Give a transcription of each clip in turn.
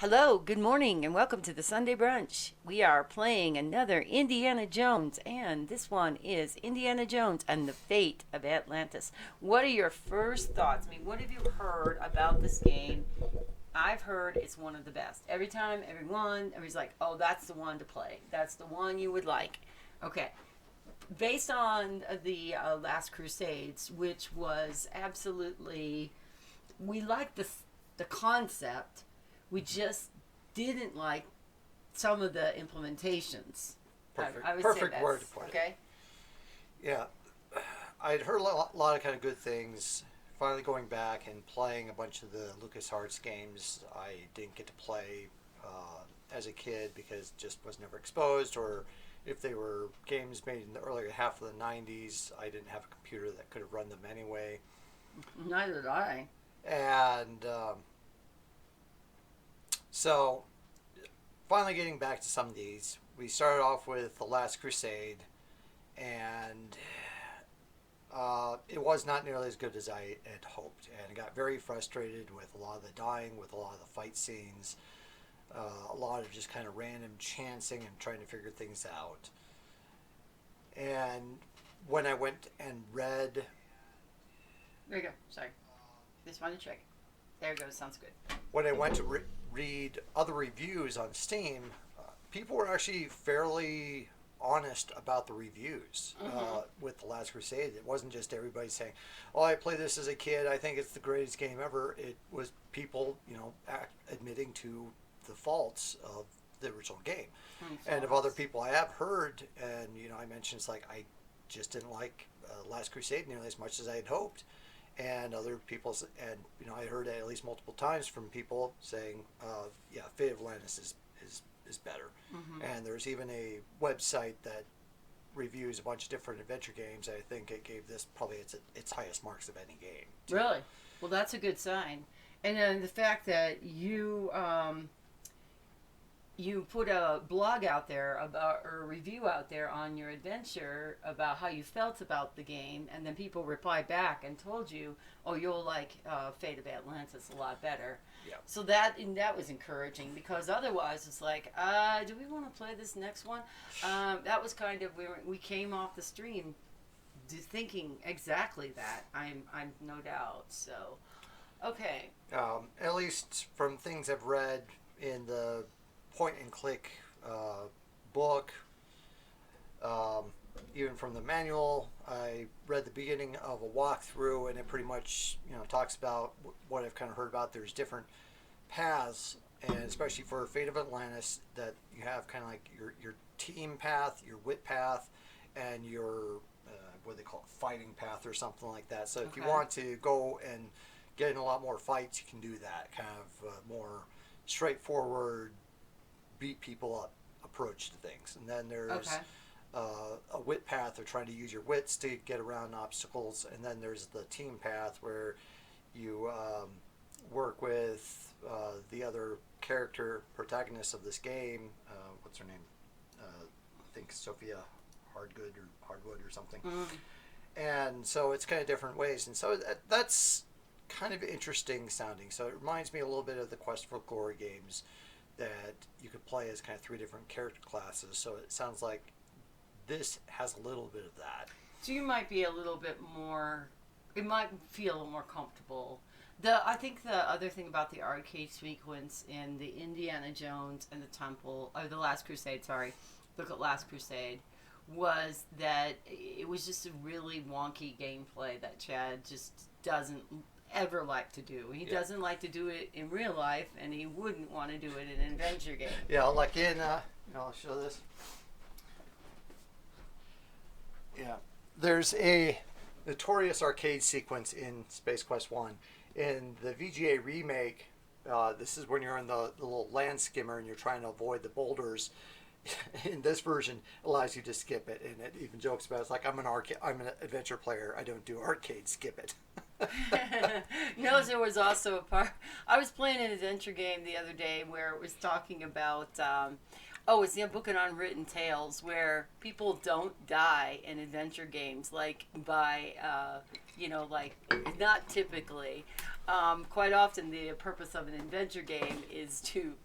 Hello, good morning, and welcome to the Sunday Brunch. We are playing another Indiana Jones, and this one is Indiana Jones and the Fate of Atlantis. What are your first thoughts? I mean, what have you heard about this game? I've heard it's one of the best. Every time, everybody's like, oh, that's the one to play. That's the one you would like. Okay. Based on the Last Crusades, which was absolutely, we liked the concept, we just didn't like some of the implementations. Perfect. I would say Perfect word to that's put it. okay. Yeah, I'd heard a lot of kind of good things. Finally, going back and playing a bunch of the LucasArts games, I didn't get to play as a kid because just was never exposed, or if they were games made in the earlier half of the '90s, I didn't have a computer that could have run them anyway. Neither did I. And so, finally getting back to some of these, we started off with The Last Crusade, and it was not nearly as good as I had hoped, and I got very frustrated with a lot of the dying, with a lot of the fight scenes, a lot of just kind of random chancing and trying to figure things out. And when I went and read, There you go. Sorry. Just wanted to check. There it goes. Sounds good. when I went to read other reviews on Steam, people were actually fairly honest about the reviews with The Last Crusade. It wasn't just everybody saying, "Oh, I played this as a kid. I think it's the greatest game ever." It was people, admitting to the faults of the original game. And of other people I have heard, and I mentioned it's like I just didn't like Last Crusade nearly as much as I had hoped. And other people, and I heard it at least multiple times from people saying, "Yeah, Fate of Atlantis is better." And there's even a website that reviews a bunch of different adventure games. I think it gave this probably its highest marks of any game. Really? Well, that's a good sign. And then the fact that you put a blog out there about, or a review out there on your adventure about how you felt about the game, and then people replied back and told you, oh, you'll like Fate of Atlantis a lot better. Yeah. So that was encouraging, because otherwise it's like, do we want to play this next one? That was kind of, we came off the stream thinking exactly that. I'm no doubt. So, okay. At least from things I've read in the point and click book, even from the manual, I read the beginning of a walkthrough, and it pretty much talks about what I've kind of heard about. There's different paths, and especially for Fate of Atlantis, that you have kind of like your team path, your wit path, and your what do they call it, fighting path or something like that. So if you want to go and get in a lot more fights, you can do that kind of more straightforward, beat people up approach to things. And then there's a wit path of trying to use your wits to get around obstacles. And then there's the team path where you work with the other character protagonists of this game. What's her name? I think Sophia Hardwood or something. And so it's kind of different ways. And so that's kind of interesting sounding. So it reminds me a little bit of the Quest for Glory games, that you could play as kind of three different character classes. So it sounds like this has a little bit of that. So you might be a little bit more, it might feel a little more comfortable. I think the other thing about the arcade sequence in the Indiana Jones and the Temple, or the Last Crusade, sorry, look at Last Crusade, was that it was just a really wonky gameplay that Chad just doesn't ever like to do. He doesn't like to do it in real life, and he wouldn't want to do it in an adventure game. Yeah, like in, I'll show this. Yeah, there's a notorious arcade sequence in Space Quest 1. In the VGA remake, this is when you're in the little land skimmer and you're trying to avoid the boulders. In this version, it allows you to skip it, and it even jokes about it. It's like, I'm an adventure player. I don't do arcade. Skip it. No, there was also a part. I was playing an adventure game the other day where it was talking about. It's the Book of Unwritten Tales, where people don't die in adventure games, like by, like not typically. Quite often, the purpose of an adventure game is to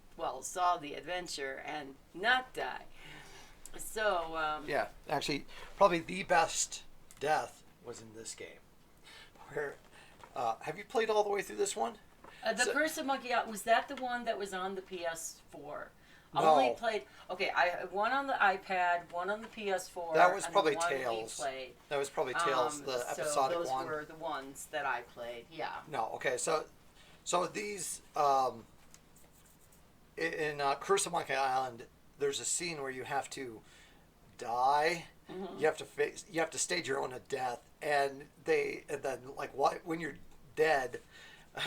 solve the adventure and not die. So, Yeah, actually, probably the best death was in this game. Where, have you played all the way through this one? the Curse of Monkey Island, was that the one that was on the PS4? I No. only played. Okay, I one on the iPad, one on the PS4. That was and probably one Tales. We played. That was probably Tales, the episodic so those one. were the ones that I played. Yeah. No, okay, so these in Curse of Monkey Island, there's a scene where you have to die. Mm-hmm. You have to stage your own death, and then like when you're dead.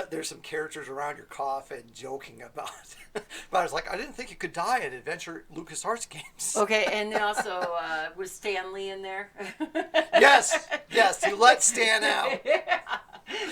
There's some characters around your coffin joking about but I was like, I didn't think you could die in Adventure LucasArts games. Okay, and then also was Stan Lee in there? Yes, you let Stan out. Yeah.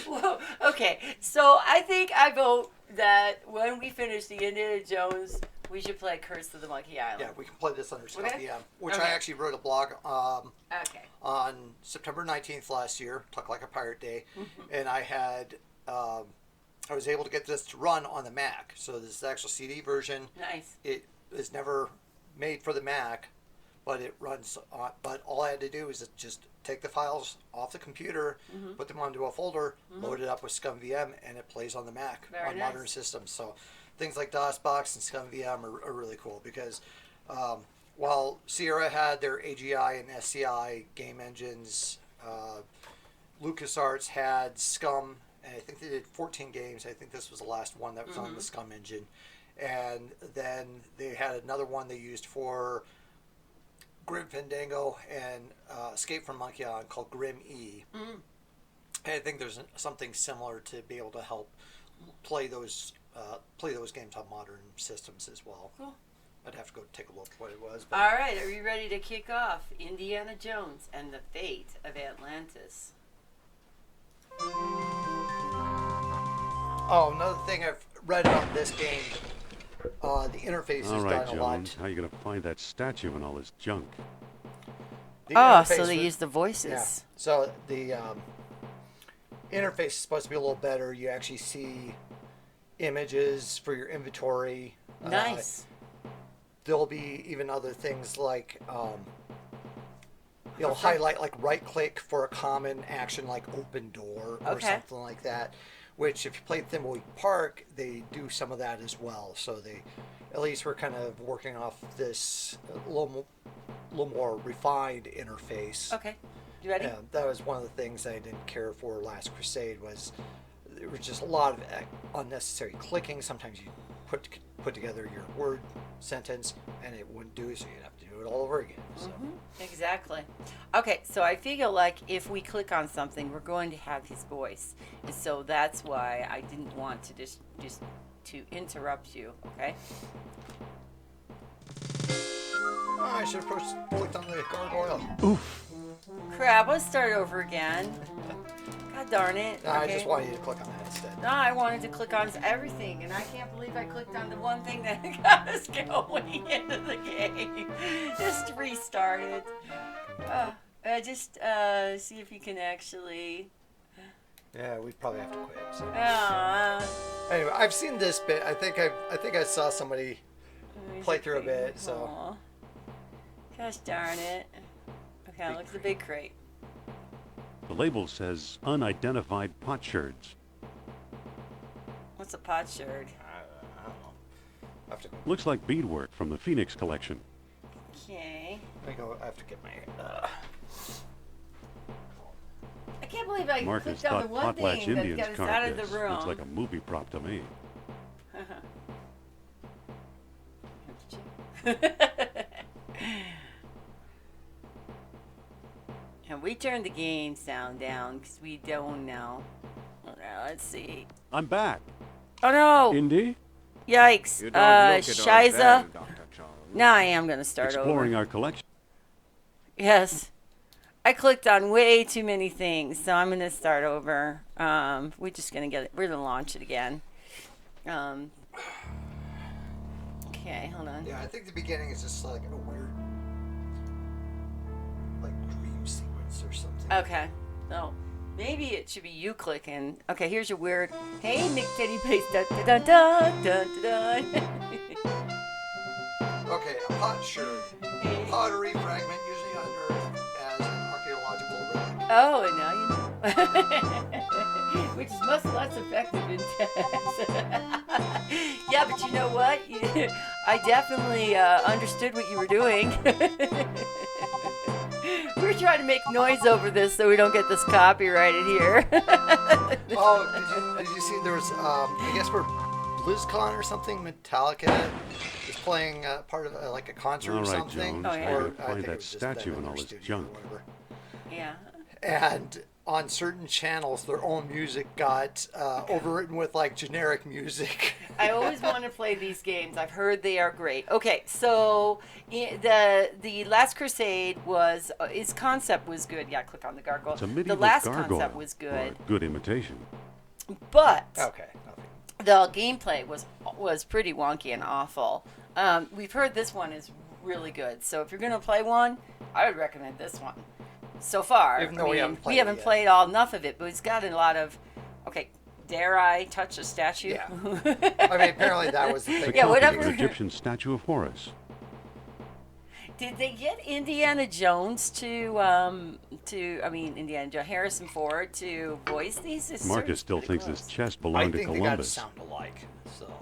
Well, okay, so I think I vote that when we finish the Indiana Jones, we should play Curse of the Monkey Island. Yeah, we can play this under Scott Okay. VM, which Okay. I actually wrote a blog Okay. on September 19th last year, Talk Like a Pirate Day, and I had I was able to get this to run on the Mac. So this is the actual CD version. Nice. It is never made for the Mac, but it runs on. But all I had to do is just take the files off the computer, put them onto a folder, load it up with ScumVM, and it plays on the Mac Very on nice. modern systems. So things like DOSBox and ScumVM are really cool because while Sierra had their AGI and SCI game engines, LucasArts had Scum. And I think they did 14 games. I think this was the last one that was on the Scum engine. And then they had another one they used for Grim Fandango and Escape from Monkey Island called Grim E. And I think there's something similar to be able to help play those games on modern systems as well. Cool. I'd have to go take a look at what it was. All right, are you ready to kick off Indiana Jones and the Fate of Atlantis? Oh, another thing I've read about this game, the interface All has right, done a lot. Jones. How you gonna find that statue and all this junk? The So interface they was- use the voices. Yeah. So the interface is supposed to be a little better. You actually see images for your inventory. Nice. There'll be even other things like you'll highlight like right click for a common action like open door or Okay. something like that. Which if you play Thimbleweed Park, they do some of that as well. So they, at least we're kind of working off this a little more refined interface. Okay. You ready? Yeah, that was one of the things I didn't care for Last Crusade was there was just a lot of unnecessary clicking. Sometimes you put together your word sentence and it wouldn't do it, so you'd have to do it all over again. So. Exactly. Okay, so I feel like if we click on something, we're going to have his voice, and so that's why I didn't want to just to interrupt you. Okay. Oh, I should have clicked on the gargoyle. Oof. Crap. Let's start over again. God darn it. No, I Okay. just wanted you to click on that instead. No, I wanted to click on everything, and I can't believe I clicked on the one thing that got us going into the game. Just restart it. Just see if you can actually. Yeah, we'd probably have to quit. So. Uh, Anyway, I've seen this bit. I think I saw somebody play through a bit. So. Aw. Gosh darn it. Okay, look at the big crate. The label says unidentified potsherds. What's a potsherd? I don't know. I have to. Looks like beadwork from the Phoenix collection. Okay. Let me go. I have to get my. I can't believe I Marcus clicked on the thought one potlatch thing that Indians got us carved out of this. the room. Looks like a movie prop to me. And we turned the game sound down because we don't know. Now, let's see. I'm back. Oh no! Indy, Yikes! You don't look it all Shiza. well, Dr. Charles. Now I am gonna start exploring over. our collection. Yes. I clicked on way too many things, so I'm gonna start over. We're just gonna get it. We're gonna launch it again. Okay, hold on. Yeah, I think the beginning is just like a weird, like dream sequence or something. Okay. So Maybe it should be you clicking. Okay, here's your weird. Hey, Nick Teddy Pace. Dun dun dun dun dun dun. Okay, a potsherd. Pottery fragment usually unearthed as an archaeological relic. Oh, and now you know. Which is much less effective in tests. Yeah, but you know what? I definitely understood what you were doing. We're trying to make noise over this so we don't get this copyrighted here. Oh, did you see there was, I guess for BlizzCon or something, Metallica is playing part of like a concert All or right, something. Jones, Oh, yeah. where Or to I find think it that was just statue them in and all their this studio junk. or whatever. Yeah. And on certain channels, their own music got overwritten with like generic music. I always want to play these games. I've heard they are great. Okay, so the Last Crusade was its concept was good. Yeah, click on the gargoyle. It's a The medieval last gargoyle. concept was Or good, a good imitation. but Okay. Nothing. the gameplay was pretty wonky and awful. We've heard this one is really good. So if you're gonna play one, I would recommend this one. So far, Even though we haven't played we haven't it yet. played all enough of it, but it's got a lot of. Okay, dare I touch a statue? Yeah. I mean, apparently that was the thing. Yeah, Copy whatever. of an Egyptian statue of Horus. Did they get Indiana Jones Indiana Jones, Harrison Ford to voice these? It's Marcus still pretty thinks close. this chest I belonged to think they got to Columbus. sound alike. So,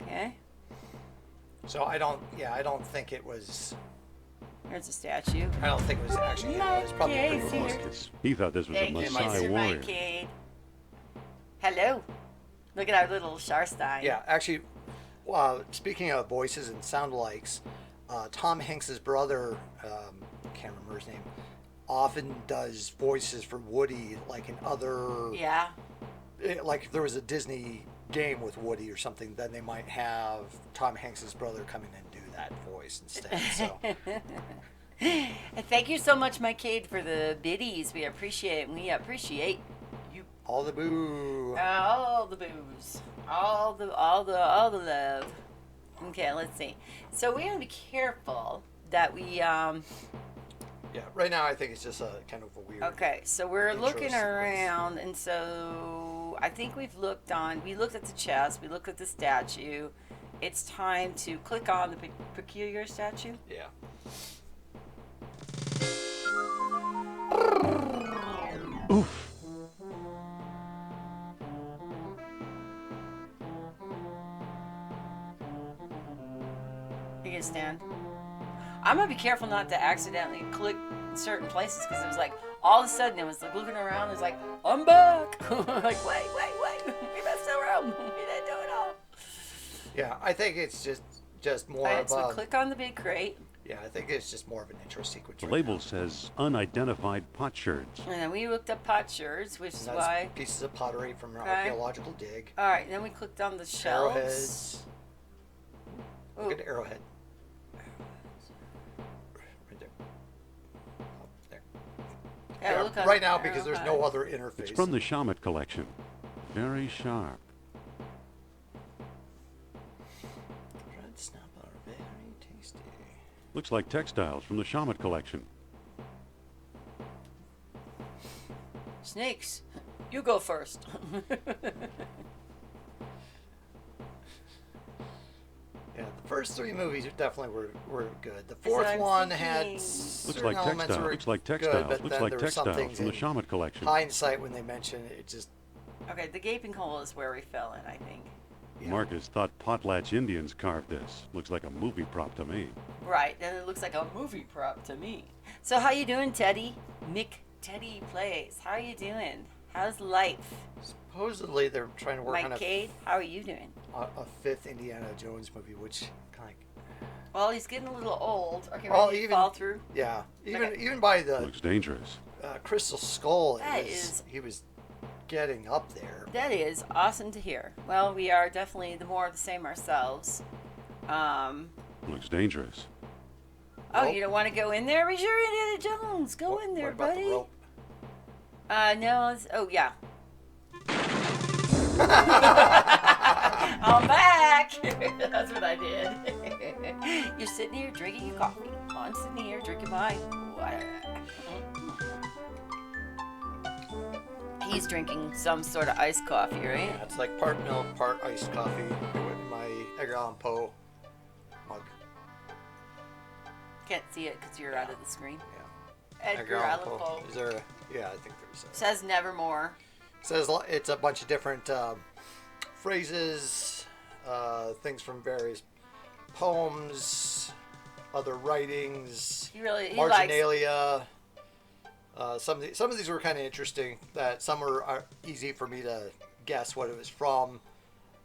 Okay, I don't think it was. there's a statue. I don't think it was actually. It was probably pretty Marcus close. here. He thought this was a Thank you, Maasai Mr. warrior. Mike. Hello. Look at our little Sharstein. Yeah, actually, speaking of voices and sound alikes, Tom Hanks's brother, can't remember his name, often does voices for Woody, like in other. Yeah. Like if there was a Disney game with Woody or something, then they might have Tom Hanks's brother come in and do that voice instead. So And thank you so much, Mike Cade, for the biddies. We appreciate it. We appreciate you. all the boo. All the booze. All the love. Okay, let's see. So we gotta be careful that we Yeah, right now I think it's just a kind of a weird. okay, so we're Intro looking sequence. around, and so I think we looked at the chest, we looked at the statue. It's time to click on the peculiar statue. Yeah. Oof. You can stand. I'm gonna be careful not to accidentally click certain places because it was like all of a sudden it was like looking around. It's like I'm back. Like wait, we messed around. We didn't do it all. Yeah, I think it's just more All right, of so a. click on the big crate, Yeah, I think it's just more of an intro sequence. The right label now. says unidentified potsherds. and then we looked up potsherds, which is And that's why. pieces of pottery from an Okay. archaeological dig. All right, then we clicked on the shelves. Arrowheads. Ooh. Look at the arrowhead. Right there. Oh, there. Yeah, look on right the now because there's no arrowhead. other interface. It's from the Shamet collection. Very sharp. Red snapper, very tasty. Looks like textiles from the Shamet collection. Snakes, you go first. Yeah, the first three movies definitely were good. The what fourth I'm one thinking. had Looks certain Looks like elements textiles. were Looks like good, textiles. but Looks then like there were some textiles things from the in Shamet collection. hindsight when they mention it, it just Okay, the gaping hole is where we fell in, I think. yeah. Marcus thought potlatch Indians carved this. Looks like a movie prop to me. Right, and it looks like a movie prop to me. So how you doing, Teddy? Mick Teddy Plays. How you doing? How's life? Supposedly they're trying to work on Mike Cade, how are you doing? a fifth Indiana Jones movie, which kind of Well, he's getting a little old. Okay, Well, ready to even- fall through? yeah. Even Okay. even by the Looks dangerous. Crystal Skull, That is- he was getting up there. That is awesome to hear. Well, we are definitely the more of the same ourselves. Looks dangerous. Oh, Rope? you don't want to go in there? We're sure Indiana Jones. Go What- in there, what about buddy. the rope? No. Oh, yeah. I'm back. That's what I did. You're sitting here drinking your coffee. I'm sitting here drinking my water. He's drinking some sort of iced coffee, right? Yeah, it's like part milk, part iced coffee with my Edgar Allan Poe mug. Can't see it because you're out of the screen. Yeah. Edgar Allan Poe. Is there? Yeah, I think there's. Says nevermore. Says it's a bunch of different phrases, things from various poems, other writings, He likes. marginalia. Some of these were kind of interesting. That some are easy for me to guess what it was from.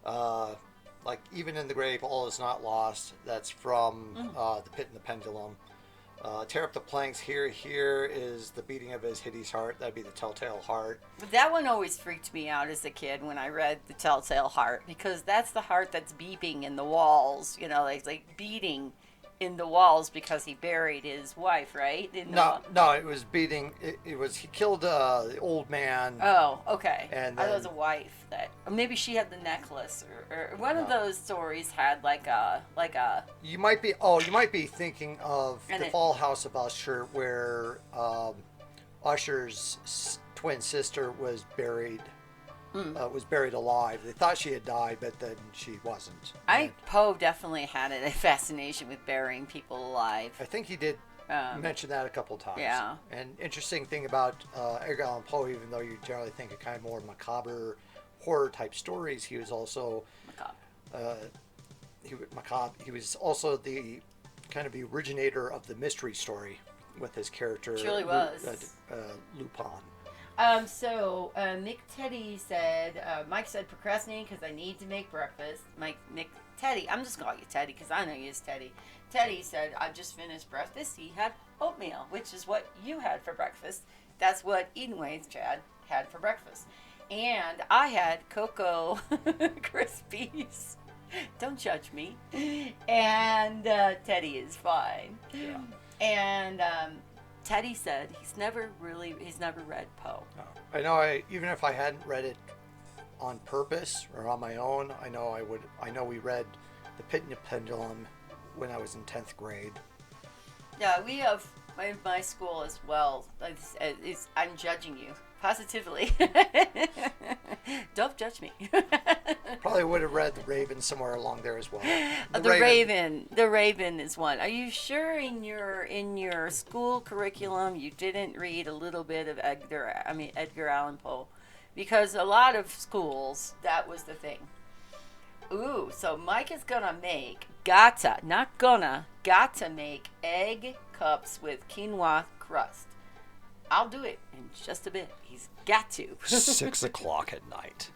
Like even in the grave, all is not lost. That's from the Pit and the Pendulum. Tear up the planks. Here is the beating of his hideous heart. That'd be the telltale heart. But that one always freaked me out as a kid when I read the Telltale Heart, because that's the heart that's beeping in the walls. You know, like beating in the walls because he buried his wife, right? No, it was beating. It was he killed the old man. Oh, okay. And I thought it then- was a wife that, or maybe she had the necklace, or one of those stories had like a. You might be thinking of And the Fall House of Usher, where Usher's twin sister was buried. Was buried alive. They thought she had died, but then she wasn't. Poe definitely had a fascination with burying people alive. I think he did mention that a couple times. Yeah. And interesting thing about Edgar Allan Poe, even though you generally think of kind of more macabre horror type stories, he was also Macabre. He was also the kind of the originator of the mystery story with his character. Truly was. Lupin. So Mick Teddy said, Mike said procrastinating because I need to make breakfast. Mick Teddy, I'm just calling you Teddy because I know you as Teddy. Teddy said, I just finished breakfast. He had oatmeal, which is what you had for breakfast. That's what Edenway's Chad had for breakfast. And I had Cocoa Krispies. Don't judge me. And Teddy is fine. Yeah. And Teddy said he's never read Poe. No. I know. Even if I hadn't read it on purpose or on my own, I know we read The Pit and the Pendulum when I was in 10th grade. Yeah, we have in my school as well. I'm judging you positively. Don't judge me. Probably would have read The Raven somewhere along there as well. The Raven is one. Are you sure in your school curriculum you didn't read a little bit of Edgar Allan Poe? Because a lot of schools, that was the thing. Ooh, so Mike is gonna make gotta make egg cups with quinoa crust. I'll do it in just a bit. He's got to. 6 o'clock at night.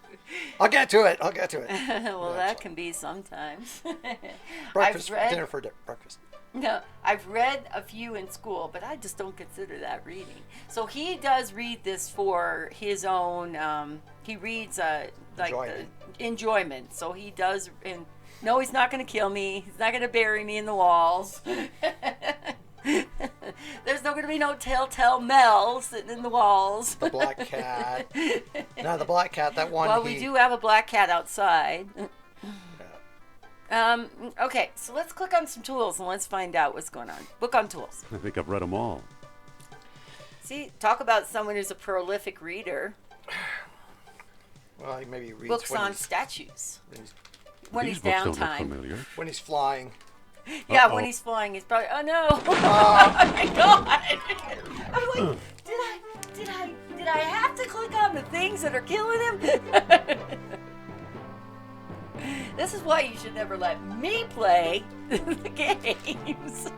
I'll get to it. Well, that can be sometimes. Breakfast, dinner for breakfast. No, I've read a few in school, but I just don't consider that reading. So he does read this for his own. He reads enjoyment. So he does. No, he's not going to kill me. He's not going to bury me in the walls. There's not going to be no telltale Mel sitting in the walls. The black cat. No, the black cat. That one. Well, we do have a black cat outside. Okay, so let's click on some tools and let's find out what's going on. Book on tools. I think I've read them all. See, talk about someone who's a prolific reader. Well, he maybe reads Books when on he's, statues. These He's books don't look downtime. familiar. when he's flying. Yeah, Uh-oh. when he's flying, he's probably. Oh no! Oh my god! I'm like, did I have to click on the things that are killing him? This is why you should never let me play the games.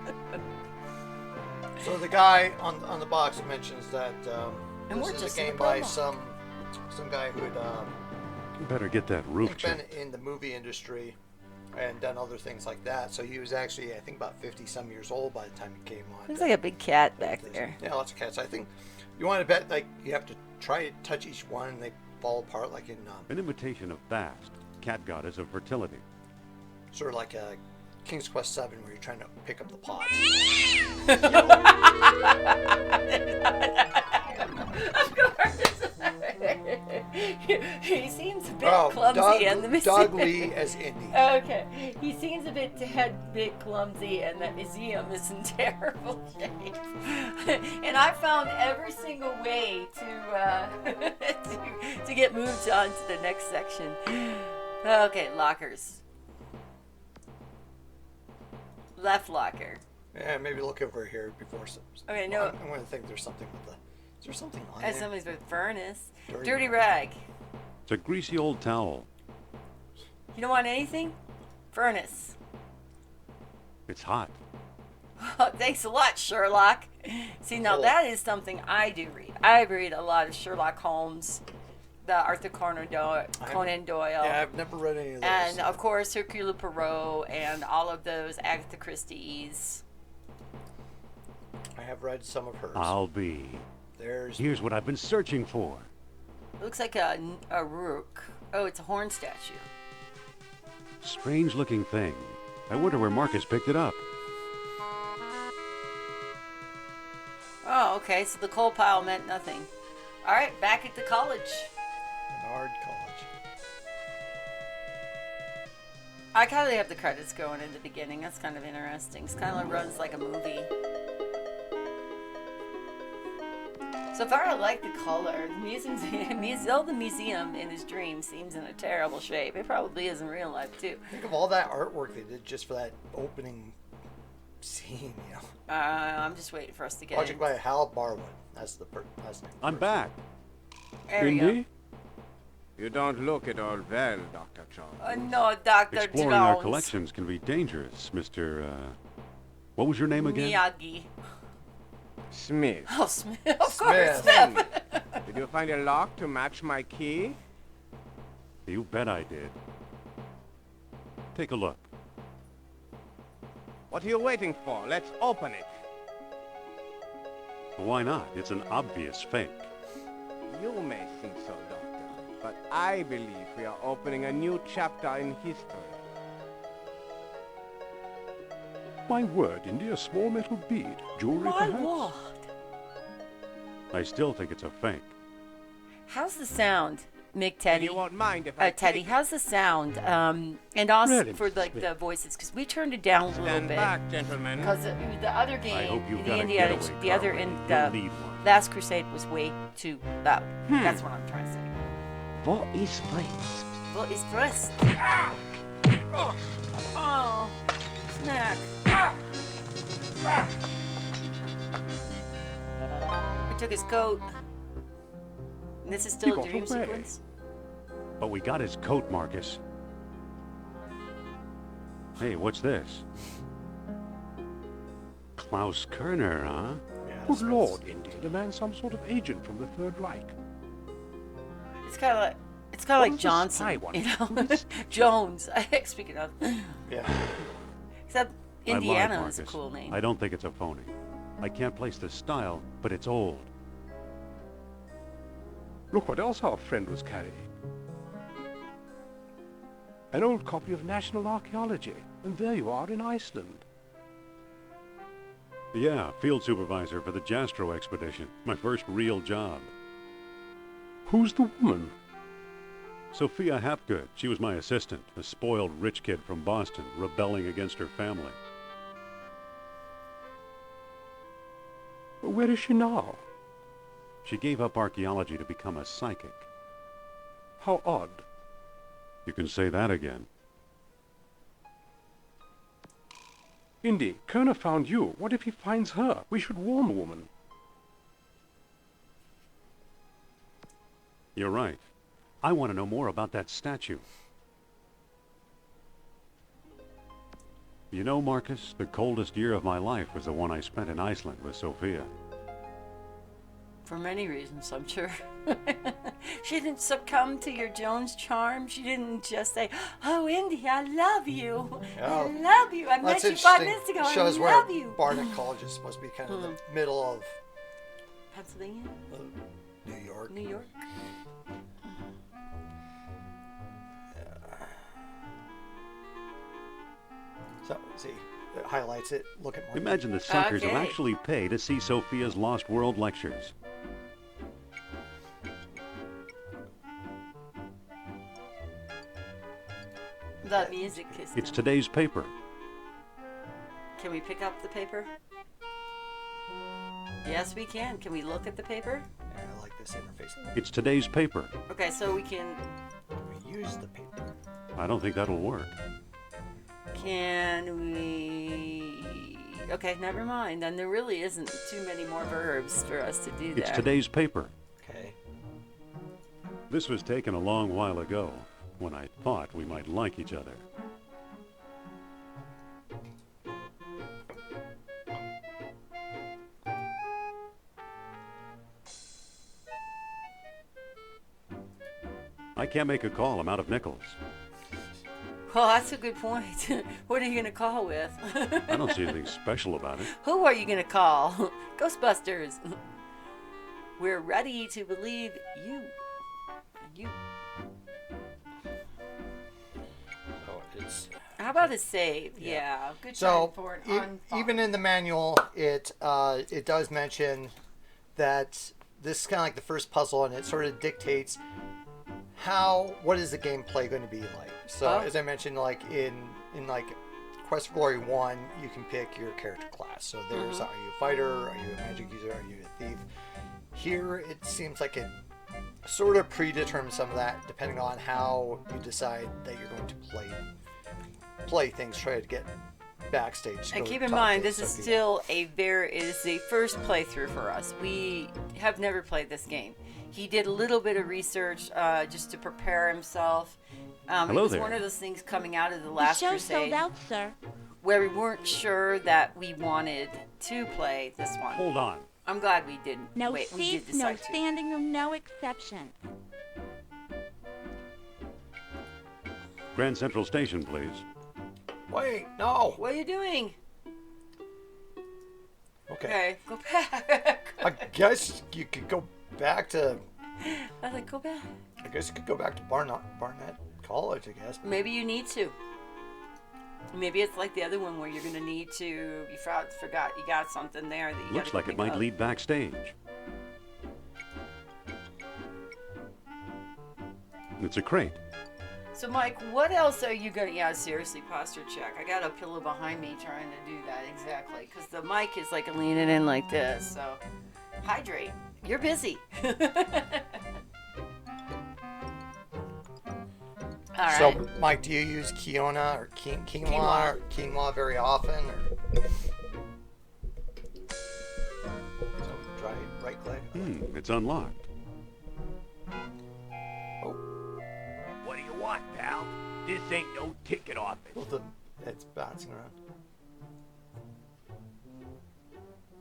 So the guy on the box mentions that And we're this is just a in game the by promo. some guy who had You better get that roof been checked. in the movie industry and done other things like that. So he was actually, I think, about 50 some years old by the time he came on. There's like a big cat back there. Yeah, lots of cats. I think you want to bet like you have to try to touch each one and they fall apart like in An imitation of Bast, cat goddess of fertility. sort of like a King's Quest 7 where you're trying to pick up the pods. Of course. He seems a bit clumsy and the Doug Lee as Indy. Okay, he seems a bit clumsy, and the museum is in terrible shape. And I found every single way to to get moved on to the next section. Okay, lockers. Left locker. Yeah, maybe look over here before. Okay, no. I'm going to think there's something with the. Is there something on there? Somebody's with furnace. Dirty Rag. It's a greasy old towel. You don't want anything? Furnace. It's hot. Oh, thanks a lot, Sherlock. See, now Cool. that is something I do read. I read a lot of Sherlock Holmes, the Arthur Conan Doyle. Yeah, I've never read any of those. And, of course, Hercule Poirot and all of those Agatha Christie's. I have read some of hers. I'll be. Here's what I've been searching for. It looks like a rook. Oh, it's a horn statue. Strange looking thing. I wonder where Marcus picked it up. Oh, okay, so the coal pile meant nothing. All right, back at the college. Menard College. I kind of have the credits going in the beginning. That's kind of interesting. It kind of runs like a movie. So far, I like the color. The museum in his dream seems in a terrible shape. It probably is in real life, too. Think of all that artwork they did just for that opening scene, you know. I'm just waiting for us to get Project in. by Hal Barwood. That's the last name. I'm back. There we go. You don't look at all well, Dr. Jones. No, Dr. Exploring Jones. our collections can be dangerous, Mr. What was your name again? Miyagi. Smith. Oh, Smith. Of course, Smith. Smith. Did you find a lock to match my key? You bet I did. Take a look. What are you waiting for? Let's open it. Why not? It's an obvious fake. You may think so, Doctor, but I believe we are opening a new chapter in history. My word, Indy, a small metal bead. Jewelry, My perhaps? word. I still think it's a fake. How's the sound, Mick And Teddy? you won't mind if I Teddy, take it. how's the sound? And also Really, for like Smith? the voices, because we turned it down a little Stand bit. back, gentlemen. Because the other I game, hope you've the got a Indiana, getaway the car other ready. in You'll the need one. Last Crusade was way too loud. That's what I'm trying to say. What is face? What is dressed? Oh, snack. We took his coat. And this is still He a dream got away. sequence? But we got his coat, Marcus. Hey, what's this? Klaus Kerner, huh? Yeah, Good Smith's- Lord, Indy, the man's some sort of agent from the Third Reich. It's kind of What like does the Johnson, spy want you to know, Jones. Speaking of, Yeah. except I lied, Indiana is Marcus. a cool name. I don't think it's a phony. I can't place the style, but it's old. Look what else our friend was carrying. An old copy of National Archaeology. And there you are in Iceland. Yeah, field supervisor for the Jastro expedition. My first real job. Who's the woman? Sophia Hapgood. She was my assistant, a spoiled rich kid from Boston, rebelling against her family. Where is she now? She gave up archaeology to become a psychic. How odd. You can say that again. Indy, Kerner found you. What if he finds her? We should warn the woman. You're right. I want to know more about that statue. You know, Marcus, the coldest year of my life was the one I spent in Iceland with Sophia. For many reasons, I'm sure. She didn't succumb to your Jones charm. She didn't just say, "Oh, Indy, I love you. I love you. I met That's you 5 interesting. minutes ago. I Shows love where you." Barnett College is supposed to be kind of in the middle of Pennsylvania, New York. New York. So, see, it highlights it. Look at more. Imagine the suckers who Okay. actually pay to see Sophia's Lost World lectures. The music is. It's today's paper. Can we pick up the paper? Yes, we can. Can we look at the paper? Yeah, I like this interface. It's today's paper. Okay, so we can. We use the paper. I don't think that'll work. Can we? Okay, never mind. Then there really isn't too many more verbs for us to do It's there. today's paper. Okay. This was taken a long while ago, when I thought we might like each other. I can't make a call. I'm out of nickels. Well, that's a good point. What are you gonna call with? I don't see anything special about it. Who are you gonna call? Ghostbusters. We're ready to believe you. You. So it's How about a save? Yeah, good so time for an even in the manual, it does mention that this is kind of like the first puzzle, and it sort of dictates what is the gameplay going to be like. So as I mentioned, like in like Quest for Glory 1, you can pick your character class. So there's are you a fighter, are you a magic user, are you a thief? Here it seems like it sort of predetermines some of that depending on how you decide that you're going to play things, try to get backstage. And go keep in talk mind, to this is some still it is the first playthrough for us. We have never played this game. He did a little bit of research just to prepare himself. It was there. one of those things coming out of the last The show's crusade sold out, sir. where we weren't sure that we wanted to play this one. Hold on. I'm glad we didn't. No Wait, we did seats, no decide to. standing room, no exceptions. Grand Central Station, please. Wait, no. What are you doing? Okay. Okay, go back. I guess you could go back to. I was like, go back. I guess you could go back to Barnett College. I guess. Maybe you need to. Maybe it's like the other one where you're gonna need to. You forgot you got something there that you. Looks gotta like it pick might up. lead backstage. It's a crate. So, Mike, what else are you gonna? Yeah, seriously, posture check. I got a pillow behind me trying to do that exactly because the mic is like leaning in like this. So, hydrate. You're busy. All right. So, Mike, do you use quinoa or quinoa very often? Or... So, try right click. It's unlocked. Oh, What do you want, pal? This ain't no ticket office. well, it's bouncing around.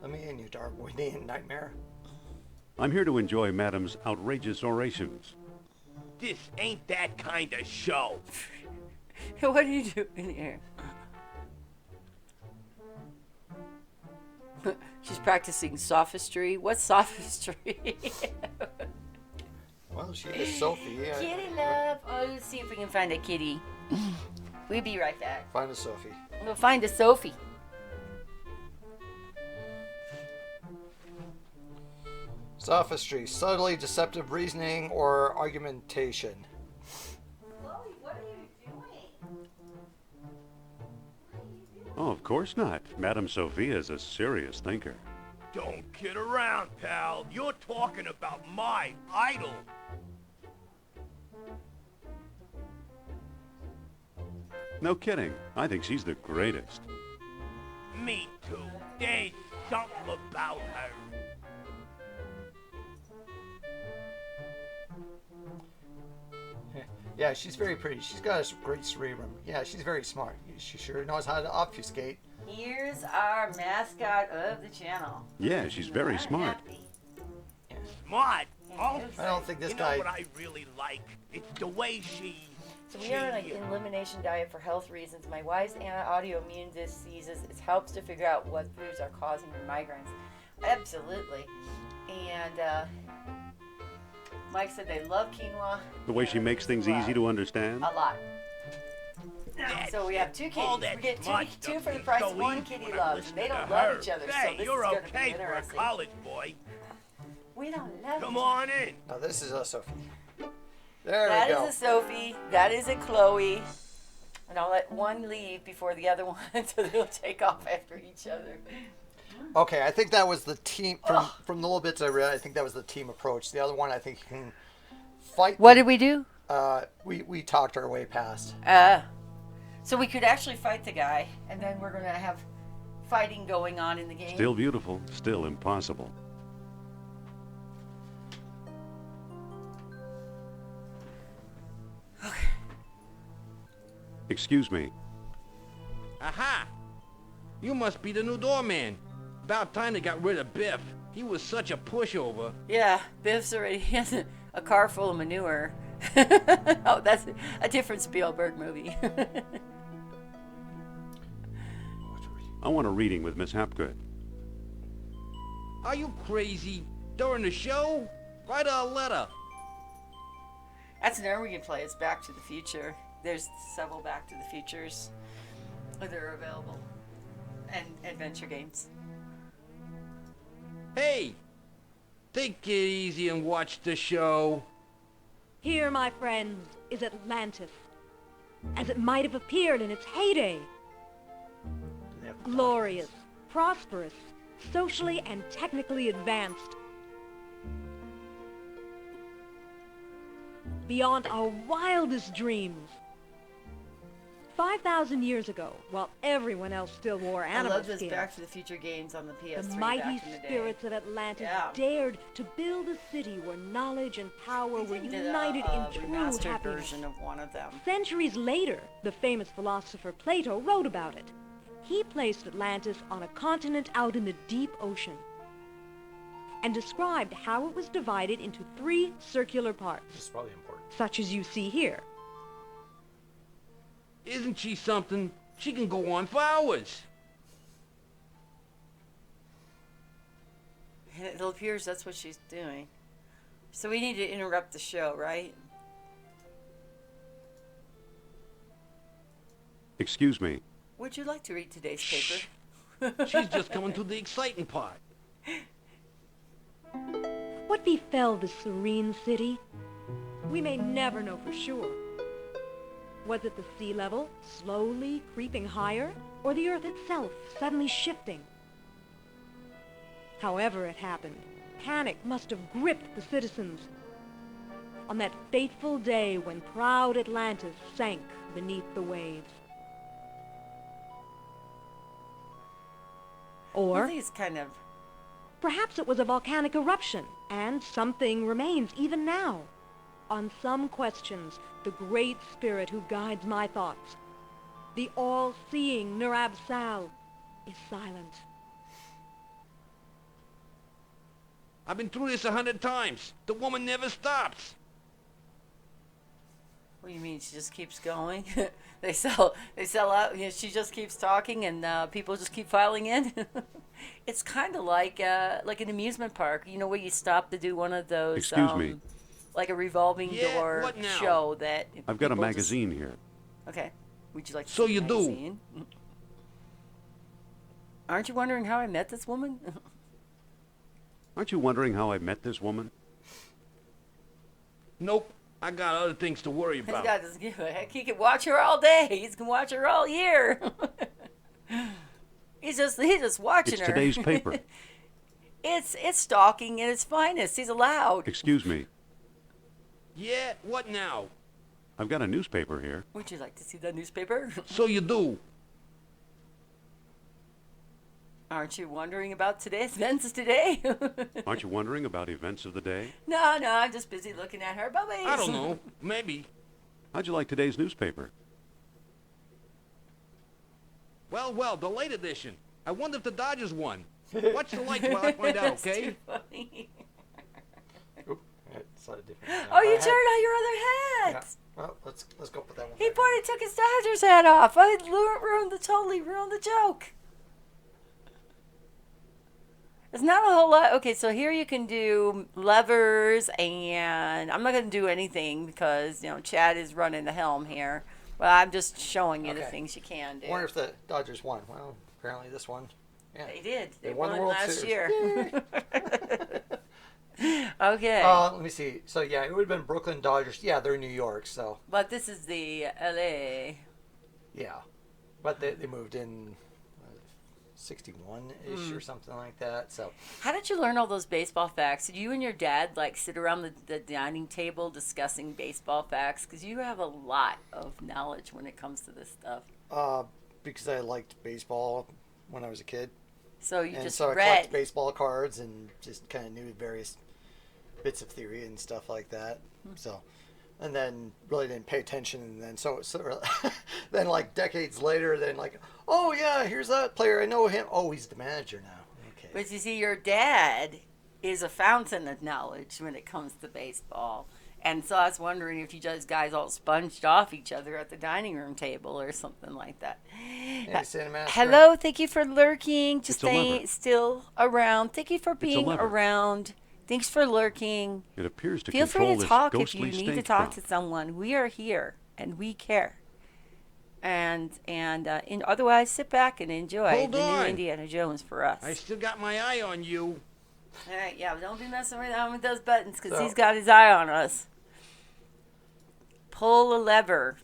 Let me in, you dark windy nightmare. I'm here to enjoy Madam's outrageous orations. This ain't that kind of show. What are you doing here? She's practicing sophistry. What's sophistry? Well, she is Sophie. Yeah. Kitty love. Oh, let's see if we can find a kitty. We'll be right back. Find a Sophie. We'll find a Sophie. Sophistry, subtly deceptive reasoning or argumentation. Chloe, what are you doing? Oh, of course not. Madame Sophia is a serious thinker. Don't kid around, pal. You're talking about my idol. No kidding. I think she's the greatest. Me too. There's something about her. Yeah, she's very pretty. She's got a great cerebrum. Yeah, she's very smart. She sure knows how to obfuscate. Here's our mascot of the channel. Yeah, she's very I'm smart. happy. Smart. Oh, I don't think this you know guy. what I really like? It's the way she... So we are on an elimination diet for health reasons. My wife's autoimmune diseases. It helps to figure out what foods are causing her migraines. Absolutely. And Mike said they love quinoa. The way she makes things easy to understand. A lot. That's So we have two all kitties. that We get smart two stuff for the is price so of one easy kitty when I loves. listen They to don't love her. each other, Hey, so this you're is going to okay be for a interesting. college boy. We don't love Come each on in. No, this is a Sophie. There That we is go. a Sophie. That is a Chloe. And I'll let one leave before the other one, so they'll take off after each other. Okay, I think that was the team from the little bits I read. I think that was the team approach. The other one, I think you can fight. What did we do? We talked our way past. So we could actually fight the guy, and then we're gonna have fighting going on in the game. Still beautiful, still impossible. Excuse me. Aha! You must be the new doorman. About time they got rid of Biff. He was such a pushover. Yeah, Biff's already has a car full of manure. Oh, that's a different Spielberg movie. I want a reading with Miss Hapgood. Are you crazy? During the show? Write her a letter. That's another we can play. It's Back to the Future. There's several Back to the Futures that are available, and adventure games. Hey! Take it easy and watch the show. Here, my friends, is Atlantis, as it might have appeared in its heyday. Glorious, prosperous, socially and technically advanced. Beyond our wildest dreams. 5,000 years ago, while everyone else still wore I animal love those skins, Back to the Future games on the PS3 the mighty back in the day. spirits of Atlantis Yeah. dared to build a city where knowledge and power were They did united in a true remastered happiness. version of one of them. Centuries later, the famous philosopher Plato wrote about it. He placed Atlantis on a continent out in the deep ocean and described how it was divided into 3 circular parts, This is probably important. such as you see here. Isn't she something? She can go on for hours. And it appears that's what she's doing. So we need to interrupt the show, right? Excuse me. Would you like to read today's Shh. paper? She's just coming to the exciting part. What befell this serene city? We may never know for sure. Was it the sea level slowly creeping higher, or the earth itself suddenly shifting? However it happened, panic must have gripped the citizens on that fateful day when proud Atlantis sank beneath the waves. I Or think it's kind of... perhaps it was a volcanic eruption, and something remains even now. On some questions, the great spirit who guides my thoughts, the all-seeing Nurab Sal, is silent. I've been through this 100 times. The woman never stops. What do you mean? She just keeps going? They sell out. You know, she just keeps talking, and people just keep filing in. It's kind of like an amusement park. You know, where you stop to do one of those. Excuse me. Like a revolving Yeah, door what now? show that. I've got a people just- magazine here. Okay. Would you like to So see you the do. magazine? Aren't you wondering how I met this woman? Aren't you wondering how I met this woman? Nope. I got other things to worry This about. guy doesn't give a heck. He can watch her all day. He can watch her all year. he's just watching It's her. today's paper. It's stalking at its finest. He's allowed. Excuse me. Yeah, what now? I've got a newspaper here. Would you like to see the newspaper? So you do. Aren't you wondering about today's events today? Aren't you wondering about events of the day? No, I'm just busy looking at her bubbies. I don't know. Maybe. How'd you like today's newspaper? Well, the late edition. I wonder if the Dodgers won. Watch the lights while I find out, That's okay? too funny. Oop, it's a different. Oh, you I turned had- on your other hat. Yeah. Well, let's go put that one. He back. pointed, took his Dodgers hat off. I totally ruined the joke. It's not a whole lot. Okay, so here you can do levers, and I'm not going to do anything because, you know, Chad is running the helm here. Well, I'm just showing you the Okay. things you can do. I wonder if the Dodgers won. Well, apparently this one. Yeah. They did. They won won the World last Series. year. Okay. Let me see. So yeah, it would have been Brooklyn Dodgers. Yeah, they're in New York. So But this is the LA. Yeah, but they moved in 61-ish or something like that. So How did you learn all those baseball facts? Did you and your dad like sit around the dining table discussing baseball facts? Because you have a lot of knowledge when it comes to this stuff. because I liked baseball when I was a kid, So you and just so I read. collected baseball cards and just kind of knew various bits of theory and stuff like that. So, and then really didn't pay attention. And then so then like decades later, then like, oh yeah, here's that player. I know him. Oh, he's the manager now. Okay. But you see, your dad is a fountain of knowledge when it comes to baseball. And so I was wondering if you guys all sponged off each other at the dining room table or something like that. Hey, Cinemaster. Hello, thank you for lurking. Just It's a lever. staying still around. Thank you for being lever. around. Thanks for lurking. It appears to Feel free control to this talk if ghostly you need to stage talk prop. to someone. We are here and we care. And otherwise, sit back and enjoy Hold the new on. Indiana Jones for us. I still got my eye on you. All right, yeah, but don't be messing around with those buttons because So- he's got his eye on us. Pull a lever.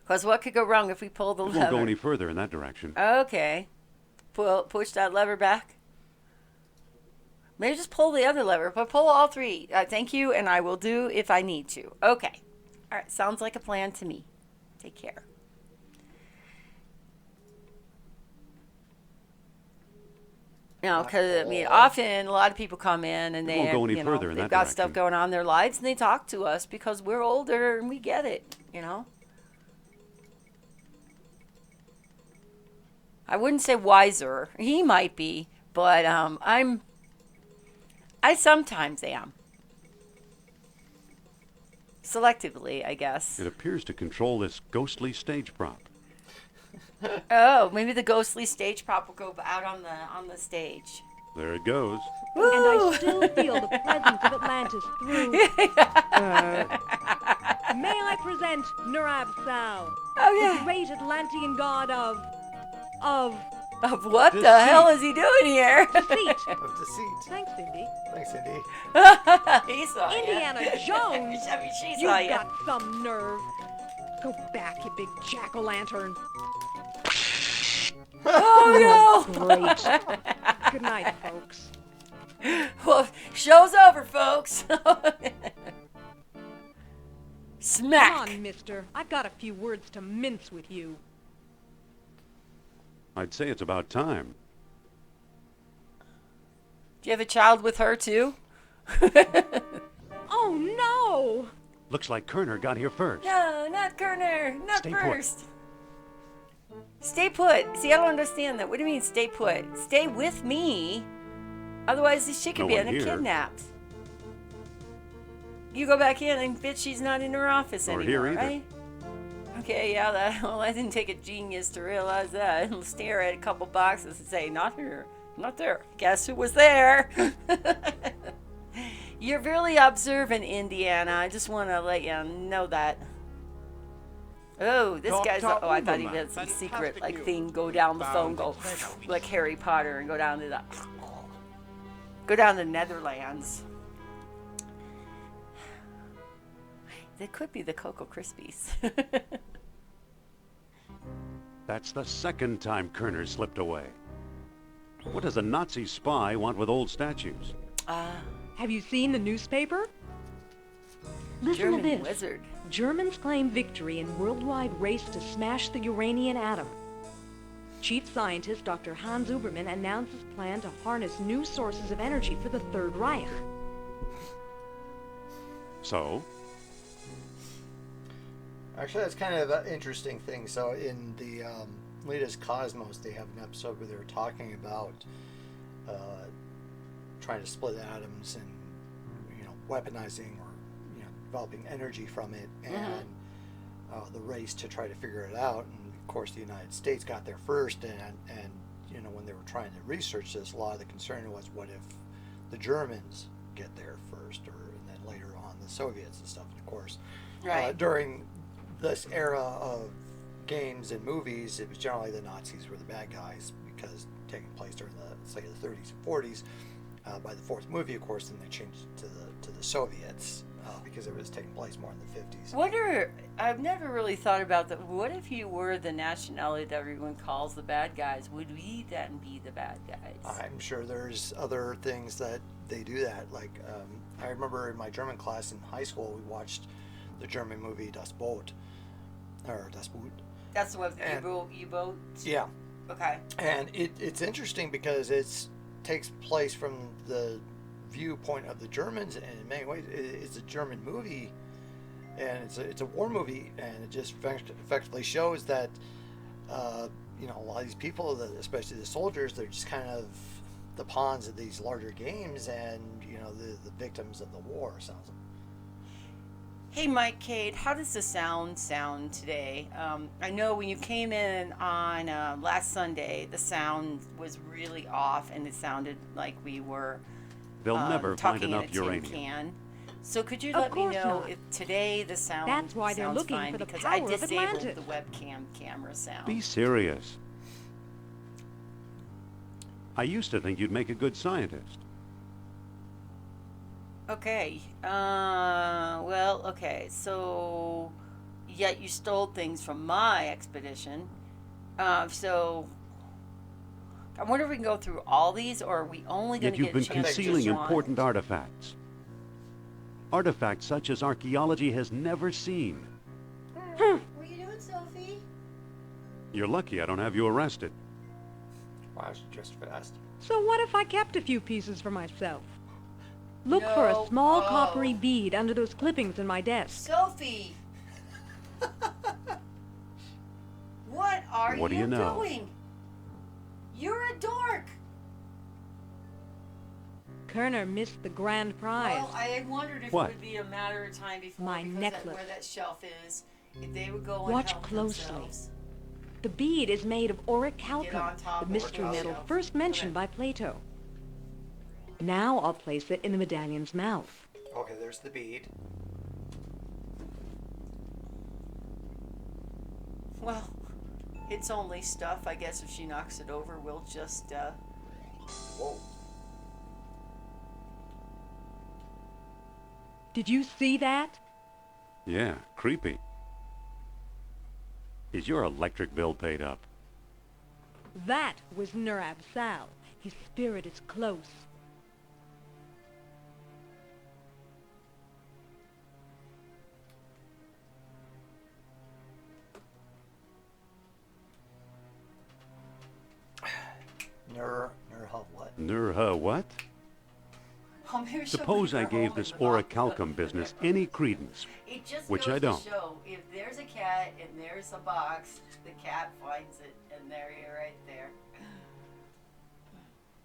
Because what could go wrong if we pull the It lever? won't go any further in that direction. Okay. Push that lever back. Maybe just pull the other lever, but pull all three. Thank you, and I will do if I need to. Okay. All right, sounds like a plan to me. Take care. No, because I mean, often a lot of people come in and It won't go any they've further in that got stuff direction. going on in their lives, and they talk to us because we're older and we get it. I wouldn't say wiser. He might be, but I sometimes am. Selectively, I guess. It appears to control this ghostly stage prop. Oh, maybe the ghostly stage prop will go out on the stage. There it goes. And I still feel the presence of Atlantis through. May I present Narab-Sal, Oh the yeah. great Atlantean god of Of what the Deceit. hell is he doing here? deceit. Of deceit. Thanks, Indy. Thanks, Indy. He saw ya. Indiana Jones. I mean, she You saw ya. got some nerve. Go back, you big jack-o'-lantern. Oh no! Great. Good night, folks. Well, show's over, folks. Smack. Come on, mister. I've got a few words to mince with you. I'd say it's about time. Do you have a child with her too? Oh, no! Looks like Kerner got here first. No, not Kerner. Not Stay put. first. Stay put. See, I don't understand that. What do you mean, stay put? Stay with me. Otherwise, she could No be one getting here. kidnapped. You go back in and bitch, she's not in her office Or anymore, here either. right? Okay, yeah. Well, I didn't take a genius to realize that. I'll stare at a couple boxes and say, not here, not there. Guess who was there? You're really observant, Indiana. I just want to let you know that. Oh, this Talk guy's. to Oh, I thought he Uberman. had some Fantastic secret like news. thing. Go down the phone, go like Harry Potter, and go down to the. Go down to Netherlands. They could be the Cocoa Krispies. That's the second time Kerner slipped away. What does a Nazi spy want with old statues? Have you seen the newspaper? Listen German to this. wizard. Germans claim victory in worldwide race to smash the Uranian atom. Chief scientist Dr. Hans Uberman announces plan to harness new sources of energy for the Third Reich. So, Actually, that's kind of an interesting thing. So in the latest Cosmos, they have an episode where they're talking about trying to split atoms and weaponizing or developing energy from it, and the race to try to figure it out. And of course, the United States got there first, and when they were trying to research this, a lot of the concern was, what if the Germans get there first, and then later on the Soviets and stuff. And of course, Right. during this era of games and movies, it was generally the Nazis were the bad guys, because taking place during the 30s and 40s. By the fourth movie, of course, then they changed it to the Soviets. because it was taking place more in the 50s. I've never really thought about that. What if you were the nationality that everyone calls the bad guys? Would we then be the bad guys? I'm sure there's other things that they do that. Like, I remember in my German class in high school, we watched the German movie Das Boot. Or Das Boot. That's the one with the U-boat? Yeah. Okay. And it's interesting because it takes place from the viewpoint of the Germans, and in many ways it's a German movie, and it's a war movie, and it just effectively shows that a lot of these people, especially the soldiers, they're just kind of the pawns of these larger games, and the victims of the war. Sounds. Hey, Mike Cade, how does the sound today? I know when you came in on last Sunday, the sound was really off, and it sounded like we were They'll never find talking enough in a tin uranium. can. So could you Of let me course know not. if today the sound That's why they're sounds looking fine, for the because power I of disabled Atlantis. the webcam camera sound. Be serious. I used to think you'd make a good scientist. Okay. Okay. So, yet you stole things from my expedition. So, I wonder if we can go through all these, or are we only going Yet to you've get a been chance to concealing just one? important artifacts. Artifacts such as archaeology has never seen. What are you doing, Sophie? You're lucky I don't have you arrested. Wow, she's dressed fast. So what if I kept a few pieces for myself? Look for No. a small Oh. coppery bead under those clippings in my desk. Sophie! What are What do you know? doing? You're a dork! Kerner missed the grand prize. Well, I had wondered if What? it would be a matter of time before My because necklace. where that shelf is, if they would go and Watch help closely. themselves. The bead is made of Get on orichalcum, top the of mystery it. metal Okay. first mentioned by Plato. Now I'll place it in the medallion's mouth. Okay, there's the bead. Well, it's only stuff. I guess if she knocks it over, we'll just, Whoa. Did you see that? Yeah, creepy. Is your electric bill paid up? That was Nurab Sal. His spirit is close. What? Nurha what? oh, maybe she'll Suppose bring I her gave home this and lock orichalcum the- business any credence. It just which goes I don't. to show, if there's a cat and there's a box, the cat finds it, and there you're right there.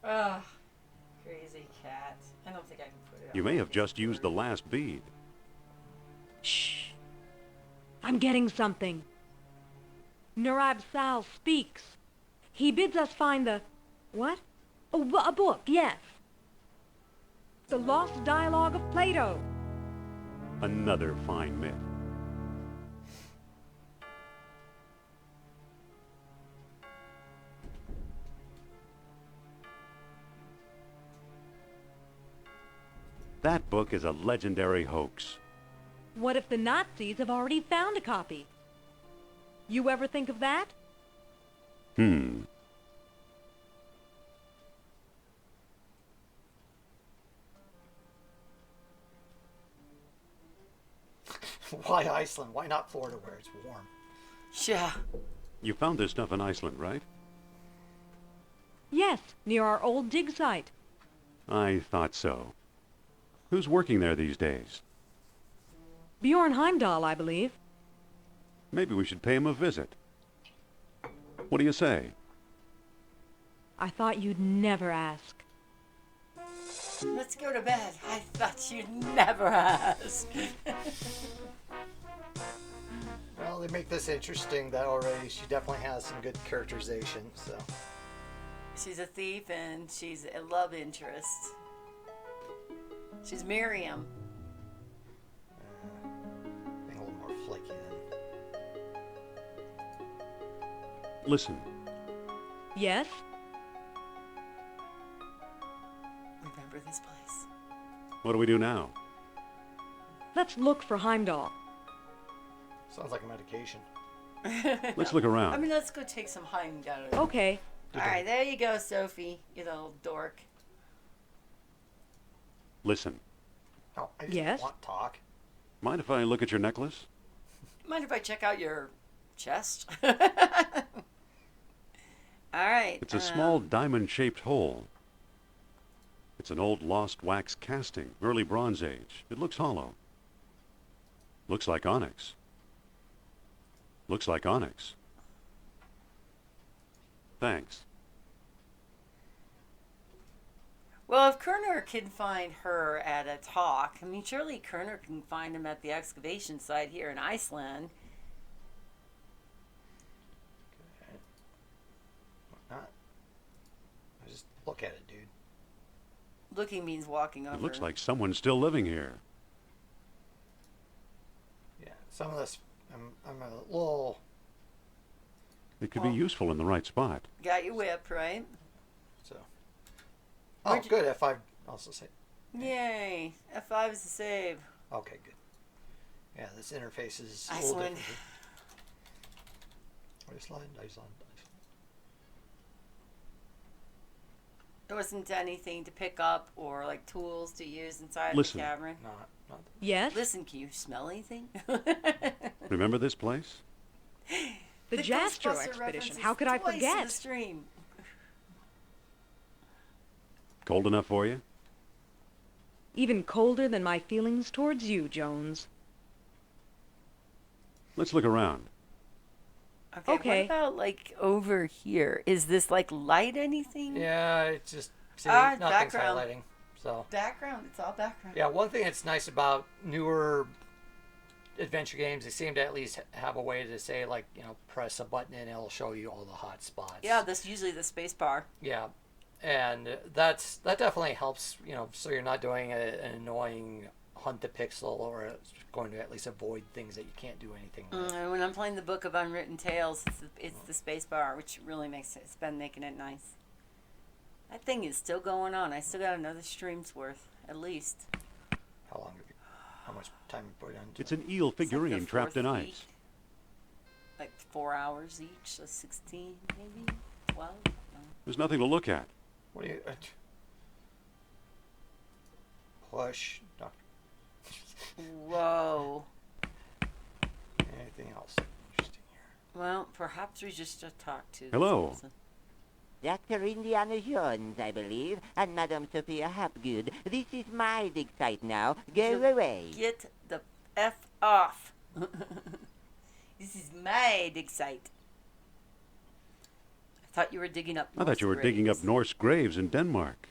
Ugh, crazy cat. I don't think I can put it. You on may my have just Facebook. used the last bead. Shh. I'm getting something. Nurab Sal speaks. He bids us find the... What? A book, yes. The Lost Dialogue of Plato. Another fine myth. That book is a legendary hoax. What if the Nazis have already found a copy? You ever think of that? Why Iceland? Why not Florida where it's warm? Yeah. You found this stuff in Iceland, right? Yes, near our old dig site. I thought so. Who's working there these days? Bjorn Heimdall, I believe. Maybe we should pay him a visit. What do you say? I thought you'd never ask. Let's go to bed. I thought you'd never ask. Well, they make this interesting that already she definitely has some good characterization, so. She's a thief and she's a love interest. She's Miriam. Being a little more flaky then. Listen, Yes? Remember this place. what do we do now? Let's look for Heimdall. Sounds like a medication. Let's look around. I mean, let's go take some Heimdall. Okay. All right, there you go, Sophie. You little dork. Listen. Oh, I just Yes? want talk. Mind if I look at your necklace? Mind if I check out your chest? All right. It's a small diamond-shaped hole. It's an old lost wax casting, early Bronze Age. It looks hollow. Looks like onyx. Looks like onyx. Thanks. Well, if Kerner can find her at a talk, I mean, surely Kerner can find him at the excavation site here in Iceland. Why not? Just look at it, dude. Looking means walking over. It looks like someone's still living here. Yeah, some of this, I'm a little. It could be useful in the right spot. Got your whip, right? So. Oh, Where'd you- good. F5 also say. Yay. F5 is the save. Okay, good. Yeah, this interface is a little Iceland. different. Iceland. There wasn't anything to pick up or like tools to use inside Listen. the cavern. Not. Yes? Listen, can you smell anything? Remember this place? The Jastro Ghostbuster expedition. references How could I twice in forget? the stream. Cold enough for you? Even colder than my feelings towards you, Jones. Let's look around. Okay. What about like over here? Is this like light anything? Yeah, it's just see, Ah, nothing's background. highlighting. So Background. It's all background. yeah, one thing that's nice about newer adventure games, they seem to at least have a way to say like, press a button and it'll show you all the hot spots. Yeah, that's usually the space bar. Yeah, and that definitely helps. So you're not doing an annoying hunt a pixel, or it's going to at least avoid things that you can't do anything with. When I'm playing the Book of Unwritten Tales, it's the space bar, which really makes it. It's been making it nice. That thing is still going on. I still got another stream's worth, at least. How much time you put into It's an eel It's like figurine the trapped in fourth ice. week. Like 4 hours each, so 16 maybe, 12. There's nothing to look at. What do you push? Doctor. Whoa. Anything else interesting here? Well, perhaps we just talk to. this Hello. person. Dr. Indiana Jones, I believe, and Madame Sophia Hapgood. This is my dig site now. Go away. Get the F off. This is my dig site. I thought you were digging up. I thought you were digging up Norse graves in Denmark.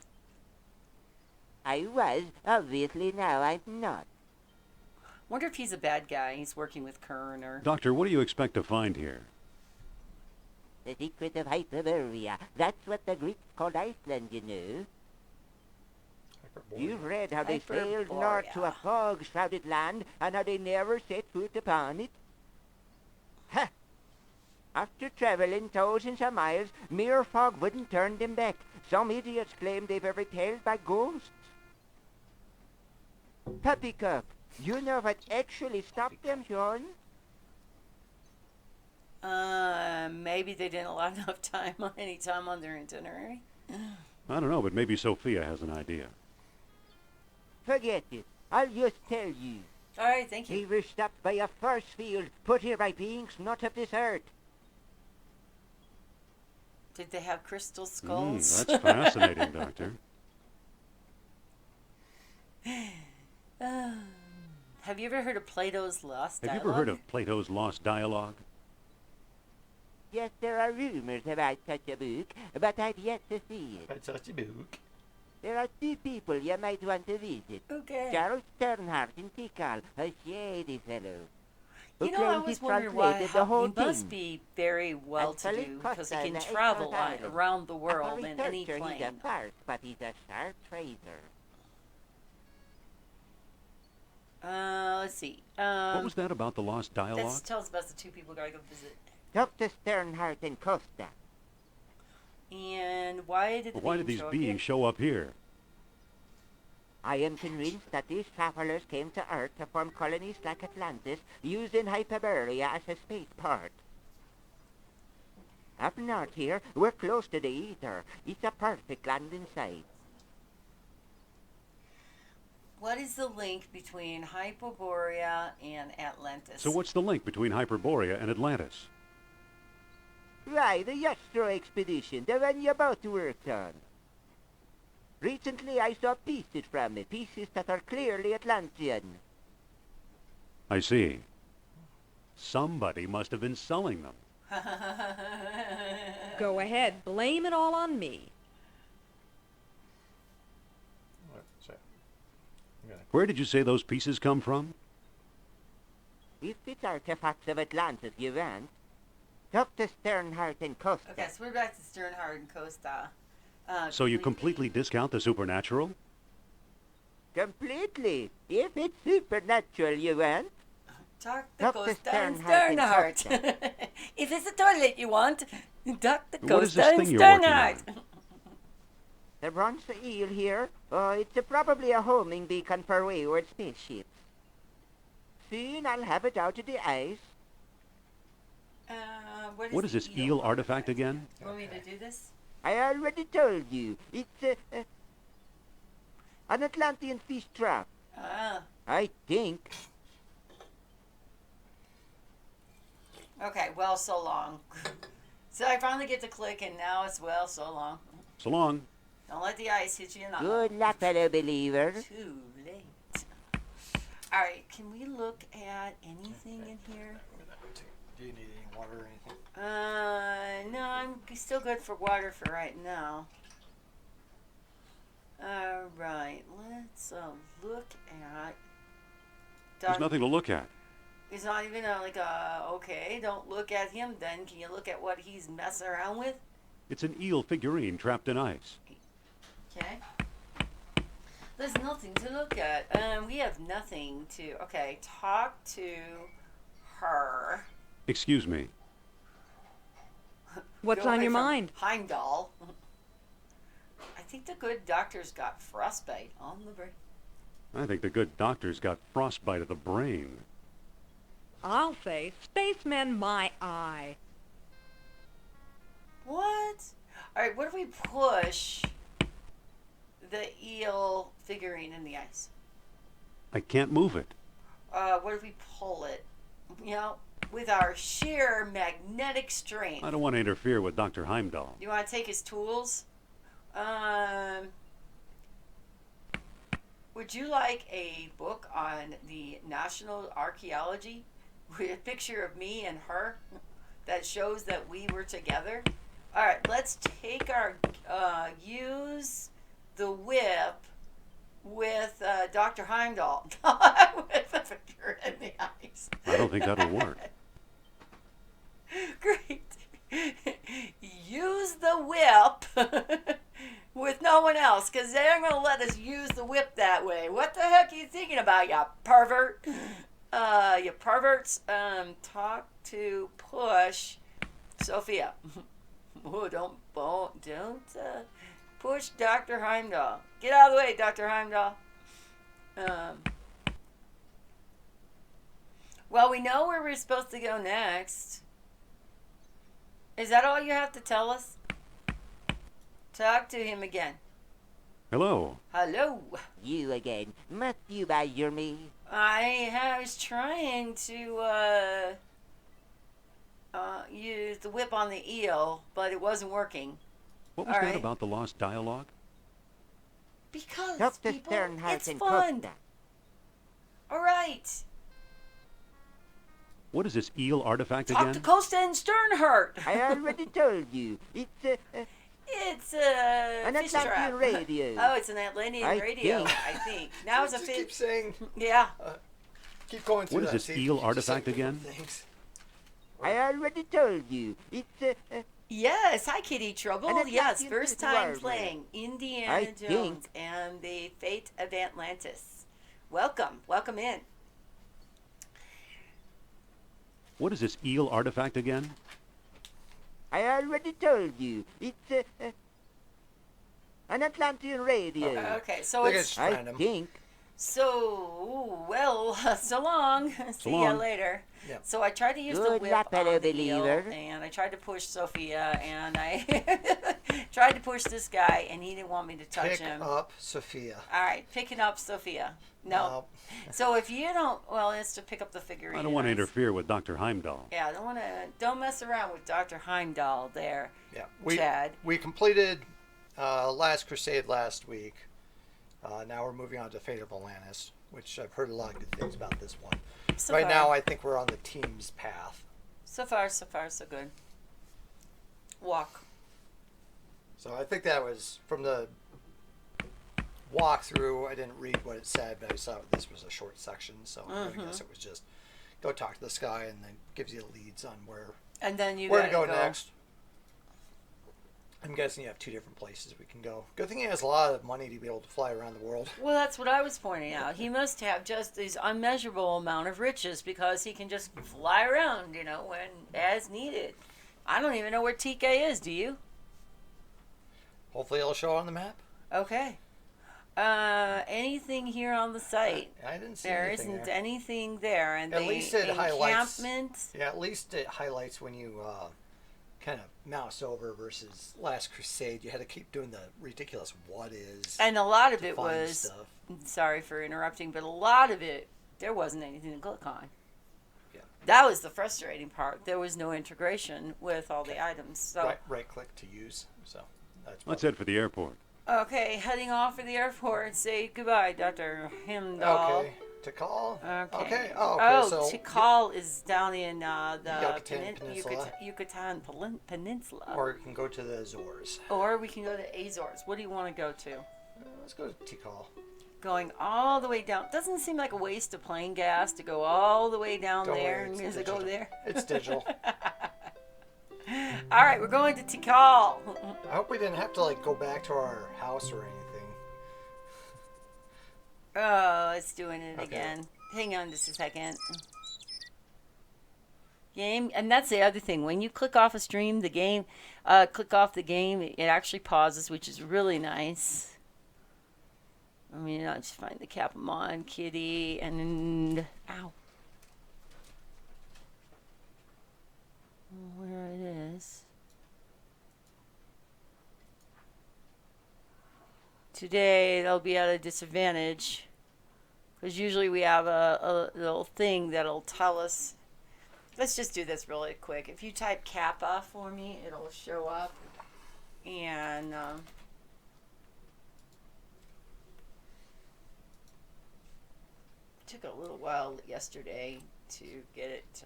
I was. Obviously now I'm not. Wonder if he's a bad guy. He's working with Kern or. Doctor, what do you expect to find here? The secret of Hyperborea. That's what the Greeks called Iceland, you know. You've read how they sailed north to a fog-shrouded land, and how they never set foot upon it. Ha! After traveling thousands of miles, mere fog wouldn't turn them back. Some idiots claim they were repelled by ghosts. Poppycock, you know what actually stopped them, Sean? Maybe they didn't allow enough time on any time on their itinerary. I don't know, but maybe Sophia has an idea. Forget it. I'll just tell you. All right, thank They you. were stopped by a force field put here by beings not of this earth. Did they have crystal skulls? That's fascinating, Doctor. Have you ever heard of Plato's Lost Have you Dialogue? ever heard of Plato's Lost Dialogue? Yes, there are rumors about such a book, but I've yet to see it. That's such a book. There are two people you might want to visit. Okay. Charles Sternhardt in Tikal, a shady fellow. who You know, I claims he was wondering why translated the whole he must thing. be very well-to-do because he can Costa, travel Island. around the A world in any researcher, he's a plane. farce, but he's a sharp trader. Let's see. What was that about the Lost Dialogue? Tell us about the two people gotta go visit. Dr. Sternhardt and Costa. And why did the Why did being these show up beings here? show up here? I am convinced that these travelers came to Earth to form colonies like Atlantis, using Hyperborea as a spaceport. Up north here, we're close to the ether. It's a perfect landing site. What is the link between Hyperborea and Atlantis? So what's the link between Hyperborea and Atlantis? Right, the Yastro expedition, the one you both worked on. Recently I saw pieces from it, pieces that are clearly Atlantean. I see. Somebody must have been selling them. Go ahead, blame it all on me. Where did you say those pieces come from? If it's artifacts of Atlantis you want, talk to Sternhardt and Costa. Okay, so we're back to Sternhardt and Costa. So you completely discount the supernatural? Completely. If it's supernatural you want. Talk to Talk to Costa and Sternhardt Sternhardt. If it's a toilet you want, talk to What is Costa this and thing you're working Sternhardt. on? The Brunch eel here, it's probably a homing beacon for wayward spaceships. Soon I'll have it out of the ice. What is this eel artifact again? You want me to do this? I already told you. It's an Atlantean fish trap. Ah, I think. okay, well, so long. So I finally get to click, and now it's well, so long. So long. Don't let the ice hit you in the Good luck, fellow believer. Too late. All right, can we look at anything in here? Do you need any water or anything? No, I'm still good for water for right now. All right, let's look at. There's nothing to look at. It's not even okay, don't look at him then. Can you look at what he's messing around with? It's an eel figurine trapped in ice. Okay. There's nothing to look at. We have nothing to. Okay, talk to her. Excuse me. What's Go on away your from mind? Heimdall. I think the good doctor's got frostbite on the brain. I think the good doctor's got frostbite of the brain. I'll say, spacemen my eye. What? All right, what if we push the eel figurine in the ice? I can't move it. What if we pull it? You know, with our sheer magnetic strength. I don't want to interfere with Dr. Heimdall. You want to take his tools? Would you like a book on the National Archaeology with a picture of me and her that shows that we were together? All right, let's take our use the whip with Dr. Heimdall with a figure in the ice. I don't think that'll work. Great. Use the whip with no one else, because they aren't going to let us use the whip that way. What the heck are you thinking about, you pervert? You perverts. Talk to push Sophia. Oh, don't push Dr. Heimdall. Get out of the way, Dr. Heimdall. Well, we know where we're supposed to go next. Is that all you have to tell us? Talk to him again. Hello. Hello. You again. Must you badger me? I was trying to use the whip on the eel, but it wasn't working. What was All that right. about the lost dialogue? Because, Talk to people, Sternhardt it's and fun. Costa. All right. What is this eel artifact Talk again? to Costa and Sternhardt. I already told you. It's It's an fish Atlantean trap. radio. Oh, it's an Atlantean I radio, think. I think. Now it's a Just keep fish. saying, Yeah. keep going through What is that. this See, eel you just artifact say again? different things. I already told you. It's Yes, hi Kitty Trouble. An Yes, Atlantean first fish time warrior. playing I Indiana think. Jones and the Fate of Atlantis. Welcome, welcome in. What is this eel artifact again? I already told you. It's An Atlantean radio. Okay, so Look it's at I random. think. so well. So long. See ya long. later. Yep. So I tried to use the Good whip luck, fellow on the eel, believer. and I tried to push Sophia, and I tried to push this guy, and he didn't want me to touch Pick him. up Sophia. All right, picking up Sophia. No. So if you don't, well, it's to pick up the figurine. I don't want to interfere with Dr. Heimdall. Yeah, don't mess around with Dr. Heimdall there. Yeah. Chad. We completed Last Crusade last week. Now we're moving on to Fate of Atlantis, which I've heard a lot of good things about this one. So Right far. now, I think we're on the team's path. So far, so good. Walk. So I think that was from the walkthrough. I didn't read what it said, but I saw this was a short section, so I guess it was just go talk to this guy, and then gives you leads on where And then you to gotta go next. I'm guessing you have 2 different places we can go. Good thing he has a lot of money to be able to fly around the world. Well, that's what I was pointing out. He must have just this unmeasurable amount of riches because he can just fly around, when as needed. I don't even know where TK is. Do you? Hopefully, it'll show on the map. Okay. Anything here on the site? I didn't see There anything isn't there. anything there, and At the least it highlights- encampment. Yeah, at least it highlights when you kind of mouse over versus Last Crusade. You had to keep doing the ridiculous what is. And a lot of to it find was. stuff. Sorry for interrupting, but a lot of it there wasn't anything to click on. Yeah. That was the frustrating part. There was no integration with all the items. So Right click to use. So that's Let's head for the airport. okay, heading off for the airport. Say goodbye, Dr. Heimdall. okay. To call. Okay. Okay. Oh, okay. So Tikal is down in the Yucatan Peninsula. Yucatan Peninsula. or you can go to the Azores. Or we can go to Azores. What do you want to go to? Let's go to Tikal. Going all the way down. Doesn't seem like a waste of plane gas to go all the way down Don't there. worry, it's Is it go digital. there? It's digital. All right, we're going to Tikal. I hope we didn't have to go back to our house or anything. Oh, it's doing it Okay. again. Hang on just a second. Game, and that's the other thing. When you click off a stream, click off the game, it actually pauses, which is really nice. I mean, I'll just find the Capamon kitty and ow. Where it is. Today they'll be at a disadvantage because usually we have a little thing that'll tell us. Let's just do this really quick. If you type Kappa for me, it'll show up. And took a little while yesterday to get it,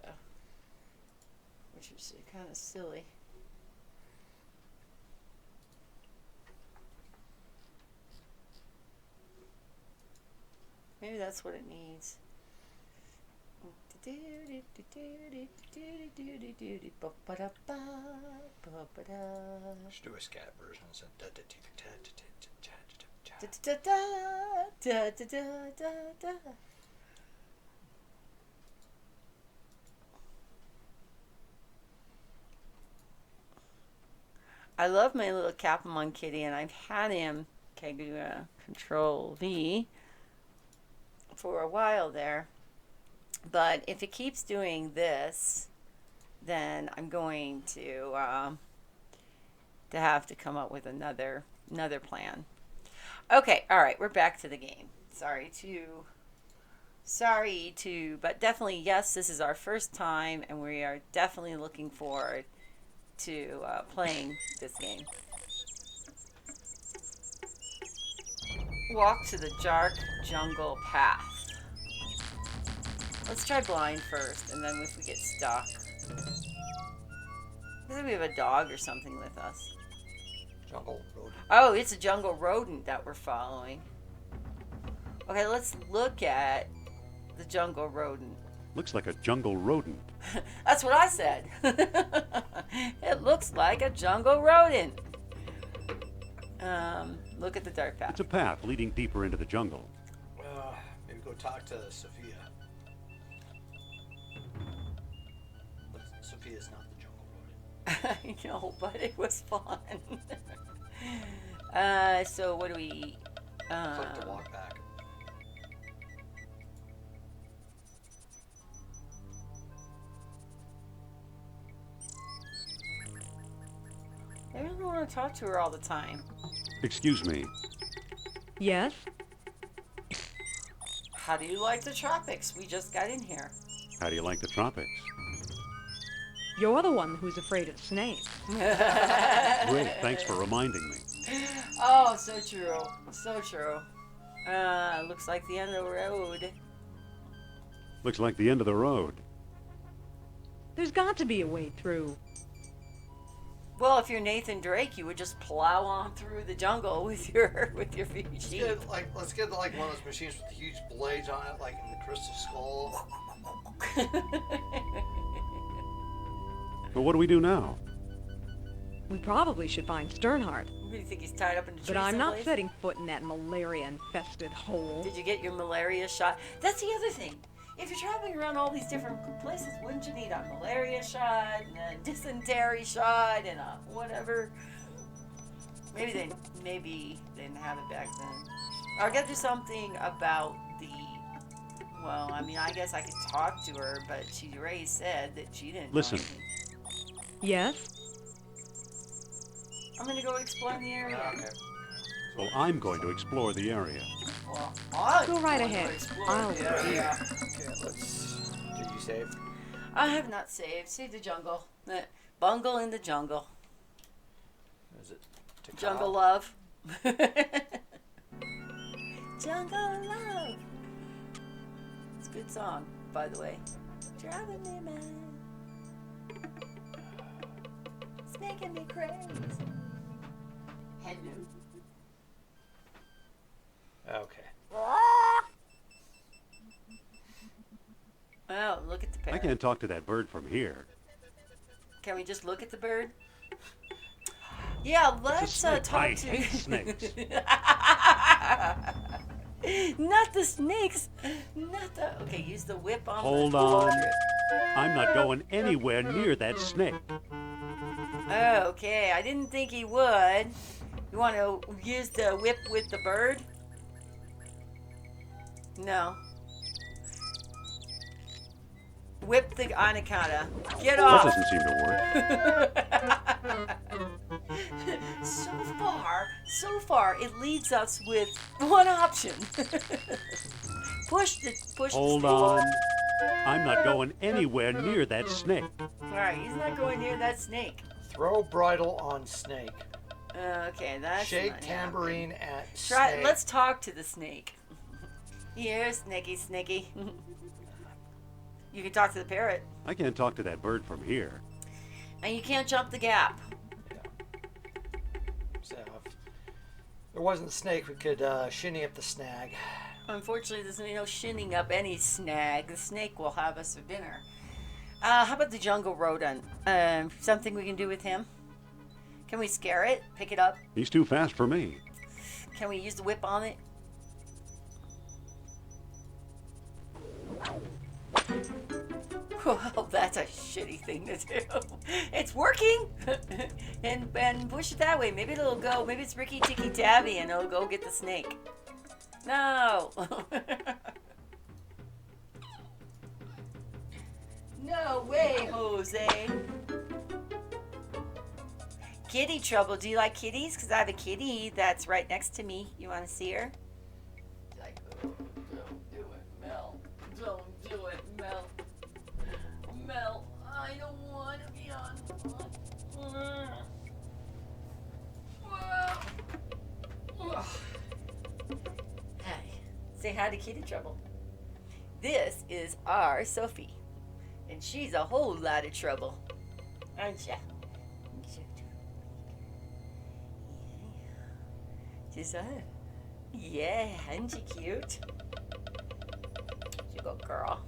which was kind of silly. Maybe that's what it needs. Should do a scat version. So I love my little Capamon kitty, and I've had him. Okay, do Control V for a while there. But if it keeps doing this, then I'm going to have to come up with another plan. Okay, all right, we're back to the game. Sorry to, but definitely yes, this is our first time, and we are definitely looking forward to playing this game. Walk to the dark jungle path. Let's try blind first, and then if we get stuck. I think we have a dog or something with us. jungle rodent. Oh, it's a jungle rodent that we're following. Okay, let's look at the jungle rodent. Looks like a jungle rodent. That's what I said. It looks like a jungle rodent. Look at the dark path. It's a path leading deeper into the jungle. Maybe go talk to Sophia. But Sophia's not the jungle rodent. I know, but it was fun. So what do we? Click to walk back. I don't want to talk to her all the time. Excuse me. Yes? How do you like the tropics? We just got in here. How do you like the tropics? You're the one who's afraid of snakes. Great, thanks for reminding me. Oh, so true. So true. Looks like the end of the road. Looks like the end of the road. There's got to be a way through. Well, if you're Nathan Drake, you would just plow on through the jungle with your feet. Let's get like one of those machines with the huge blades on it, like in the Crystal Skull. But what do we do now? We probably should find Sternhardt. What do you think, he's tied up in a tree But I'm not someplace? setting foot in that malaria-infested hole. Did you get your malaria shot? That's the other thing. If you're traveling around all these different places, wouldn't you need a malaria shot and a dysentery shot and a whatever? Maybe they didn't have it back then. Or I gotta do something about the. Well, I mean, I guess I could talk to her, but she already said that she didn't. know Listen. anything. Yes? I'm gonna go explore the area. Okay. Well, I'm going to explore the area. Well, I'm Go right going to ahead. explore I'll the wait here. area. Okay, let's. Did you save? I have not saved. Save the jungle. Bungle in the jungle. Is it to Jungle Kyle? love. Jungle love. It's a good song, by the way. Driving me mad. It's making me crazy. Hello. Okay. Oh, look at the I parrot. can't talk to that bird from here. Can we just look at the bird? Yeah, let's snake. talk I to. hate snakes. Not the snakes. Not the. Okay, use the whip on. Hold on. I'm not going anywhere near that snake. Oh, okay. I didn't think he would. You want to use the whip with the bird? No. Whip the anaconda. Get That off. doesn't seem to work. So far, it leads us with one option. push the Hold snake. on. I'm not going anywhere near that snake. All right, he's not going near that snake. Throw bridle on snake. Okay, that's Shake not tambourine at Try. snake. Let's talk to the snake. Here, snaky. You can talk to the parrot, I can't talk to that bird from here. and you can't jump the gap. So if there wasn't the snake, we could shinny up the snag. Unfortunately, there's no shinning up any snag. The snake will have us for dinner. How about the jungle rodent? Something we can do with him? Can we scare it? Pick it up? He's too fast for me. Can we use the whip on it? Well, that's a shitty thing to do. It's working, and push it that way. Maybe it'll go. Maybe it's Ricky Tikki Tavi, and it'll go get the snake. No. No way, Jose. Kitty trouble. Do you like kitties? Because I have a kitty that's right next to me. You want to see her? Like, oh, don't do it, Mel. Don't do it, Mel. Mel, I don't want to be on. Hi. Say hi to Kitty Trouble. This is our Sophie. And she's a whole lot of trouble. Aren't ya? She's yeah, isn't she cute? She's a good girl.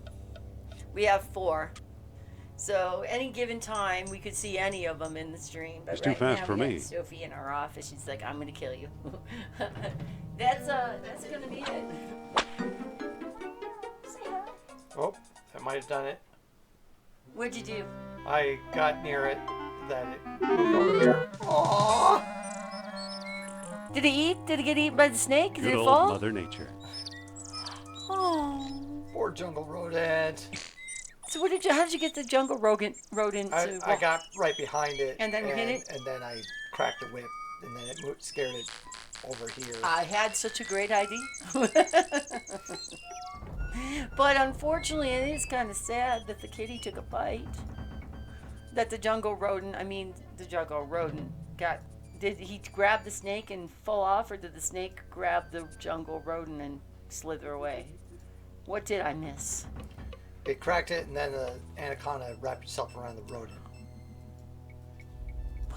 We have 4. So any given time, we could see any of them in the stream. But It's too right fast now, for we got me. Sophie in our office. She's like, I'm gonna kill you. That's gonna be it. Say hi. Oh, that might have done it. What'd you do? I got near it, that it moved over there. Aww. Did he eat? Did he get eaten by the snake? Did Good it old fall? Mother Nature. Oh. Poor jungle rodent. So what did you? How did you get the jungle rodent to? I got right behind it. And then hit it? And then I cracked the whip, and then it scared it over here. I had such a great idea. But unfortunately, it is kind of sad that the kitty took a bite. That the jungle rodent got. Did he grab the snake and fall off, or did the snake grab the jungle rodent and slither away? What did I miss? It cracked it, and then the anaconda wrapped itself around the rodent.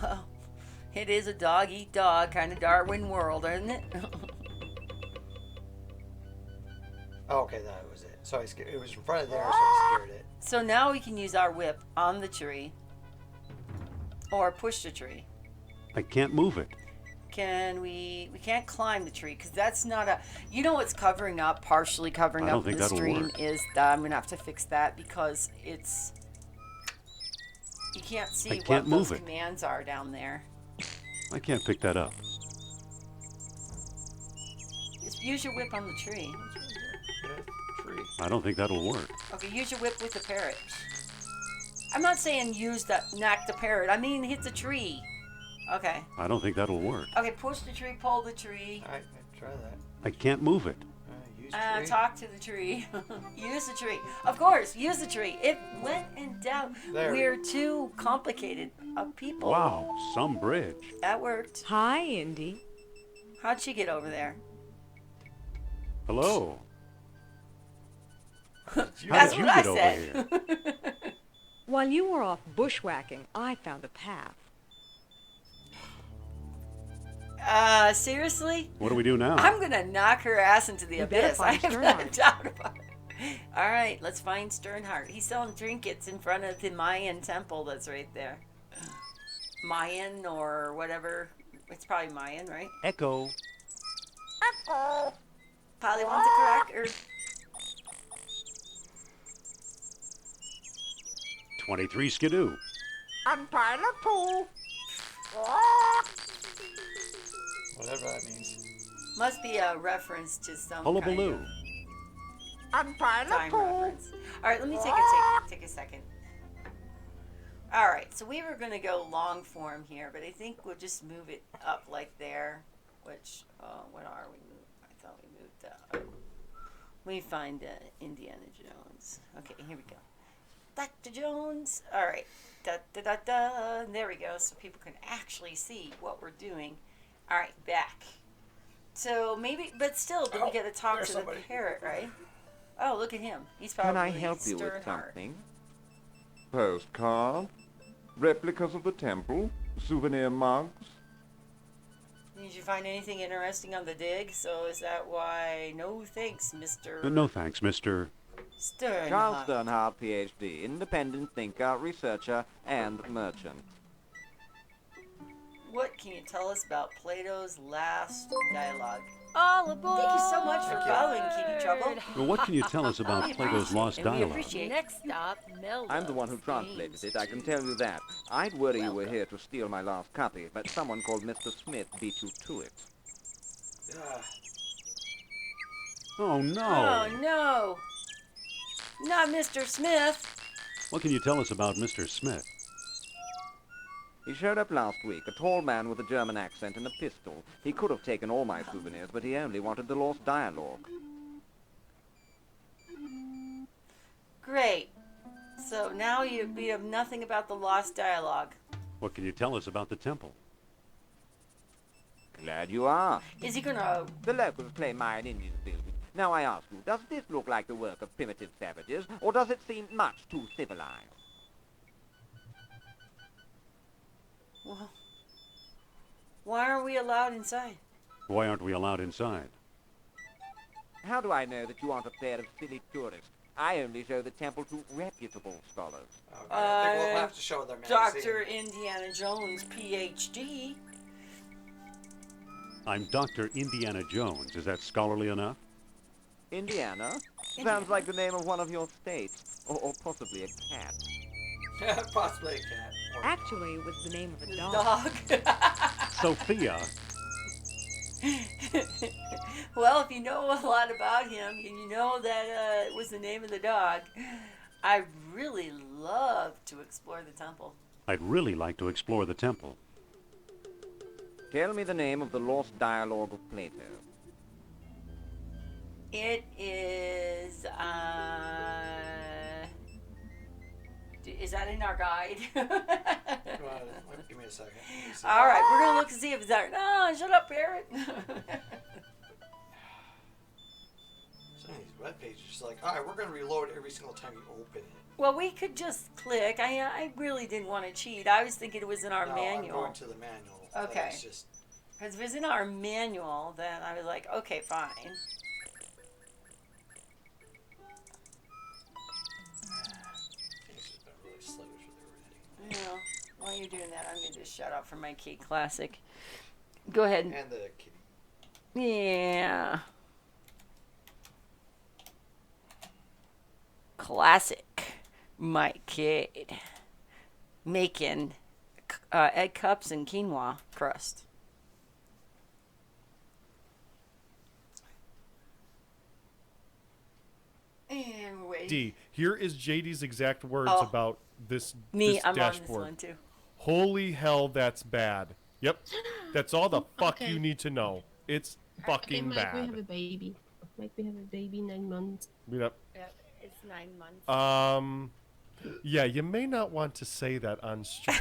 Well, it is a dog eat dog kind of Darwin world, isn't it? Oh, okay, that was it. So it was in front of there, so I scared it. So now we can use our whip on the tree or push the tree. I can't move it. Can we can't climb the tree because that's not a, you know what's covering up, partially covering I don't up think the that'll stream work. is that I'm going to have to fix that because it's, you can't see I can't what those move it. commands are down there. I can't pick that up. Just use your whip on the tree. Tree. I don't think that'll work. Okay, use your whip with the parrot. I'm not saying knock the parrot. I mean hit the tree. Okay. I don't think that'll work. Okay, push the tree, pull the tree. All right, try that. I can't move it. Use tree. Talk to the tree. Use the tree. Of course, use the tree. If when in doubt, There. we're too complicated of people. Wow, some bridge. That worked. Hi, Indy. How'd she get over there? Hello. That's did what you I get over said. While you were off bushwhacking, I found a path. Seriously? What do we do now? I'm gonna knock her ass into the You better abyss. I find have no Sternheart. doubt about it. All right, let's find Sternheart. He's selling trinkets in front of the Mayan temple that's right there. Mayan or whatever. It's probably Mayan, right? Echo. Polly wants a cracker. 23 skidoo. I'm trying to pull. Whatever that means. Must be a reference to some Hullabaloo. kind I'm trying of to time pull. reference. All right, let me take a second. All right, so we were going to go long form here, but I think we'll just move it up like there, which, what are we moving? I thought we moved up. Let me find Indiana Jones. Okay, here we go. Dr. Jones. All right. Da, da, da, da. There we go, so people can actually see what we're doing. All right, back. So maybe, but still, then we got to talk there's to somebody. the parrot, right? Oh, look at him. He's probably Can I help you with Sternheart. something? Postcard, replicas of the temple, souvenir mugs. Did you find anything interesting on the dig? So is that why? No thanks, Mr. No thanks, Mr. Sternheart. Charles Sternhardt, PhD, independent thinker, researcher, and merchant. What can you tell us about Plato's last dialogue? All aboard! Thank you so much for following, Kitty Trouble. Well, what can you tell us about Plato's lost And we dialogue? appreciate Next stop, Melba. I'm the one who translated it, I can tell you that. I'd worry you were here to steal my last copy, but someone called Mr. Smith beat you to it. Oh, no. Oh, no. Not Mr. Smith. What can you tell us about Mr. Smith? He showed up last week, a tall man with a German accent and a pistol. He could have taken all my souvenirs, but he only wanted the lost dialogue. Great. So now we have nothing about the lost dialogue. What can you tell us about the temple? Glad you asked. Is he gonna... The locals claim Mayan Indians built it. Now I ask you, does this look like the work of primitive savages, or does it seem much too civilized? Well, why aren't we allowed inside? Why aren't we allowed inside? How do I know that you aren't a pair of silly tourists? I only show the temple to reputable scholars. Okay, I think we'll have to show their magazine. Dr. Indiana Jones, PhD. I'm Dr. Indiana Jones. Is that scholarly enough? Indiana? Sounds like the name of one of your states, or possibly a cat. Possibly a cat. Or Actually, it was the name of a dog. Dog. Sophia. Well, if you know a lot about him and you know that it was the name of the dog, I really love to explore the temple. I'd really like to explore the temple. Tell me the name of the lost dialogue of Plato. It is, is that in our guide? Give me a second. All right, we're going to look and see if it's there. No, shut up, parrot. Some of these web pages are just like, all right, we're going to reload every single time you open it. Well, we could just click. I really didn't want to cheat. I was thinking it was in our No, manual. I'm going to the manual. Okay. It's just... Because if it was in our manual, then I was like, okay, fine. It's just been really sluggish with everything. Well, while you're doing that, I'm going to just shut up for my Kate Classic. Go ahead. And the kitty. Yeah. Classic. My kid. Making egg cups and quinoa crust. And we're waiting. D. Here is JD's exact words Oh. about this, Me, this I'm dashboard. on this one too. Holy hell, that's bad. Yep. That's all the fuck Okay. you need to know. It's Okay, fucking Mike, we have bad. a baby. Mike, we have a baby, 9 months. Yep. Yep, it's 9 months. Yeah, you may not want to say that on stream.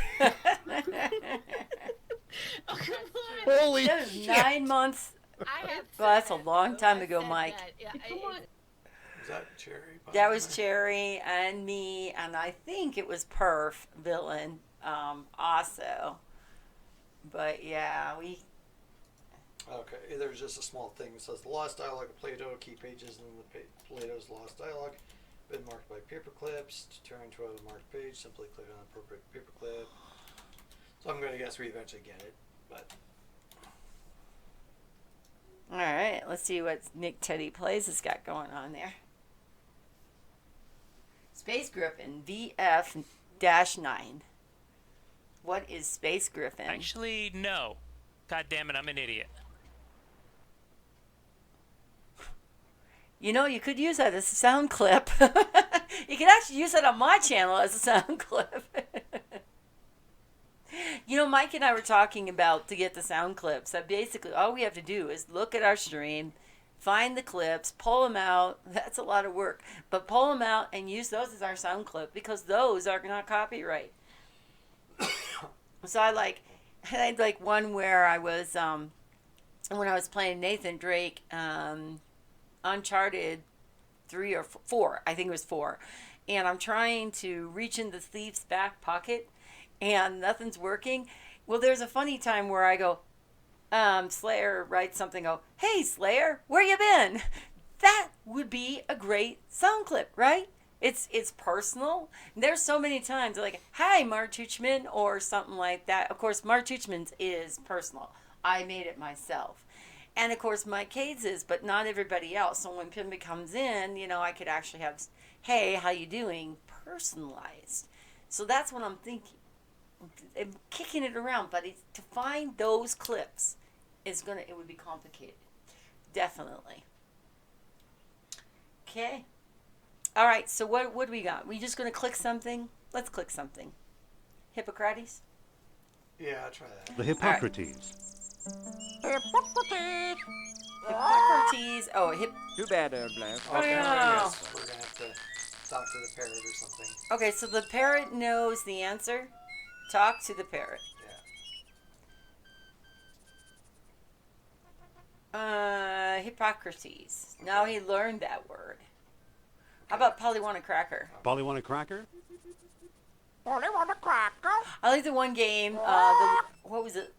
Oh, come on. Holy That was shit. 9 months. I have Well, that's a said that. long time I've ago, said Mike. that. Yeah, Come on. Is that Cherry Pie? That was Cherry and me, and I think it was Perf Villain also. But yeah, we. Okay, there's just a small thing. It says the lost dialogue of Plato, key pages in the Plato's lost dialogue, been marked by paper clips. To turn to a marked page, simply click on the appropriate paper clip. So I'm going to guess we eventually get it, but All right, let's see what Nick Teddy Plays has got going on there. Space Griffin VF-9. What is Space Griffin? Actually, no. God damn it, I'm an idiot. You know, you could use that as a sound clip. You could actually use that on my channel as a sound clip. You know, Mike and I were talking about to get the sound clips. That basically all we have to do is look at our stream, find the clips, pull them out. That's a lot of work. But pull them out and use those as our sound clip because those are not copyright. So I had like one where I was when I was playing Nathan Drake, Uncharted 3 or 4, I think it was 4, and I'm trying to reach in the thief's back pocket, and nothing's working. Well, there's a funny time where I go, Slayer writes something, go, "Hey Slayer, where you been?" That would be a great sound clip, right? It's personal. There's so many times like, "Hi, Mark Tuchman," or something like that. Of course, Mark Tuchman's is personal. I made it myself. And of course, Mike Cades is, but not everybody else. So when Pimba comes in, you know, I could actually have, "Hey, how you doing?" personalized. So that's what I'm thinking. I'm kicking it around, but to find those clips it would be complicated. Definitely. Okay. All right, so what do we got? We just going to click something? Let's click something. Hippocrates? yeah, I'll try that. The Hippocrates. Hippocrates. Oh, Too bad, Blast. Okay, no. I guess we're going to have to talk to the parrot or something. Okay, so the parrot knows the answer. Talk to the parrot. Hippocrates. Now he learned that word. How about Polly want a cracker? Polly want a cracker? Only want a cracker. I like the one game. What was it?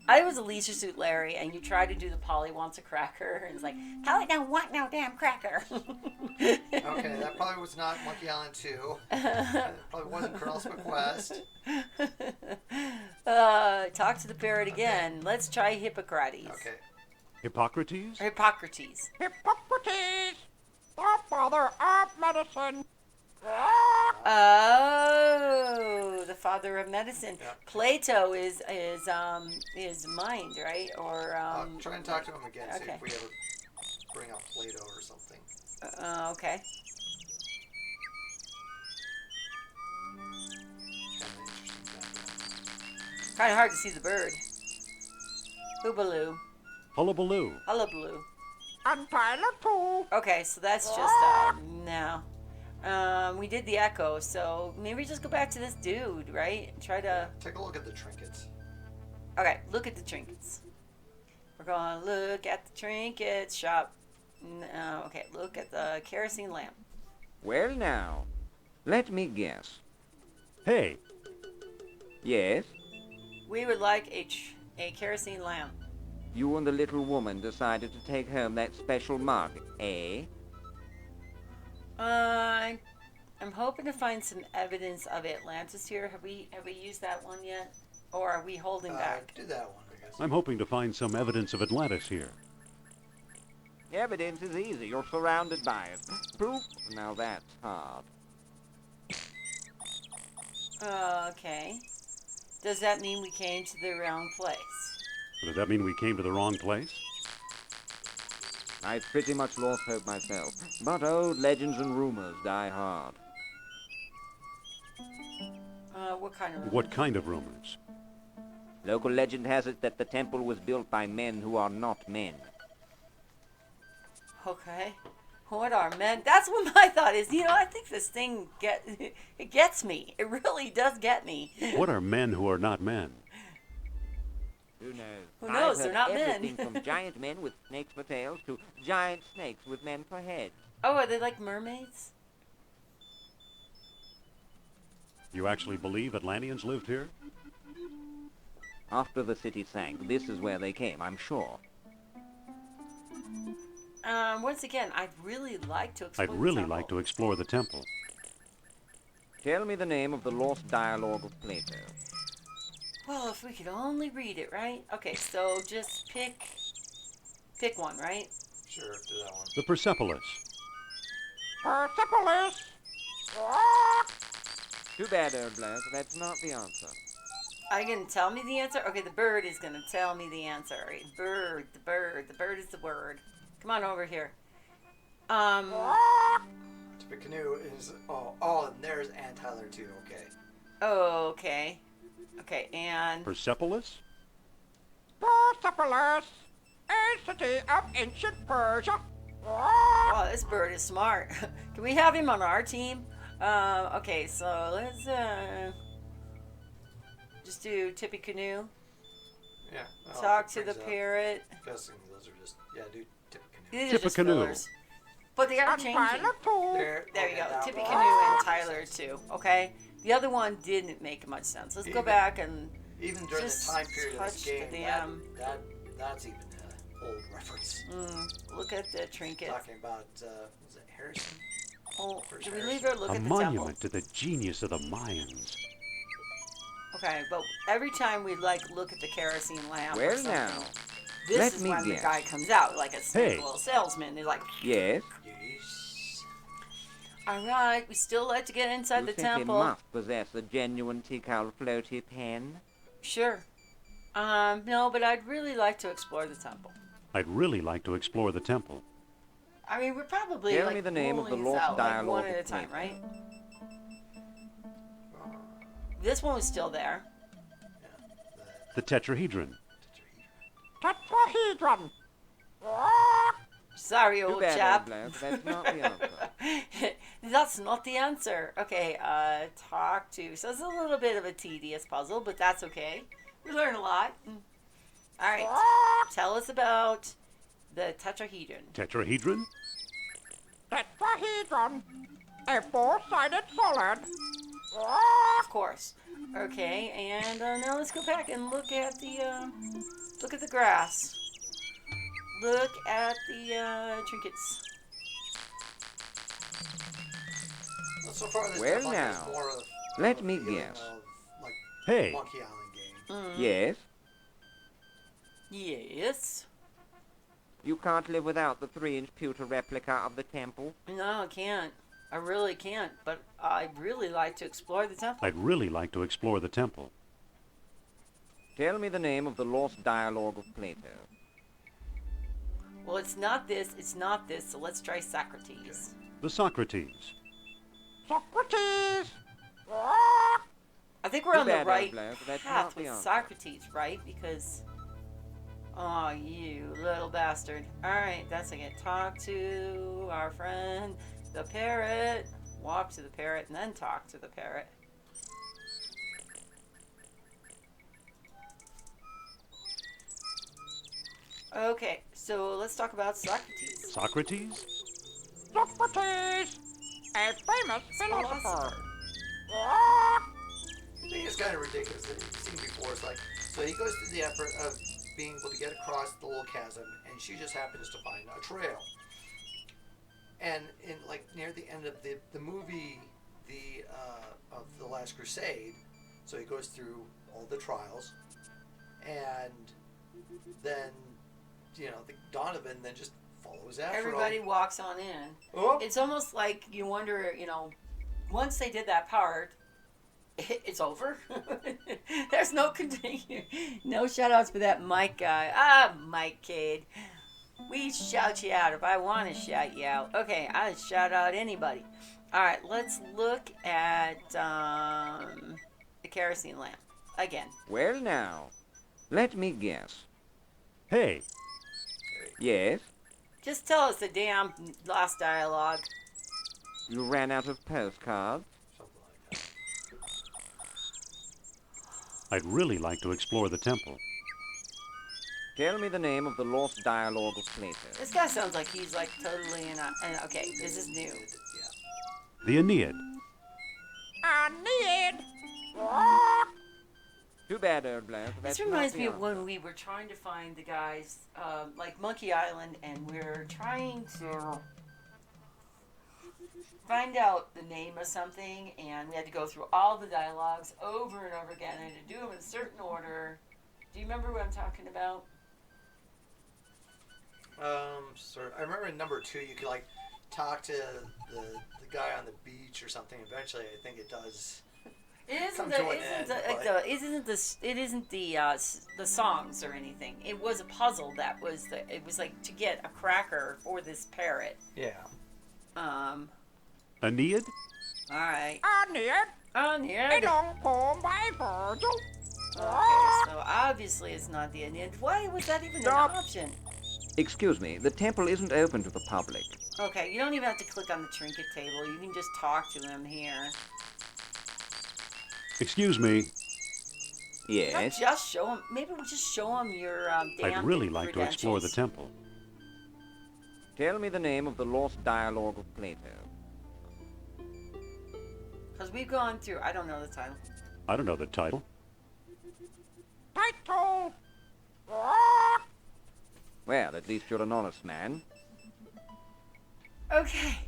I was a Leisure Suit Larry, and you tried to do the Polly wants a cracker, and it's like, Polly don't want no damn cracker. Okay, that probably was not Monkey Island 2. It probably wasn't Colonel's Bequest. Talk to the parrot again. Let's try Hippocrates. Okay. Hippocrates? Hippocrates. Hippocrates, the father of medicine. Oh, the father of medicine. Yeah. Plato is mind, right? Or try and talk to him again. See okay. if we ever bring up Plato or something. Okay. Kind of hard to see the bird. Hoobaloo. Hullabaloo. Hullabaloo. And pilot too. Okay, so that's just no. We did the echo, so maybe just go back to this dude, right? Try to take a look at the trinkets. Okay, look at the trinkets. We're gonna look at the trinkets shop. Okay, look at the kerosene lamp. Well now, let me guess. Hey. Yes? We would like a kerosene lamp. You and the little woman decided to take home that special market, eh? I'm hoping to find some evidence of Atlantis here. Have we used that one yet? Or are we holding back? Do that one, I guess. I'm hoping to find some evidence of Atlantis here. Evidence is easy. You're surrounded by it. Proof? Now that's hard. Okay. Does that mean we came to the wrong place? Does that mean we came to the wrong place? I've pretty much lost hope myself, but old legends and rumors die hard. What kind of rumors? What kind of rumors? Local legend has it that the temple was built by men who are not men. Okay. What are men? That's what my thought is. You know, I think this thing it gets me. It really does get me. What are men who are not men? Who knows? Who knows? I've They're heard not men. everything from giant men with snakes for tails to giant snakes with men for heads. Oh, are they like mermaids? You actually believe Atlanteans lived here? After the city sank, this is where they came, I'm sure. Once again, I'd really like to explore I'd really like to explore the temple. Tell me the name of the lost dialogue of Plato. Well, if we could only read it, right? Okay, so just pick one, right? Sure, do that one. The Persepolis. Persepolis! Too bad, Old Blanche, that's not the answer. Are you going to tell me the answer? Okay, the bird is going to tell me the answer. Right? The bird is the word. Come on over here. Tippecanoe is, and there's Ann Tyler too, okay. Oh, okay. Okay, and... Persepolis? Persepolis, a city of ancient Persia. Wow, this bird is smart. Can we have him on our team? Okay, so let's, just do Tippecanoe. Yeah. Well, Talk to the parrot. Guessing those are just, do Tippecanoe. These are just fillers. But they are changing. There you go. Tippecanoe and Tyler too. Okay. The other one didn't make much sense. Let's go back and even during the time period of this game, that's even an old reference. Look at the trinket. Talking about was it Harrison? Oh, did we leave her look at the monument temple? to the genius of the Mayans. Okay, but every time we look at the kerosene lamp. Well now, this is when the guy comes out like a snake little salesman. They're like, yes. All right, we still like to get inside the temple. You must possess a genuine Tikal floaty pen. Sure. No, but I'd really like to explore the temple. I'd really like to explore the temple. I mean, we're probably Tell me the name of the lost dialogue one at a time, right? This one was still there. The tetrahedron. Tetrahedron. Sorry, old chap. That's not the answer. That's not the answer. Okay, talk to. So it's a little bit of a tedious puzzle, but that's okay. We learn a lot. All right. Tell us about the tetrahedron. Tetrahedron? Tetrahedron. A four-sided solid. Of course. Okay, and now let's go back and look at the grass. Look at the trinkets. Well, so far, this well now, more of let me guess. Like hey. Monkey Island game. Yes? Yes. You can't live without the 3-inch pewter replica of the temple? No, I can't. I really can't, but I'd really like to explore the temple. I'd really like to explore the temple. Tell me the name of the lost dialogue of Plato. Well, it's not this, so let's try Socrates. The Socrates. Socrates! I think we're on the Too bad, right Blair, but that's path not the with answer. Socrates, right? Because, oh, you little bastard. All right, that's again. Talk to our friend, the parrot. Walk to the parrot and then talk to the parrot. Okay, so let's talk about Socrates. Socrates? Socrates! A famous philosopher. I think it's kind of ridiculous that you've seen before. It's like, so he goes through the effort of being able to get across the little chasm, and she just happens to find a trail. And in like near the end of the movie, of the Last Crusade, so he goes through all the trials, and then the Donovan then just follows after Everybody him. walks on in. Oh. It's almost like you wonder, once they did that part, it's over. There's no continue. No shout outs for that Mike guy. Mike Cade. We shout you out if I want to shout you out. Okay, I shout out anybody. All right, let's look at the kerosene lamp again. Well now, let me guess. Hey. Yes? Just tell us the damn lost dialogue. You ran out of postcards? I'd really like to explore the temple. Tell me the name of the lost dialogue of Plato. This guy sounds like he's like totally okay, this is new. The Aeneid. Aeneid! Too bad, old Blair. This reminds me of when we were trying to find the guys, like Monkey Island, and we're trying to find out the name of something, and we had to go through all the dialogues over and over again, and to do them in a certain order. Do you remember what I'm talking about? Sort of. I remember in number 2 you could like talk to the guy on the beach or something. Eventually, I think it does. It isn't the songs or anything. It was a puzzle that was it was like to get a cracker for this parrot. Yeah. Aeneid? All right. Aeneid! A long poem by Virgil. Okay, so obviously it's not the Aeneid. Why was that even an option? Excuse me, the temple isn't open to the public. Okay, you don't even have to click on the trinket table. You can just talk to him here. Excuse me. Yes? Just show him. Maybe we'll just show him your damn I'd really like to explore the temple. Tell me the name of the lost dialogue of Plato. Because we've gone through. I don't know the title. I don't know the title. Title! Well, at least you're an honest man. Okay.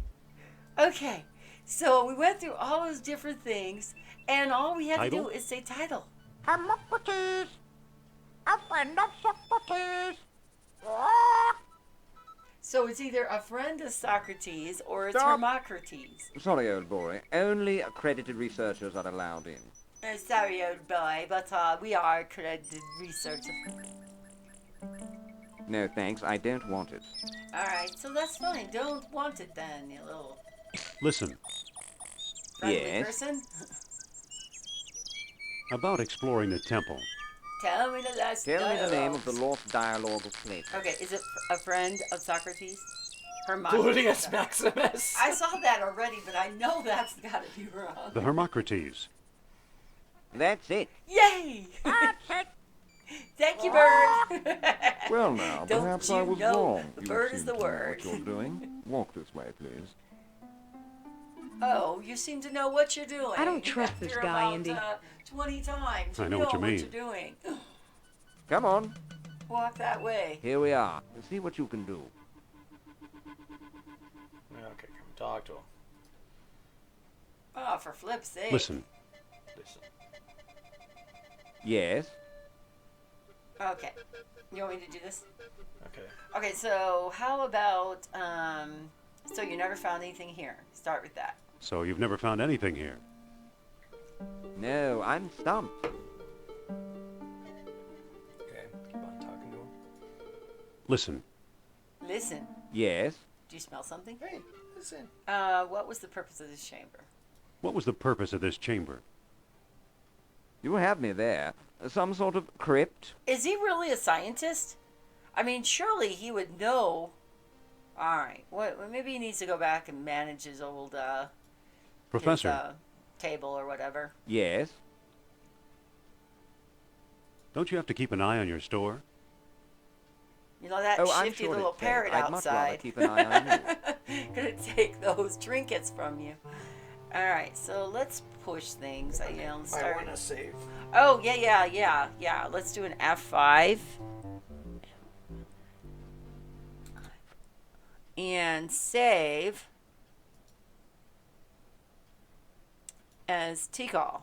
So we went through all those different things, and all we had to do is say title. Hermocrates! A friend of Socrates! So it's either a friend of Socrates or it's Stop. Hermocrates. Sorry, old boy. Only accredited researchers are allowed in. Sorry, old boy, but we are accredited researchers. No, thanks. I don't want it. Alright, so that's fine. Don't want it then, you little Listen, friendly Yes? person. about exploring the temple. Tell me the last Tell me the name of the dialogues. lost dialogue of Plato. Okay, is it a friend of Socrates? Gluteus Maximus. I saw that already, but I know that's gotta be wrong. The Hermocrates. That's it. Yay! Thank you, bird. Well now, Don't perhaps you I was know wrong. the You bird seem is the to know word. what you're doing. Walk this way, please. Oh, you seem to know what you're doing. I don't trust After this guy, about, Indy. 20 times. I You know what you mean. What you're doing. Come on. Walk that way. Here we are. See what you can do. Okay, come talk to him. Oh, for flip's sake. Listen, Yes? Okay. You want me to do this? Okay. Okay, so how about So you never found anything here. Start with that. So you've never found anything here. No, I'm stumped. Okay, keep on talking to him. Listen. Listen. Yes? Do you smell something? Hey, listen. What was the purpose of this chamber? What was the purpose of this chamber? You have me there. Some sort of crypt? Is he really a scientist? I mean, surely he would know. All right. What? Maybe he needs to go back and manage his old Professor. his, table or whatever. Yes? Don't you have to keep an eye on your store? You know that I'm shifty sure little it's safe. parrot I'd much rather outside. keep an eye on you. Gonna take those trinkets from you. All right, so let's push things. Let's I start. want to save. Oh yeah. Let's do an F5 and save as Tikal.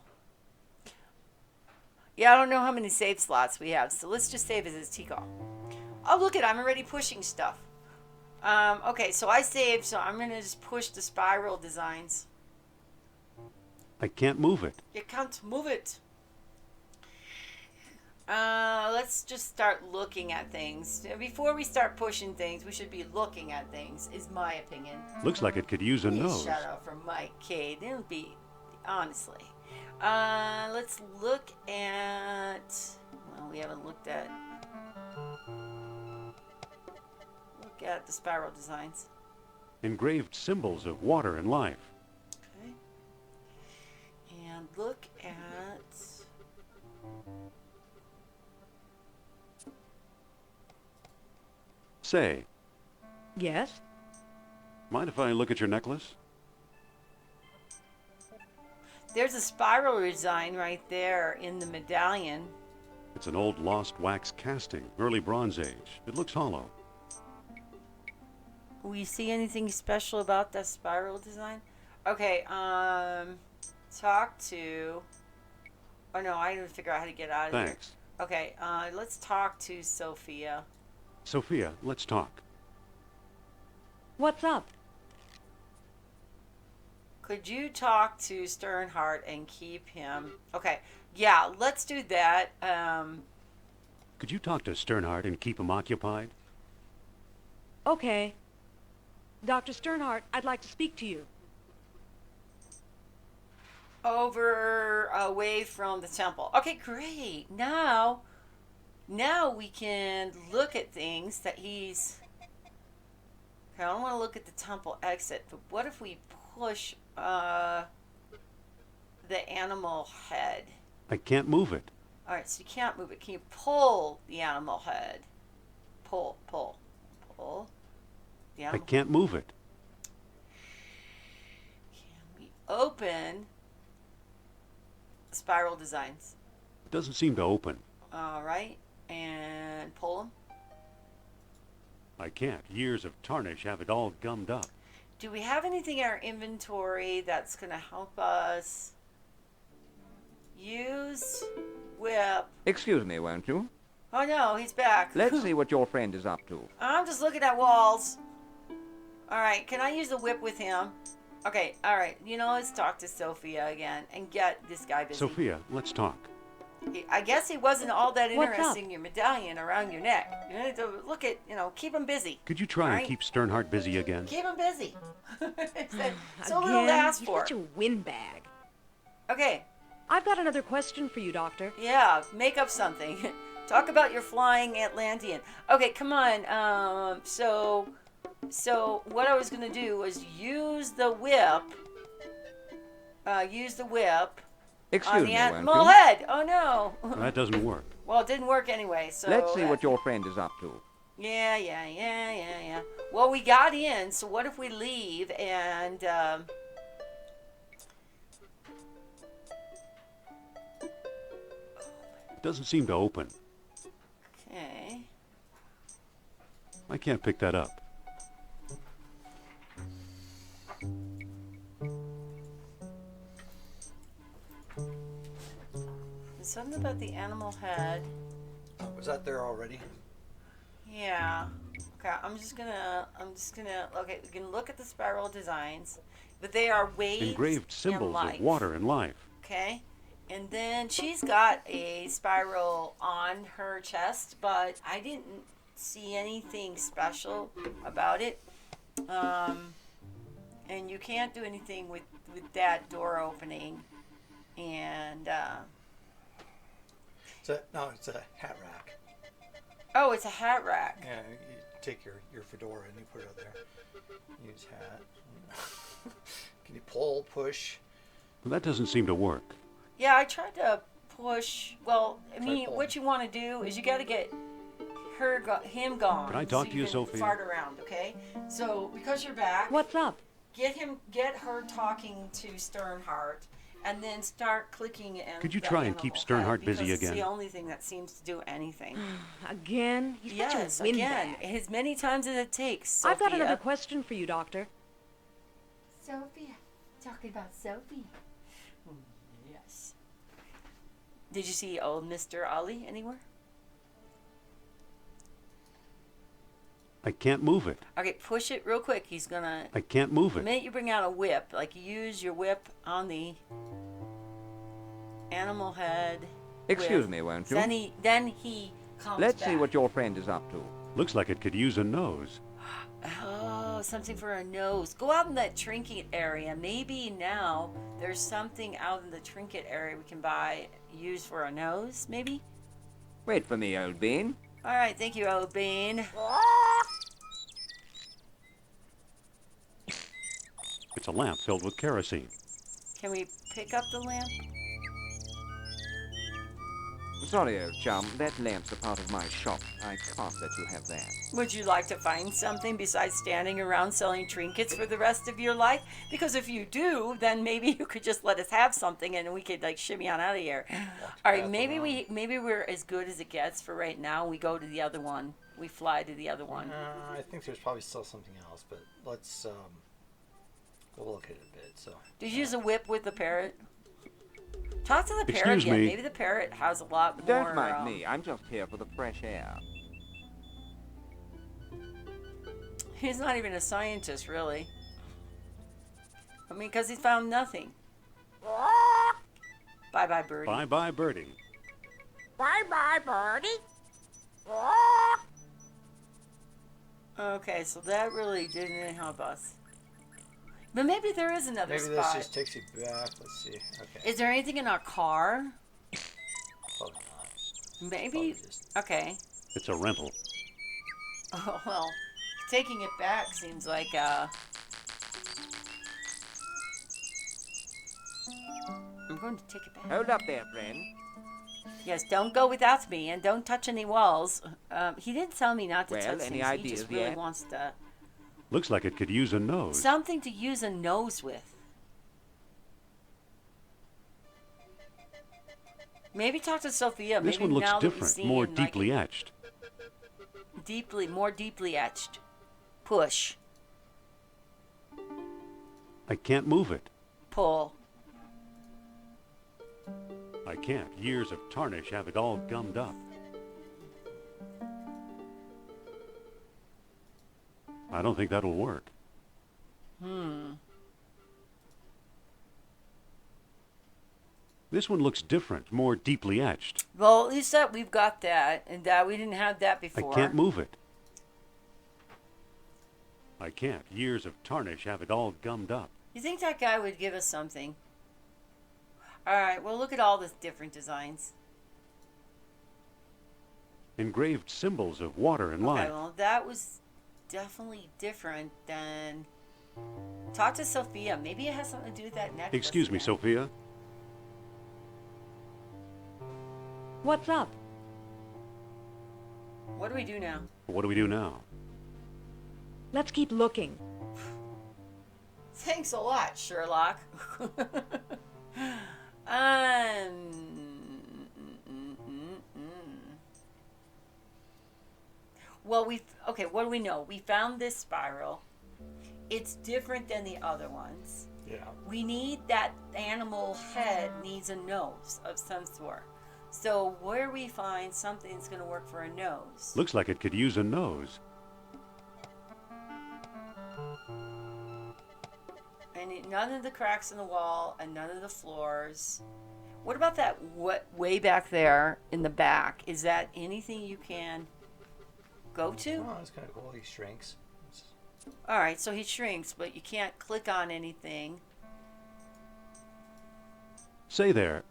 Yeah, I don't know how many save slots we have, so let's just save it as Tikal. Oh, look I'm already pushing stuff. Okay, so I saved, so I'm gonna just push the spiral designs. I can't move it. You can't move it. Let's just start looking at things. Before we start pushing things, we should be looking at things, is my opinion. Looks like it could use a Please nose. Shout out from Mike Cade. It'll be, honestly. Let's look at, well, we haven't looked at, the spiral designs. Engraved symbols of water and life. Okay. And look at, Say, Yes? mind if I look at your necklace? there's a spiral design right there in the medallion. It's an old lost wax casting, early Bronze Age. It looks hollow. We see anything special about that spiral design? Okay, talk to, oh no, I didn't figure out how to get out of here. Thanks. Okay, let's talk to Sophia. Sophia, let's talk. What's up? Could you talk to Sternhardt and keep him, okay, yeah, let's do that. Could you talk to Sternhardt and keep him occupied? Okay. Dr. Sternhardt, I'd like to speak to you. Over, away from the temple. Okay, great. Now we can look at things that he's, okay, I don't want to look at the temple exit, but what if we push, the animal head? I can't move it. All right, so you can't move it. Can you pull the animal head? Pull. The I animal. can't move it. Can we open spiral designs? It doesn't seem to open. All right, and pull them. I can't. Years of tarnish have it all gummed up. Do we have anything in our inventory that's going to help us? Use whip. Excuse me, won't you? Oh no, he's back. Let's see what your friend is up to. I'm just looking at walls. All right, can I use the whip with him? Okay, all right. Let's talk to Sophia again and get this guy busy. Sophia, let's talk. I guess he wasn't all that What's interested up? in your medallion around your neck. You need to look at, keep him busy. Could you try All and right. keep Sternhardt busy again? Keep him busy. So little to ask You're for. such a windbag. Okay, I've got another question for you, Doctor. yeah, make up something. Talk about your flying Atlantean. Okay, come on. So what I was gonna do was use the whip. On Excuse the me, won't animal you? head. Oh no. That doesn't work. Well, it didn't work anyway. So Let's see what your friend is up to. Yeah. Well, we got in. So what if we leave and It doesn't seem to open. okay. I can't pick that up. There's something about the animal head. Was that there already? Yeah. Okay, I'm just gonna. Okay, we can look at the spiral designs, but they are waves Engraved symbols and life. of water and life. Okay, and then she's got a spiral on her chest, but I didn't see anything special about it. And you can't do anything with that door opening, and It's a hat rack. oh, it's a hat rack. Yeah, you take your fedora and you put it up there. Use hat. Can you pull, push? Well, that doesn't seem to work. Yeah, I tried to push. Well, I Try mean, pulling. what you want to do is you got to get him gone. Can I talk so to you, can Sophia? Fart around, okay? So because you're back, What's up? get her talking to Sternhardt, and then start clicking. And Could you the try and keep animal Sternhardt head, busy because again? It's the only thing that seems to do anything. Again? He's Yes, such a again, windbag. as many times as it takes. I've got Sophia. another question for you, Doctor. Sophia. Talking about Sophia. Yes. Did you see old Mr. Ali anywhere? I can't move it. Okay, push it real quick. He's gonna. I can't move The it. minute you bring out a whip, like you use your whip on the animal head. Excuse whip, me, won't you? Then he comes Let's back. see what your friend is up to. Looks like it could use a nose. Oh, something for a nose. Go out in that trinket area. Maybe now there's something out in the trinket area we can buy, use for a nose, maybe? Wait for me, old bean. All right, thank you, old bean. It's a lamp filled with kerosene. Can we pick up the lamp? Sorry, old chum. That lamp's a part of my shop. I can't let you have that. Would you like to find something besides standing around selling trinkets for the rest of your life? Because if you do, then maybe you could just let us have something and we could like shimmy on out of here. All right, maybe we're as good as it gets for right now. We go to the other one. We fly to the other one. I think there's probably still something else, but let's go look at it a bit. So. Did you use a whip with the parrot? Talk to the parrot Excuse again. me. Maybe the parrot has a lot more. Don't mind me. I'm just here for the fresh air. He's not even a scientist, really. I mean, because he found nothing. Bye-bye, birdie. Bye-bye, birdie. Bye-bye, birdie. Okay, so that really didn't help us. But maybe there is another Maybe spot. this just takes you back. Let's see. Okay. Is there anything in our car? Probably not. Maybe. Probably just- Okay. It's a rental. Oh, well, taking it back seems like, I'm going to take it back. Hold up there, friend. Yes, don't go without me, and don't touch any walls. He didn't tell me not to Well, touch any things. He ideas just really yet? wants to... Looks like it could use a nose. Something to use a nose with. Maybe talk to Sophia. This Maybe one looks now that we've different, seen, more like, deeply etched. more deeply etched. Push. I can't move it. Pull. I can't. Years of tarnish have it all gummed up. I don't think that'll work. This one looks different, more deeply etched. Well, at least that we've got that, and that we didn't have that before. I can't move it. I can't. Years of tarnish have it all gummed up. You think that guy would give us something? All right, well, look at all the different designs. Engraved symbols of water and Okay, life. well, that was definitely different than... Talk to Sophia. Maybe it has something to do with that necklace. Excuse me, again. Sophia. What's up? What do we do now? What do we do now? Let's keep looking. Thanks a lot, Sherlock. Well, okay, what do we know? We found this spiral. It's different than the other ones. Yeah. We need that animal head needs a nose of some sort. So where we find something that's going to work for a nose? Looks like it could use a nose. none of the cracks in the wall and none of the floors. What about that way back there in the back? Is that anything you can go to? Oh, that's kind of cool. He shrinks. All right, so he shrinks, but you can't click on anything. Say there.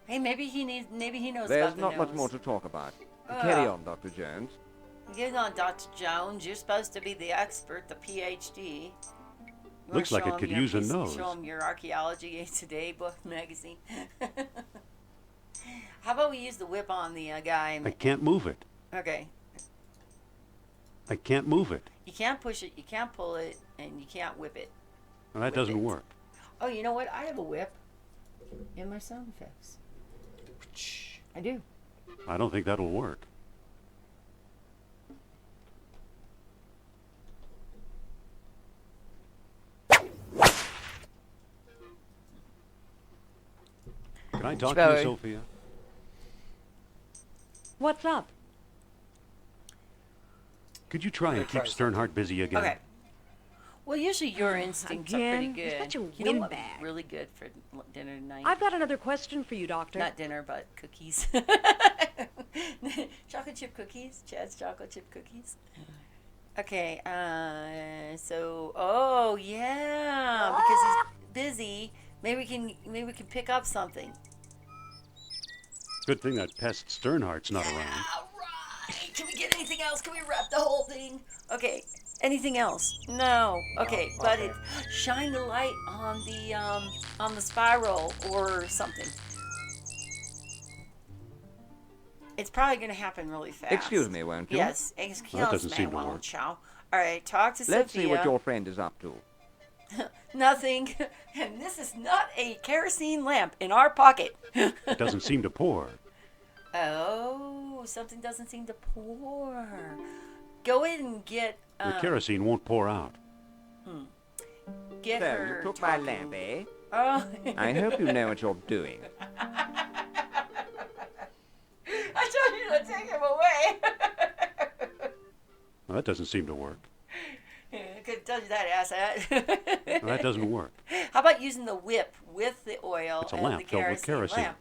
Hey, maybe he knows There's about the not much nose. more to talk about. Carry on, Dr. Jones. Get on, Dr. Jones. You're supposed to be the expert, the PhD. Looks like it could use a nose. Show him your Archaeology Today book magazine. How about we use the whip on the guy? I can't move it. Okay. I can't move it. You can't push it, you can't pull it, and you can't whip it. Well, that doesn't work. Oh, you know what? I have a whip in my sound effects. I do. I don't think that'll work. Can I talk to you, Sophia? What's up? Could you try and keep Sternhardt busy again? Okay. Well, usually your instincts are pretty Again? good. You're such a You know what would be windbag. really good for dinner tonight? I've got another question for you, Doctor. Not dinner, but cookies. Chocolate chip cookies. Chad's chocolate chip cookies. Okay. Oh yeah, because he's busy. Maybe we can pick up something. Good thing that pest Sternhardt's not around. Right. Can we get anything else? Can we wrap the whole thing? Okay. Anything else? No. Okay, but it shine the light on the spiral or something. It's probably going to happen really fast. Excuse me, won't you? Yes. Excuse That doesn't me, seem to won't work. you? All right, talk to Sophia. Let's see what your friend is up to. Nothing. And this is not a kerosene lamp in our pocket. It doesn't seem to pour. Oh, something doesn't seem to pour. Go in and get... The kerosene won't pour out. Get So, her you took talking. my lamp, eh? Oh. I hope you know what you're doing. I told you to take him away. Well, that doesn't seem to work. I could have told you that, asshat. Well, that doesn't work. How about using the whip with the oil It's a and lamp the filled with kerosene. lamp?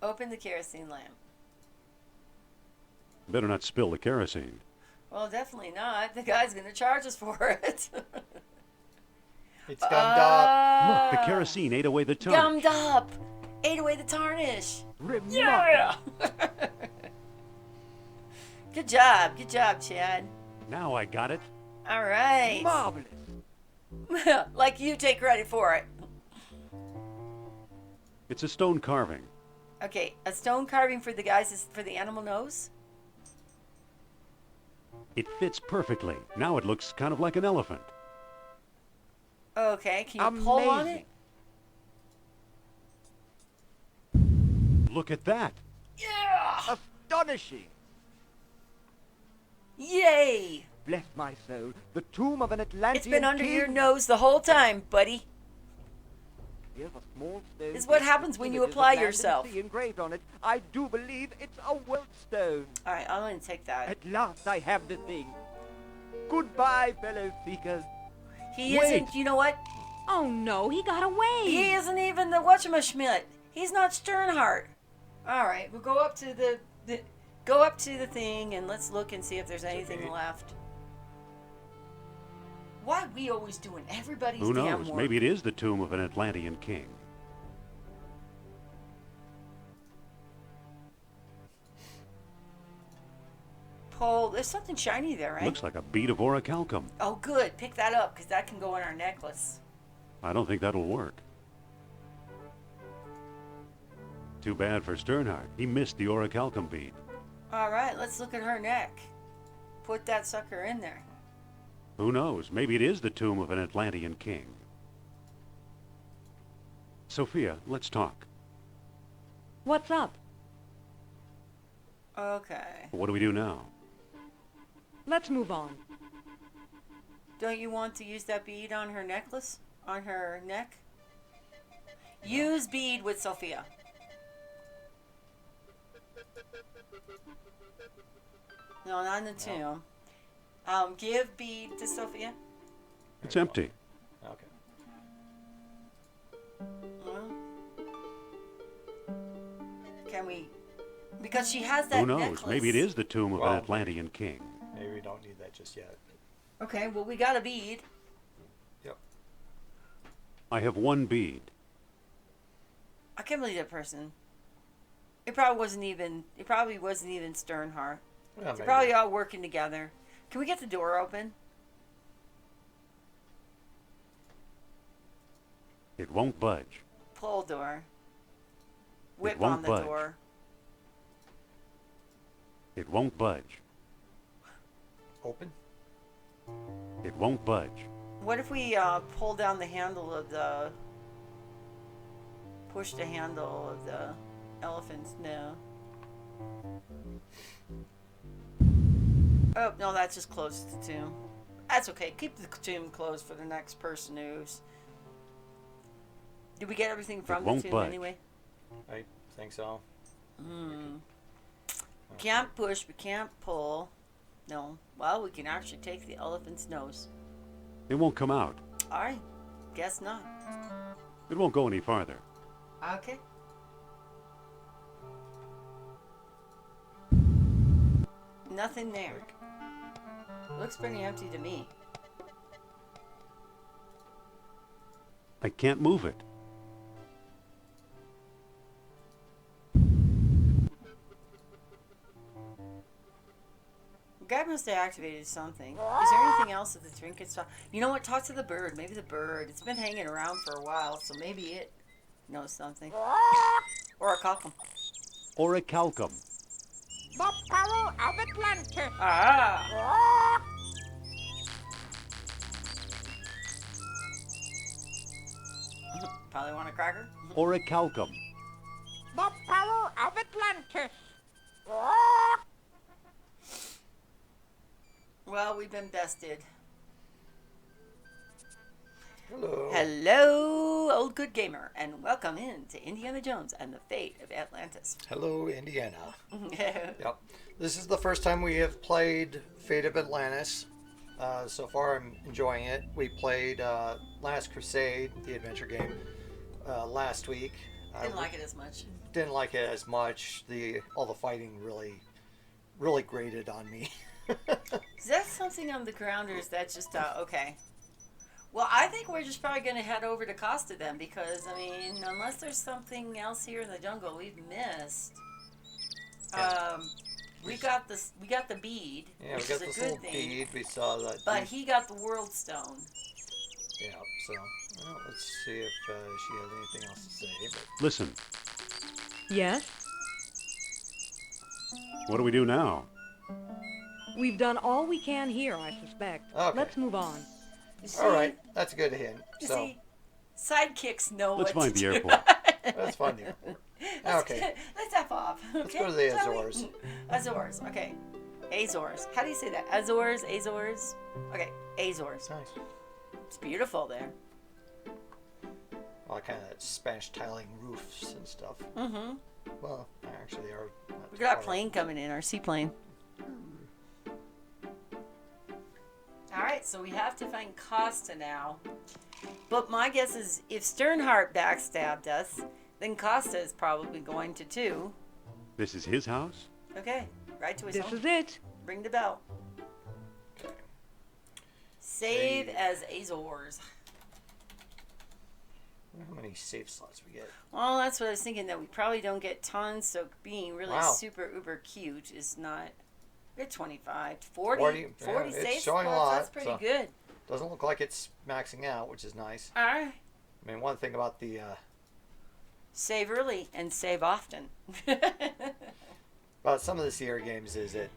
Open the kerosene lamp. Better not spill the kerosene. Well, definitely not. The guy's going to charge us for it. It's gummed up. Look, the kerosene ate away the tarnish. Gummed up. Ate away the tarnish. Remarkable. Yeah. Good job. Good job, Chad. Now I got it. All right. Marvelous. Like you take credit for it. It's a stone carving. Okay, a stone carving for the guys is for the animal nose. It fits perfectly. Now it looks kind of like an elephant. Okay, can you pull on it? Look at that. Yeah! Astonishing. Yay! Bless my soul. The tomb of an Atlantean It's been under king. your nose the whole time, buddy. Here's a small stone. This is what happens when you Images of apply land and yourself. sea engraved on it. I do believe it's a Wellstone. All right, I'm going to take that. At last I have the thing. Goodbye, fellow seekers. He Wait. isn't, you know what? Oh no, he got away. He isn't even the whatchamaschmidt. He's not Sternhardt. All right, we'll go up to the thing and let's look and see if there's anything left. Why are we always doing everybody's Who damn knows? work? Maybe it is the tomb of an Atlantean king. Paul, there's something shiny there, right? Looks like a bead of orichalcum. Oh, good. Pick that up because that can go on our necklace. I don't think that'll work. Too bad for Sternhardt. He missed the orichalcum bead. All right, let's look at her neck. Put that sucker in there. Who knows? Maybe it is the tomb of an Atlantean king. Sophia, let's talk. What's up? Okay. What do we do now? Let's move on. Don't you want to use that bead on her necklace? On her neck? Use bead with Sophia. No, not in the tomb. Give bead to Sophia. It's empty. Okay. Well, can we? Because she has that Who knows? necklace. Maybe it is the tomb of Well, an Atlantean king. Maybe we don't need that just yet. Okay, well, we got a bead. Yep. I have one bead. I can't believe that person. It probably wasn't even Sternheart. Well, They're maybe. probably all working together. Can we get the door open? It won't budge. Pull door. Whip won't on the budge. door. It won't budge. Open? It won't budge. What if we pull down the handle of the... Push the handle of the elephant's... No. Oh, no, that's just closed the tomb. That's okay. Keep the tomb closed for the next person who's... Did we get everything from the won't tomb budge. anyway? I think so. We can't push, we can't pull. No. Well, we can actually take the elephant's nose. It won't come out. Alright. Guess not. It won't go any farther. Okay. Nothing there. Looks pretty empty to me. I can't move it. The guy must have activated something. Is there anything else that the trinket saw? You know what? Talk to the bird. Maybe the bird. It's been hanging around for a while, so maybe it knows something. Or a cockum. Or a calcum. The power of Atlantis. Ah! Probably want a cracker? Or a calcum. The power of Atlantis. Well, we've been bested. Hello. Hello, old good gamer, and welcome in to Indiana Jones and the Fate of Atlantis. Hello, Indiana. Yep. This is the first time we have played Fate of Atlantis. So far, I'm enjoying it. We played Last Crusade, the adventure game, last week. Didn't like it as much. Didn't like it as much. All the fighting really grated on me. Is that something on the ground, or is that just okay? Well, I think we're just probably going to head over to Costa then, because I mean, unless there's something else here in the jungle we've missed. Yeah. We got the bead, Yeah, which we got is a this good little thing. bead. We saw that. But he got the world stone. Yeah. So let's see if she has anything else to say. But Listen. Yes? What do we do now? We've done all we can here, I suspect. Okay. Let's move on. You see, all right, that's a good hint. You So see, sidekicks know Let's what find to the do. airport. let's find the airport. Okay. Let's F off. Okay? Let's go to the Shall we? Azores. Azores. Okay. Azores. How do you say that? Azores. Azores. Okay. Azores. Nice. It's beautiful there. All kind of Spanish tiling roofs and stuff. Mm-hmm. Well, actually, they are. Not We too got a far. plane coming in, our seaplane. All right, so we have to find Costa now. But my guess is if Sternheart backstabbed us, then Costa is probably going to too. This is his house? Okay, right to his This home. is it. Ring the bell. Okay. Save as Azores. I wonder how many save slots we get. Well, that's what I was thinking, that we probably don't get tons, so being really Wow. super uber cute is not... We're 25, 40 40, yeah, it's save showing a spots, lot, that's pretty so- good. Doesn't look like it's maxing out, which is nice. All right. I mean, one thing about the Save early and save often. about some of the Sierra games is it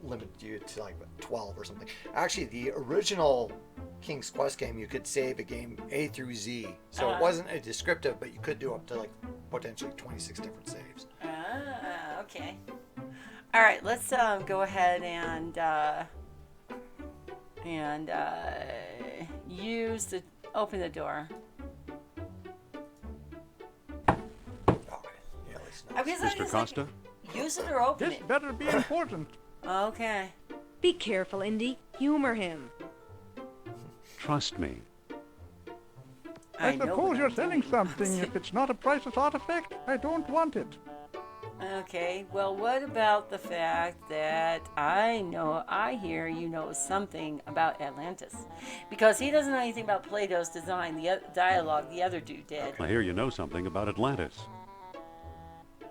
limited you to like 12 or something. Actually, the original King's Quest game, you could save a game A through Z, so it wasn't a descriptive, but you could do up to like potentially 26 different saves. Ah, okay. All right, let's go ahead and open the door. Oh, yeah, at least nice. Because I Mr. was Costa? Like, Use it or open This it. better be important. Okay. Be careful, Indy. Humor him. Trust me. I know suppose what you're I'm selling doing. something. If it's not a priceless artifact, I don't want it. Okay, well, what about the fact that I hear you know something about Atlantis? Because he doesn't know anything about Plato's design, dialogue the other dude did. I hear you know something about Atlantis.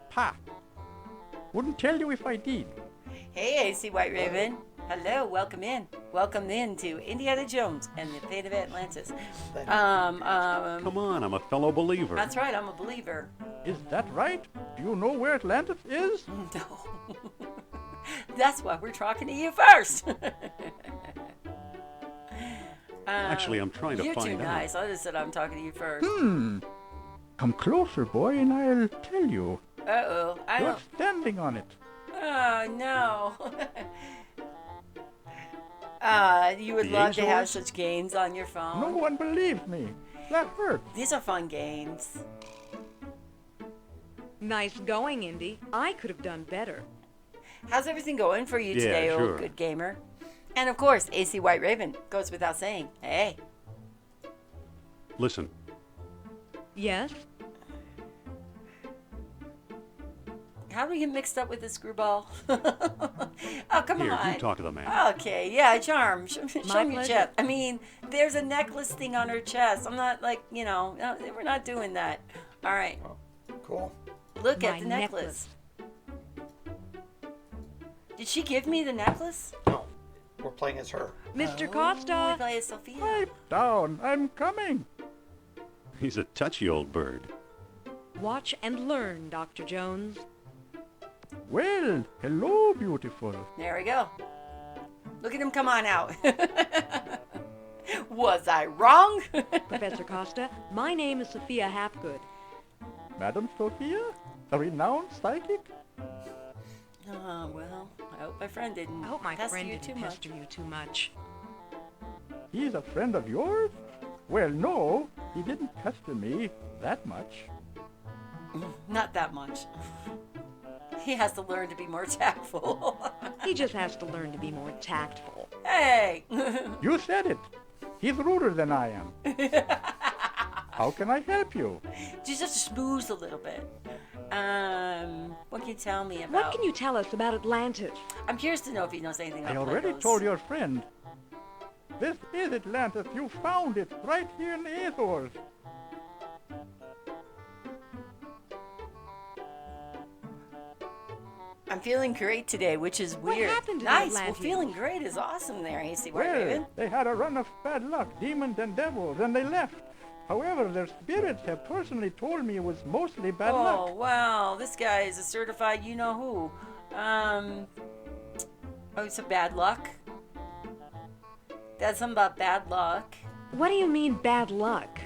Pa. Wouldn't tell you if I did. Hey, AC White Raven. Hello, welcome in. Welcome in to Indiana Jones and the Fate of Atlantis. Come on, I'm a fellow believer. That's right, I'm a believer. Is that right? Do you know where Atlantis is? No. That's why we're talking to you first. Actually, I'm trying to You're find too out. nice. I just said I'm talking to you first. Come closer, boy, and I'll tell you. Uh-oh. I You're don't... standing on it. Oh, no. You would The love to have Azores? such games on your phone. No one believes me. That hurt. These are fun games. Nice going, Indy. I could have done better. How's everything going for you Yeah, today, sure. old good gamer? And of course, AC White Raven goes without saying. Hey. Listen, Yes? How do we get mixed up with this screwball? Oh, come here, on. you talk to the man. Okay, yeah, charm. Show me your pleasure. chest. I mean, there's a necklace thing on her chest. I'm not like, no, we're not doing that. All right. Cool. Look My at the necklace. Did she give me the necklace? No, we're playing as her. Mr. We Costa! play as Sophia. Pipe down. I'm coming. He's a touchy old bird. Watch and learn, Dr. Jones. Well, hello, beautiful. There we go. Look at him come on out. Was I wrong? Professor Costa, my name is Sophia Hapgood. Madam Sophia? A renowned psychic? Oh, well, I hope my friend didn't I hope my pester friend you didn't too much. pester you too much. He's a friend of yours? Well, no, he didn't pester me that much. Not that much. He has to learn to be more tactful. He just has to learn to be more tactful. Hey! You said it. He's ruder than I am. How can I help you? Just schmooze a little bit. What can you tell me about? What can you tell us about Atlantis? I'm curious to know if he knows anything about I already Plato's. told your friend. This is Atlantis. You found it right here in the Azores. I'm feeling great today, which is What weird. happened to the Nice. Well, Atlanteans? feeling great is awesome there, AC White Well, Raven. they had a run of bad luck, demons and devils, and they left. However, their spirits have personally told me it was mostly bad Oh, luck. wow. This guy is a certified you-know-who. Oh, it's a bad luck? That's something about bad luck. What do you mean, bad luck?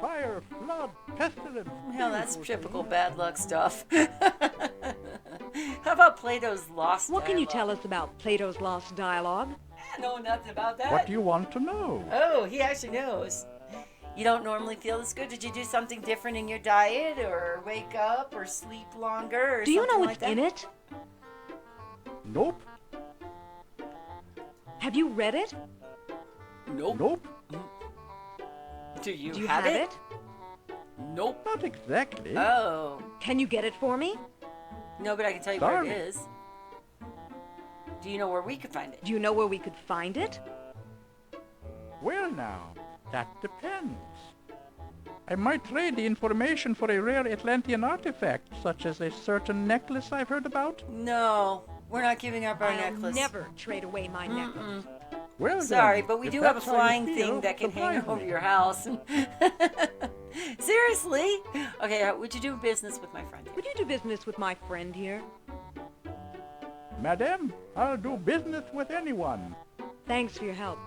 Fire, flood, pestilence. Hell, that's typical bad luck stuff. How about Plato's Lost What can you Dialogue? tell us about Plato's Lost Dialogue? I know nothing about that. What do you want to know? Oh, he actually knows. You don't normally feel this good. Did you do something different in your diet, or wake up, or sleep longer, or Do you know something what's like that? in it? Nope. Have you read it? Nope. Nope. Do you, Do you have have it? Nope. Not exactly. Oh. Can you get it for me? No, but I can tell you where Sorry. it is. Do you know where we could find it? Do you know where we could find it? Well, now, that depends. I might trade the information for a rare Atlantean artifact, such as a certain necklace I've heard about. No, we're not giving up our I'll necklace. never trade away my necklace. Well, Sorry, then, but we if do have a that's how you flying feel, thing that can hang surprise over me. your house. Seriously? Okay, would you do business with my friend? Would you do business with my friend here? Madam, I'll do business with anyone. Thanks for your help.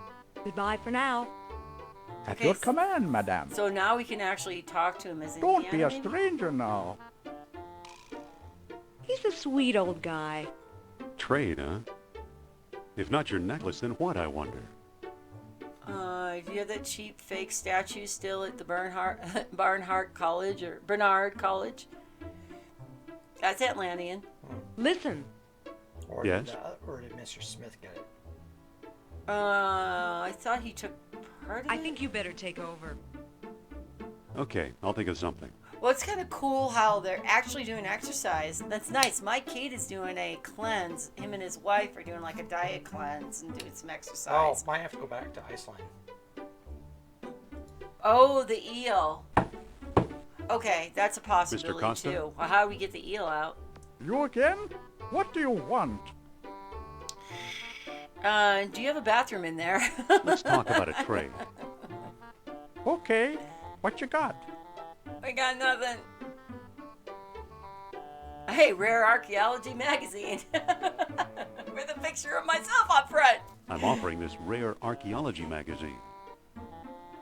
Goodbye for now. At Okay, your s- command, madam. So now we can actually talk to him as Don't be Indiana, a maybe? stranger now. He's a sweet old guy. Trade, huh? If not your necklace, then what, I wonder? Do you have that cheap fake statue still at the Barnhart College or Bernard College? That's Atlantean. Listen. Or Yes? Or did Mr. Smith get it? I thought he took part of it. I think you better take over. Okay, I'll think of something. Well, it's kind of cool how they're actually doing exercise. That's nice. My Kate is doing a cleanse. Him and his wife are doing like a diet cleanse and doing some Oh, exercise. might have to go back to Iceland. Oh, the eel. Okay, that's a possibility Costa? too. Well, how do we get the eel out? You again? What do you want? Do you have a bathroom in there? Let's talk about a trade. Okay, what you got? I got nothing. Hey, Rare Archaeology magazine. With a picture of myself up front. I'm offering this rare archaeology magazine.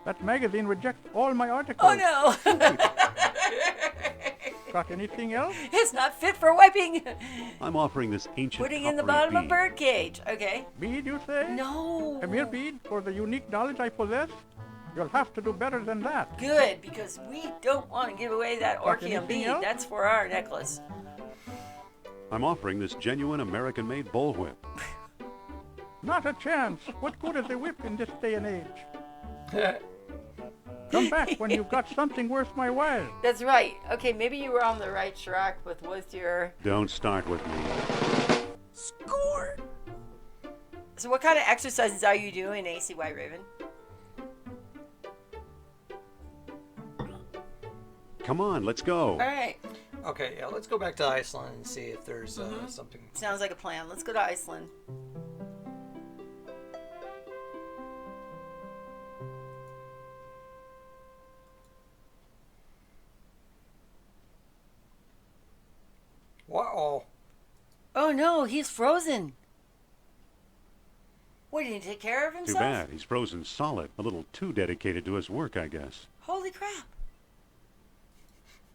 That magazine rejects all my articles. Oh no. Got anything else? It's not fit for wiping. I'm offering this ancient Putting in the coppery bottom of bead. birdcage. Okay. Bead, you say? No. A mere bead for the unique knowledge I possess? You'll have to do better than that. Good, because we don't want to give away that Got Orchium anything bead. else? That's for our necklace. I'm offering this genuine American-made bullwhip. Not a chance. What good is a whip in this day and age? Come back when you've got something worth my while. That's right. Okay, maybe you were on the right track with your Don't start with me. score. So what kind of exercises are you doing, AC White Raven? Come on, let's go. All right. Okay, yeah, let's go back to Iceland and see if there's something. Sounds like a plan. Let's go to Iceland. Uh-oh. Oh no, he's frozen. What, did he take care of Too himself? bad. He's frozen solid. A little too dedicated to his work, I guess. Holy crap.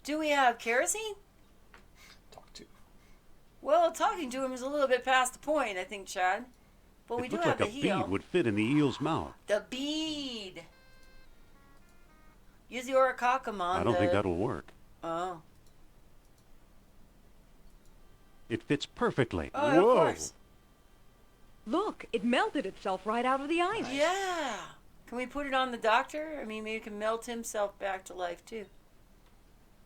Do we have kerosene? Talk to. Well, talking to him is a little bit past the point, I think, Chad. But we It do looks have like the a heel. bead would fit in the eel's mouth. The bead. Use the orichalcum on I don't think that'll work. Oh. It fits perfectly. Oh, Whoa. of course. Look, it melted itself right out of the ice. Yeah. Can we put it on the doctor? I mean, maybe he can melt himself back to life, too.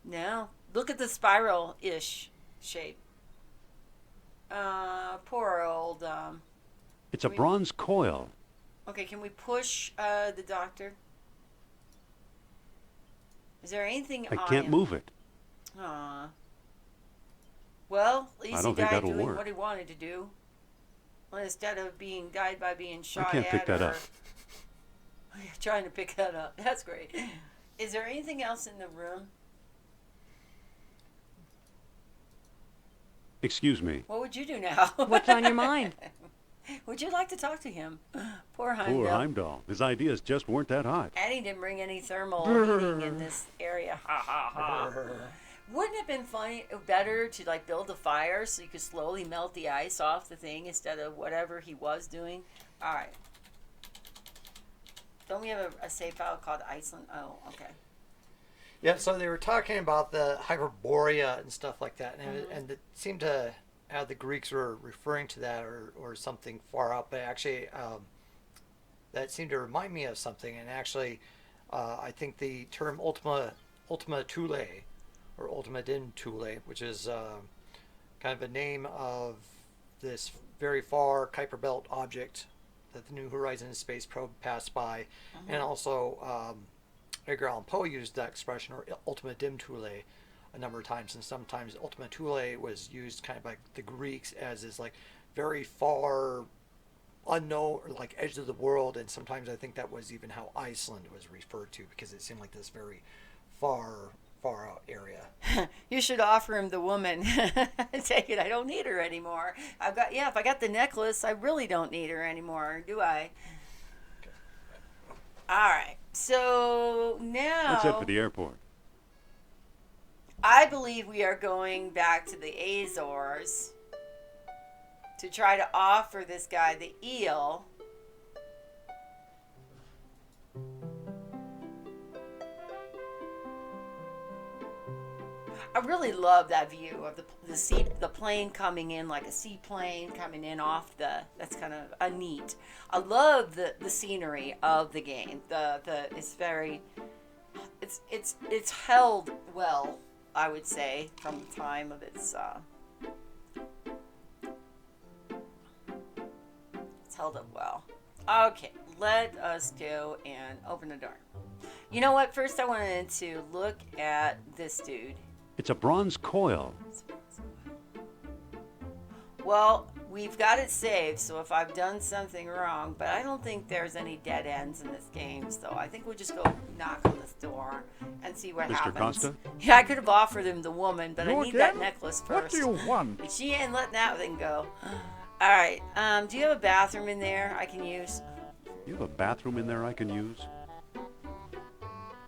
No. Look at the spiral-ish shape. Poor old, It's a bronze coil. Okay, can we push the doctor? Is there anything I on can't him? move it. Aw. Well, at least I he don't think died that'll doing work. what he wanted to do. Well, instead of being died by being shot can't at pick that or up. trying to pick that up. That's great. Is there anything else in the room? Excuse me. What would you do now? What's on your mind? Would you like to talk to him? Poor Heimdall. Poor Heimdall. His ideas just weren't that hot. And he didn't bring any thermal heating in this area. Ha ha ha. Wouldn't it have been funny, better to like build a fire so you could slowly melt the ice off the thing instead of whatever he was doing? All right. Don't we have a save file called Iceland? Oh, okay. Yeah, so they were talking about the Hyperborea and stuff like that, and it seemed to how the Greeks were referring to that or something far out, but actually that seemed to remind me of something, and actually I think the term Ultima Thule or Ultima Dim Thule, which is kind of a name of this very far Kuiper Belt object that the New Horizons space probe passed by, and also Edgar Allan Poe used that expression, or Ultima Dim Thule, a number of times, and sometimes Ultima Thule was used kind of like the Greeks as this like very far unknown, or like edge of the world, and sometimes I think that was even how Iceland was referred to, because it seemed like this very far out area. You should offer him the woman. Take it. I don't need her anymore. If I got the necklace, I really don't need her anymore, do I? All right. So now Let's head for the airport. I believe we are going back to the Azores to try to offer this guy the eel. I really love that view of the plane coming in, like a seaplane coming in off that's kind of a neat. I love the scenery of the game. It's very, it's held well, I would say, from the time of its it's held up well. Okay, let us go and open the door. You know what? First, I wanted to look at this dude. It's a bronze coil. Well, we've got it saved, so if I've done something wrong, but I don't think there's any dead ends in this game, so I think we'll just go knock on this door and see what Mr. happens. Costa? Yeah, I could have offered him the woman, but I need that necklace first. What do you want? But she ain't letting that thing go. All right, do you have a bathroom in there I can use? You have a bathroom in there I can use?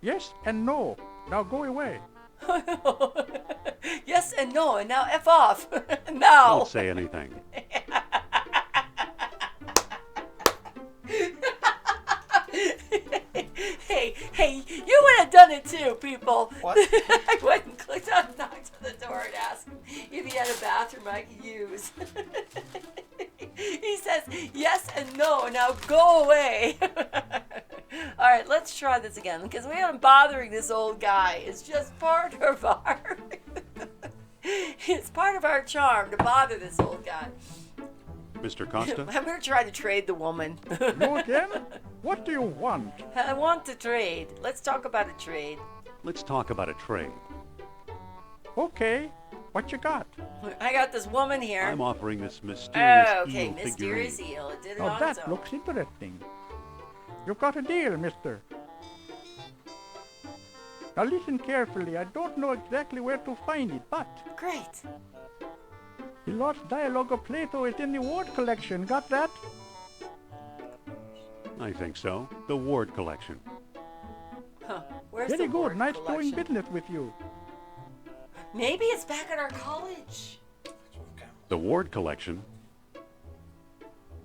Yes and no. Now go away. Yes and no, and now F off. Now. Don't say anything. Hey, you would have done it too, people. What? I went and clicked on, knocked on the door and asked him if he had a bathroom I could use. He says yes and no, now go away. All right, let's try this again, because we haven't bothering this old guy. It's just part of our it's part of our charm to bother this old guy. Mr. Costa? I'm going to try to trade the woman. You again? What do you want? I want to trade. Let's talk about a trade. Let's talk about a trade. Okay. What you got? I got this woman here. I'm offering this mysterious okay, eel mysterious figurine. eel. It did it Now on that its own. looks interesting. You've got a deal, mister. Now listen carefully. I don't know exactly where to find it, but... Great. The lost dialogue of Plato is in the Ward collection. Got that? I think so. The Ward collection. Huh. Where's Very the good. Ward Nice collection? doing business with you. Maybe it's back at our college. The Ward collection?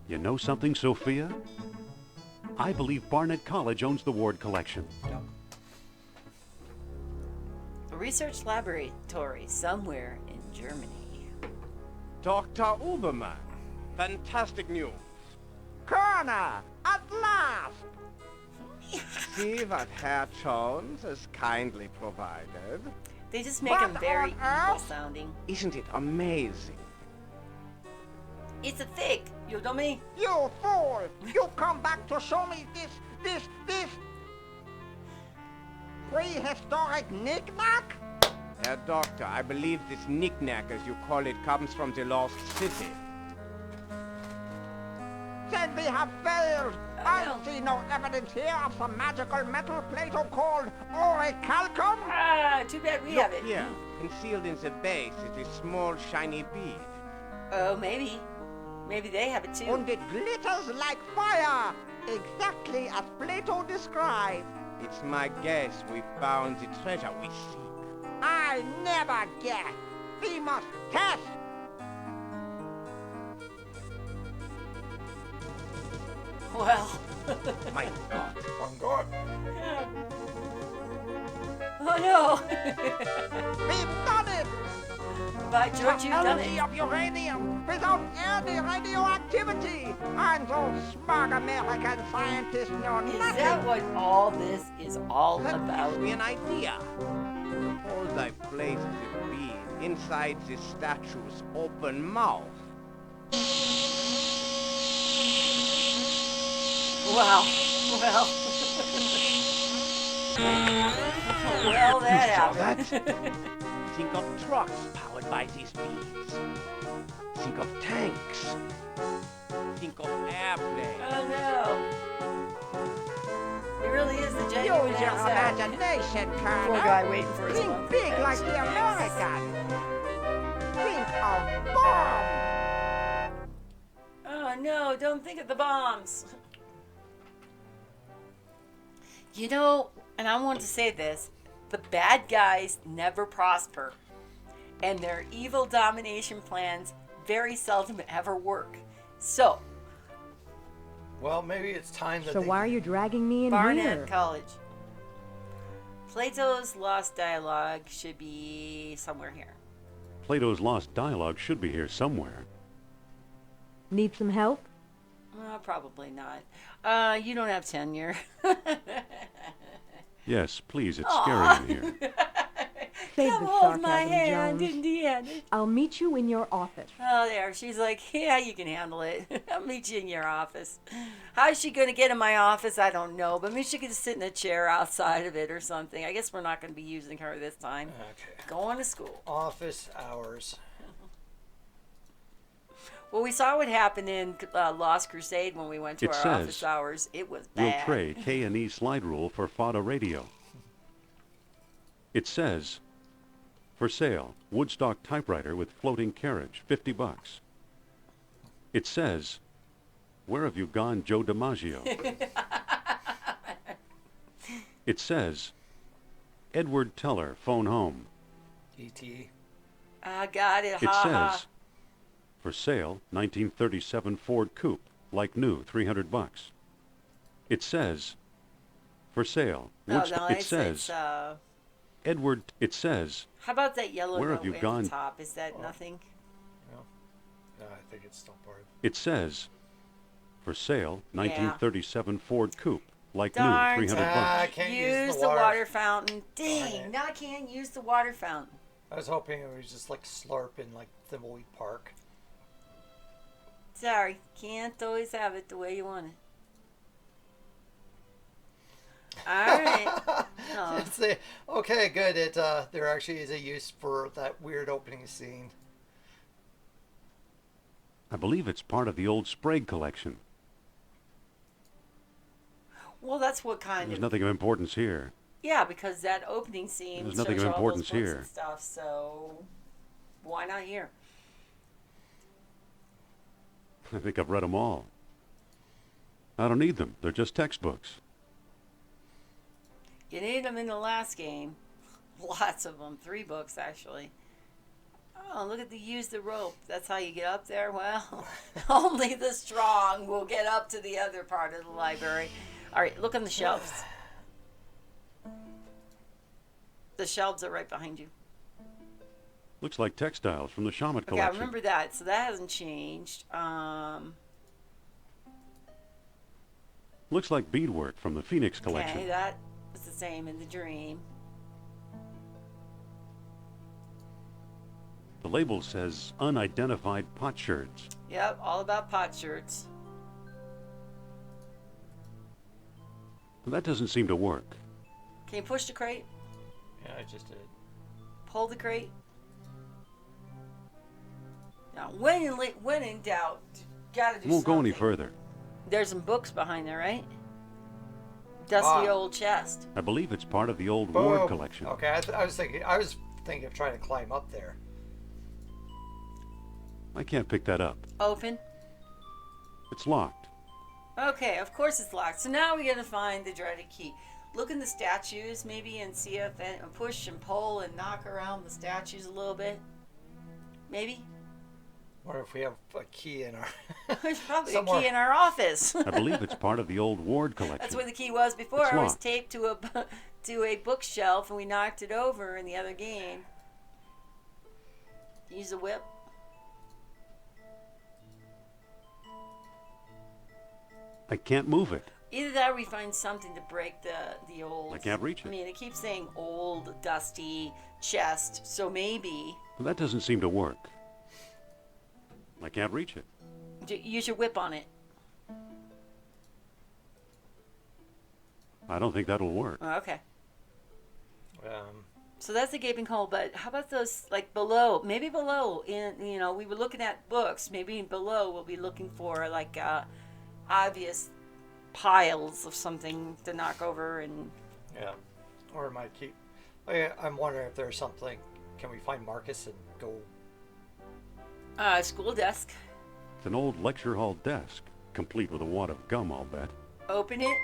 You know something, Sophia? I believe Barnett College owns the Ward collection. A research laboratory somewhere in Germany. Dr. Uberman, fantastic news. Kerner, at last! See what Herr Jones has kindly provided. They just make them very evil sounding. Isn't it amazing? It's a fake, you dummy. You fool! You come back to show me this prehistoric knick-knack? Herr Doctor, I believe this knick-knack, as you call it, comes from the lost city. Then we have failed. I see no evidence here of some magical metal Plato called orichalcum. Ah, too bad we have it. Here, concealed in the base, is a small shiny bead. Oh, maybe. Maybe they have it too. And it glitters like fire, exactly as Plato described. It's my guess we found the treasure we seek. I never guess. We must test. Well. My God. On guard. Oh no. We've done it. By George, you've done Energy it. of uranium without any radioactivity. And those smart American scientists know Is nothing. that what all this is all about? That gives me an idea. Suppose I place the bead inside the statue's open mouth. Wow. Well. Well, that happened. Think of trucks powered by these beads. Think of tanks. Think of airplanes. Oh no. It really is the genuine Use your outside. imagination, Colonel. Poor guy waiting for his Think phone. big like the American. Think of bomb. Oh no, don't think of the bombs. You know, and I want to say this, the bad guys never prosper. And their evil domination plans very seldom ever work. So, Well, maybe it's time that So they why are you dragging me in Barnett here? College. Plato's Lost Dialogue should be somewhere here. Plato's Lost Dialogue should be here somewhere. Need some help? Probably not. You don't have tenure. Yes, please, it's scary in here. Save Come the hold my sarcasm, hand, Jones. Indiana. I'll meet you in your office. Oh, there. She's like, yeah, you can handle it. I'll meet you in your office. How's she going to get in my office? I don't know. But maybe she could just sit in a chair outside of it or something. I guess we're not going to be using her this time. Okay. Going to school. Office hours. Well, we saw what happened in Lost Crusade when we went to It our says, office hours. It was We'll bad. trade K&E slide rule for FADA radio. It says, for sale, Woodstock typewriter with floating carriage, $50. It says, where have you gone, Joe DiMaggio? It says, Edward Teller, phone home. E.T. I got it. It Ha says, ha. for sale, 1937 Ford Coupe, like new, $300. It says, for sale, No, Woodstock. It it's, says, Edward. It says, how about that yellow where note have you at gone? the top? Is that nothing? No, I think it's still part of It says, for sale, 1937 Ford Coupe, like Darn new, $300. I can't use the water fountain. Dang, now I can't use the water fountain. I was hoping it was just like slurping like Thimbleweed Park. Sorry, can't always have it the way you want it. All right. Oh. Okay, good. There actually is a use for that weird opening scene. I believe it's part of the old Sprague collection. Well, that's what kind There's of. nothing of importance here. Yeah, because that opening scene There's nothing shows of all importance those books here. and stuff. So why not here? I think I've read them all. I don't need them. They're just textbooks. You need them in the last game. Lots of them. 3 books, actually. Oh, look at the use the rope. That's how you get up there. Well, only the strong will get up to the other part of the library. All right, look on the shelves. The shelves are right behind you. Looks like textiles from the Shaman Okay, I collection. remember that. So that hasn't changed. Looks like beadwork from the Phoenix collection. Okay, that was the same in the dream. The label says unidentified potsherds. Yep, all about pot shirts. That doesn't seem to work. Can you push the crate? Yeah, I just did. Pull the crate. Now, when in doubt, gotta do Won't go any something. further. There's some books behind there, right? Dusty old chest. I believe it's part of the old Boom. Ward collection. Okay, I was thinking of trying to climb up there. I can't pick that up. Open. It's locked. Okay, of course it's locked. So now we gotta find the dreaded key. Look in the statues, maybe, and see if push and pull and knock around the statues a little bit. Maybe. Or if we have a key in our. There's probably somewhere. a key in our office. I believe it's part of the old Ward collection. That's where the key was before. It's It was locked. taped to a bookshelf, and we knocked it over in the other game. Use a whip. I can't move it. Either that or we find something to break the old... I can't reach it. I mean, it keeps saying old, dusty chest, so maybe... Well, that doesn't seem to work. I can't reach it. Use your whip on it. I don't think that'll work. Oh, okay. Um, So that's a gaping hole, but how about those, like, below? Maybe below, we were looking at books. Maybe below we'll be looking for, like, obvious piles of something to knock over and... Yeah. Or it might keep... I'm wondering if there's something... Can we find Marcus and go... School desk. It's an old lecture hall desk, complete with a wad of gum, I'll bet. Open it.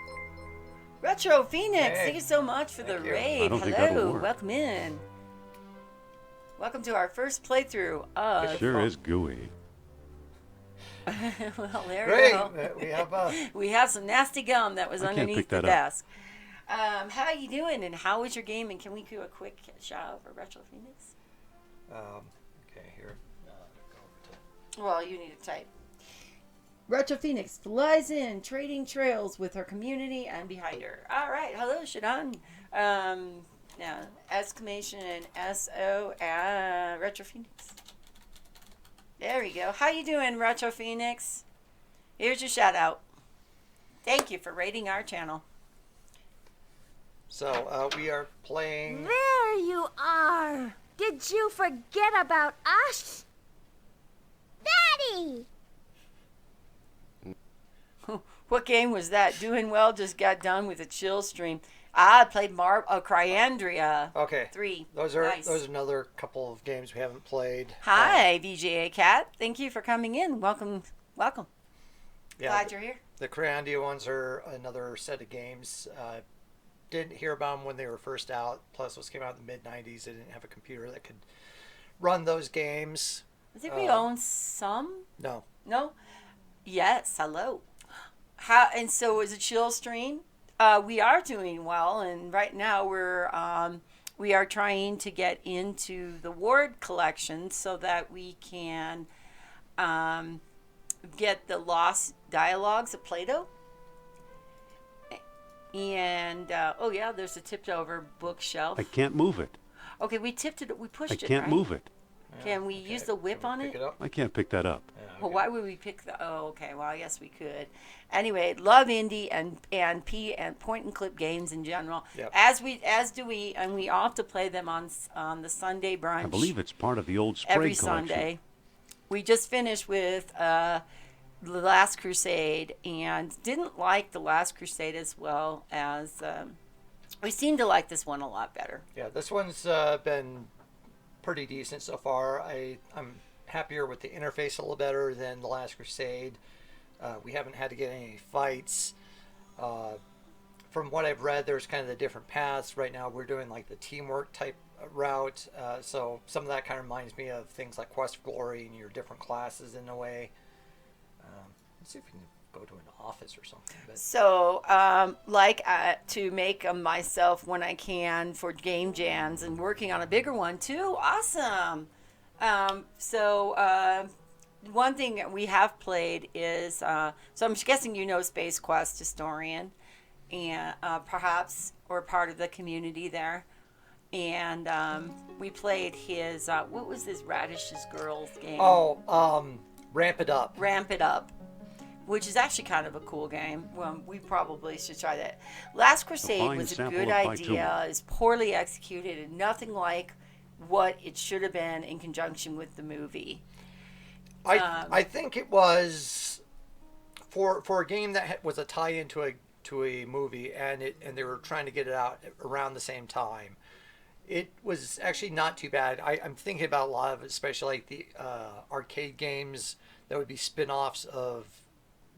Retro Phoenix, Hey. thank you so much for the Thank you. raid. I don't think that'll Hello, work. welcome in. Welcome to our first playthrough of... It sure is gooey. Well, there Great. we go. We have We have some nasty gum that was I can't underneath pick the that up. desk. How you doing, and how was your game? And can we do a quick shout out for Retro Phoenix? Okay, here. Go over to. Well, you need to type. Retro Phoenix flies in, trading trails with her community and behind her. All right, hello, Shadon. Yeah, exclamation and SO Retro Phoenix. There we go. How you doing, Retro Phoenix? Here's your shout out. Thank you for rating our channel. So we are playing. There you are. Did you forget about us? Daddy! What game was that? Doing well, just got done with a chill stream. I played Cryandria. Okay. 3. Those are Nice. another couple of games we haven't played. Hi, VGA Cat. Thank you for coming in. Welcome. Yeah, Glad you're here. The Cryandria ones are another set of games. Didn't hear about them when they were first out. Plus, those came out in the mid-'90s. I didn't have a computer that could run those games. I think we own some. No. No? Yes. Hello. And so is a chill stream? We are doing well, and right now we are trying to get into the Ward collection so that we can get the lost dialogues of Plato. And oh yeah, there's a tipped over bookshelf. I can't move it. Okay, we tipped it. We pushed I it. can't right? move it. Can we use the whip on it? I can't pick that up. Well, why would we pick the? Oh, okay. Well, yes, we could. Anyway, love Indy and point and click games in general. Yep. As do we, and we all have to play them on the Sunday brunch. I believe it's part of the old Sprague every collection. Sunday. We just finished with The Last Crusade, and didn't like The Last Crusade as well as we seem to like this one a lot better. Yeah, this one's been pretty decent so far. I'm happier with the interface a little better than The Last Crusade. We haven't had to get any fights. From what I've read, there's kind of the different paths. Right now we're doing like the teamwork type route. So some of that kind of reminds me of things like Quest of Glory and your different classes in a way. Let's see if we can go to an office or something. But So, to make them myself when I can for game jams and working on a bigger one too. Awesome. One thing that we have played is, so I'm guessing you know Space Quest Historian, and perhaps or part of the community there. And we played his, what was this Radish's Girls game? Ramp It Up. Ramp It Up, which is actually kind of a cool game. Well, we probably should try that. Last Crusade was a good idea. It's poorly executed and nothing like what it should have been in conjunction with the movie. I think it was for a game that was a tie-in to a movie, and they were trying to get it out around the same time. It was actually not too bad. I'm thinking about a lot of, especially like the arcade games that would be spin-offs of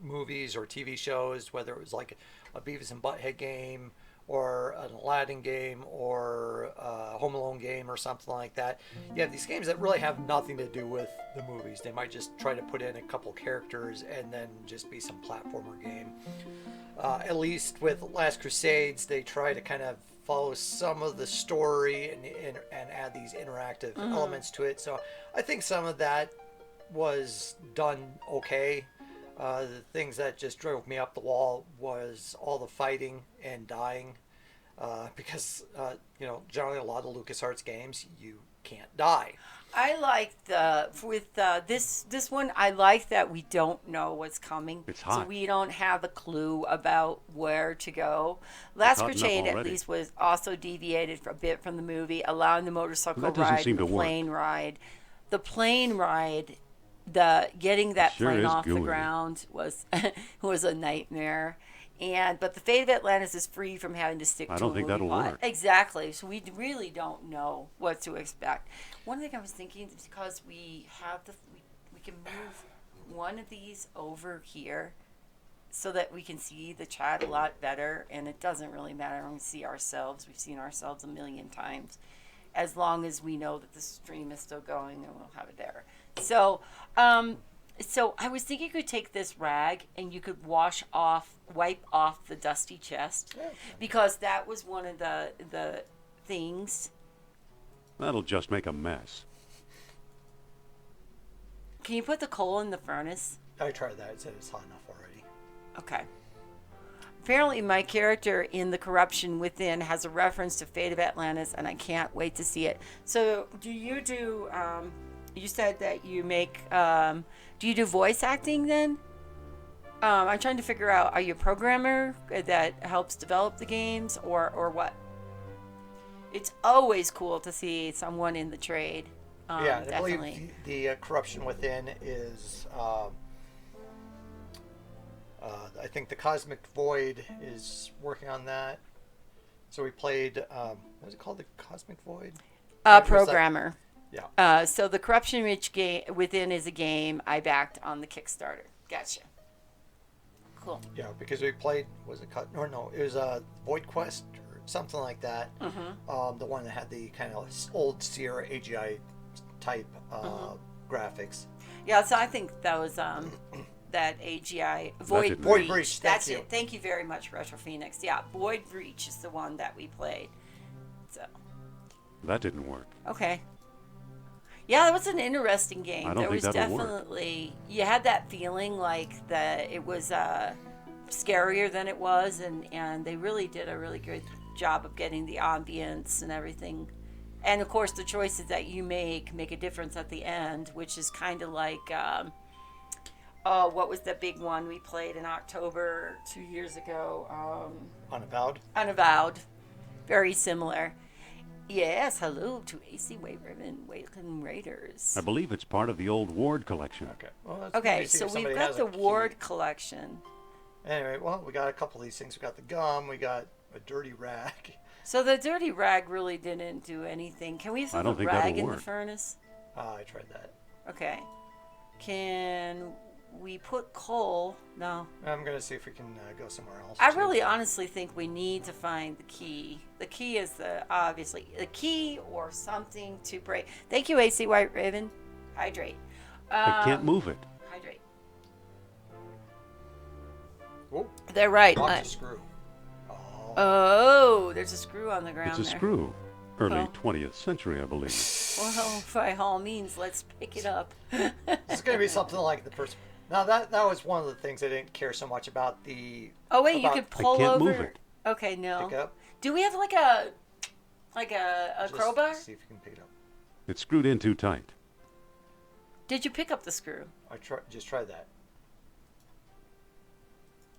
movies or TV shows, whether it was like a Beavis and Butthead game or an Aladdin game or a Home Alone game or something like that. You have these games that really have nothing to do with the movies. They might just try to put in a couple characters and then just be some platformer game. At least with Last Crusades, they try to kind of follow some of the story and add these interactive elements to it. So I think some of that was done okay. The things that just drove me up the wall was all the fighting and dying, because generally a lot of LucasArts games you can't die. I like this one. I like that we don't know what's coming, It's hot. so we don't have a clue about where to go. Last hot enough Crusade at already. least was also deviated a bit from the movie, allowing the motorcycle That doesn't ride, seem the to work. plane ride, the plane ride. Getting that Sure plane is off the gooey. ground was a nightmare. But the fate of Atlantis is free from having to stick to I don't a think movie that'll plot. work. Exactly. So we really don't know what to expect. One thing I was thinking is because we have we can move one of these over here so that we can see the chat a lot better, and it doesn't really matter when we see ourselves. We've seen ourselves a million times. As long as we know that the stream is still going, and we'll have it there. So, So I was thinking you could take this rag and you could wipe off the dusty chest, because that was one of the things. That'll just make a mess. Can you put the coal in the furnace? I tried that. It said it's hot enough already. Okay. Apparently, my character in The Corruption Within has a reference to Fate of Atlantis, and I can't wait to see it. So, do you do? You said that you make. Do you do voice acting then? I'm trying to figure out. Are you a programmer that helps develop the games, or what? It's always cool to see someone in the trade. Yeah, I definitely. believe the Corruption Within is. I think the Cosmic Void is working on that. So we played. What was it called? The Cosmic Void. Programmer. Yeah. So the Corruption Within is a game I backed on the Kickstarter. Gotcha. Cool. Yeah, because we played. Was it? No, it was a Void Quest or something like that. Mm-hmm. The one that had the kind of old Sierra AGI type graphics. Yeah, so I think that was that AGI Void Breach. That's it. Thank you very much, Retro Phoenix. Yeah, Void Breach is the one that we played. So that didn't work. Okay. Yeah, it was an interesting game. I don't there think was that'll definitely you had that feeling like that it was scarier than it was, and they really did a really good job of getting the ambience and everything. And of course, the choices that you make a difference at the end, which is kind of like, what was the big one we played in October 2 years ago? Unavowed. Unavowed, very similar. Yes, hello to AC White Ribbon Wakeland Raiders. I believe it's part of the old Ward collection. Okay. Well, Okay, so we've got the Ward collection. Anyway, well, we got a couple of these things. We got the gum. We got a dirty rag. So the dirty rag really didn't do anything. Can we throw the rag in the furnace? I tried that. Okay. Can we put coal? No. I'm going to see if we can go somewhere else. I really honestly think we need to find the key. The key is obviously the key or something to break. Thank you, AC White Raven. Hydrate. I can't move it. Hydrate. Whoa. They're right. Lost a screw. Oh, there's a screw on the ground. It's a screw. Early 20th century, I believe. Well, by all means, let's pick it up. It's going to be something like the first. Now that was one of the things I didn't care so much about the. Oh wait, you can pull over. I can't move it. Okay, no. Pick up. Do we have like a crowbar? See if you can pick it up. It's screwed in too tight. Did you pick up the screw? I just tried that.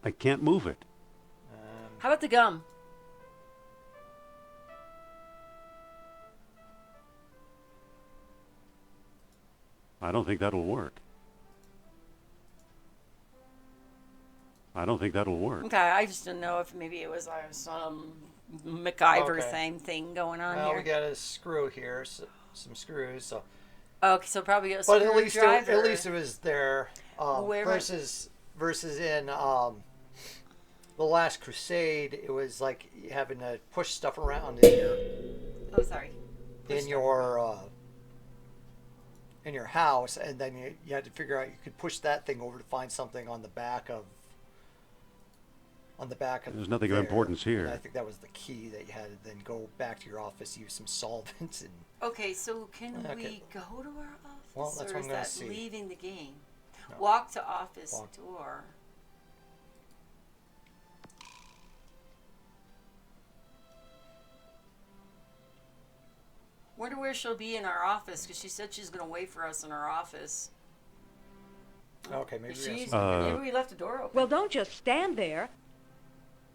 I can't move it. How about the gum? I don't think that'll work. Okay, I just didn't know if maybe it was some MacGyver thing going on here. We got a screw here, some screws. So. Okay, so probably a But screwdriver. at least it was there. Versus in The Last Crusade, it was like having to push stuff around in your. Oh, sorry. In your house, and then you had to figure out you could push that thing over to find something on the back of. There's nothing of importance here. And I think that was the key that you had to then go back to your office, use some solvents, and. Okay, so can we go to our office? Well, that's or what is I'm gonna that see. leaving the game? No. Walk to office door. Wonder where she'll be in our office, because she said she's going to wait for us in our office. Okay, maybe maybe we left the door open. Well, don't just stand there.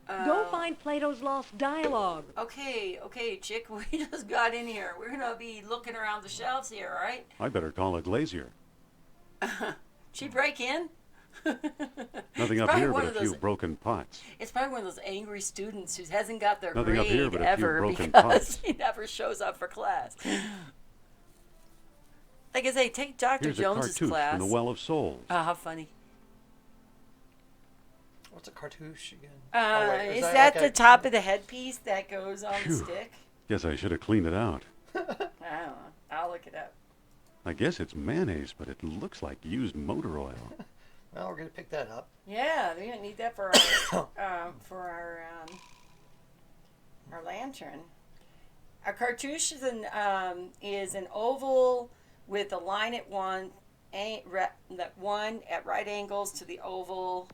Go find Plato's Lost Dialogue. Okay, chick, we just got in here. We're going to be looking around the shelves here, all right? I better call a glazier. She break in? Nothing up here but a few broken pots. It's probably one of those angry students who hasn't got their Nothing grade up here but a few ever broken because pots. he never shows up for class. Like I say, take Dr. Here's Jones's a cartouche class. from the Well of Souls. Oh, how funny. What's a cartouche again? Is that the top of the headpiece that goes on the Phew. stick? Guess I should have cleaned it out. I don't know. I'll look it up. I guess it's mayonnaise, but it looks like used motor oil. Well, we're gonna pick that up. Yeah, we don't need that for our lantern. A cartouche is an oval with a line at one at right angles to the oval.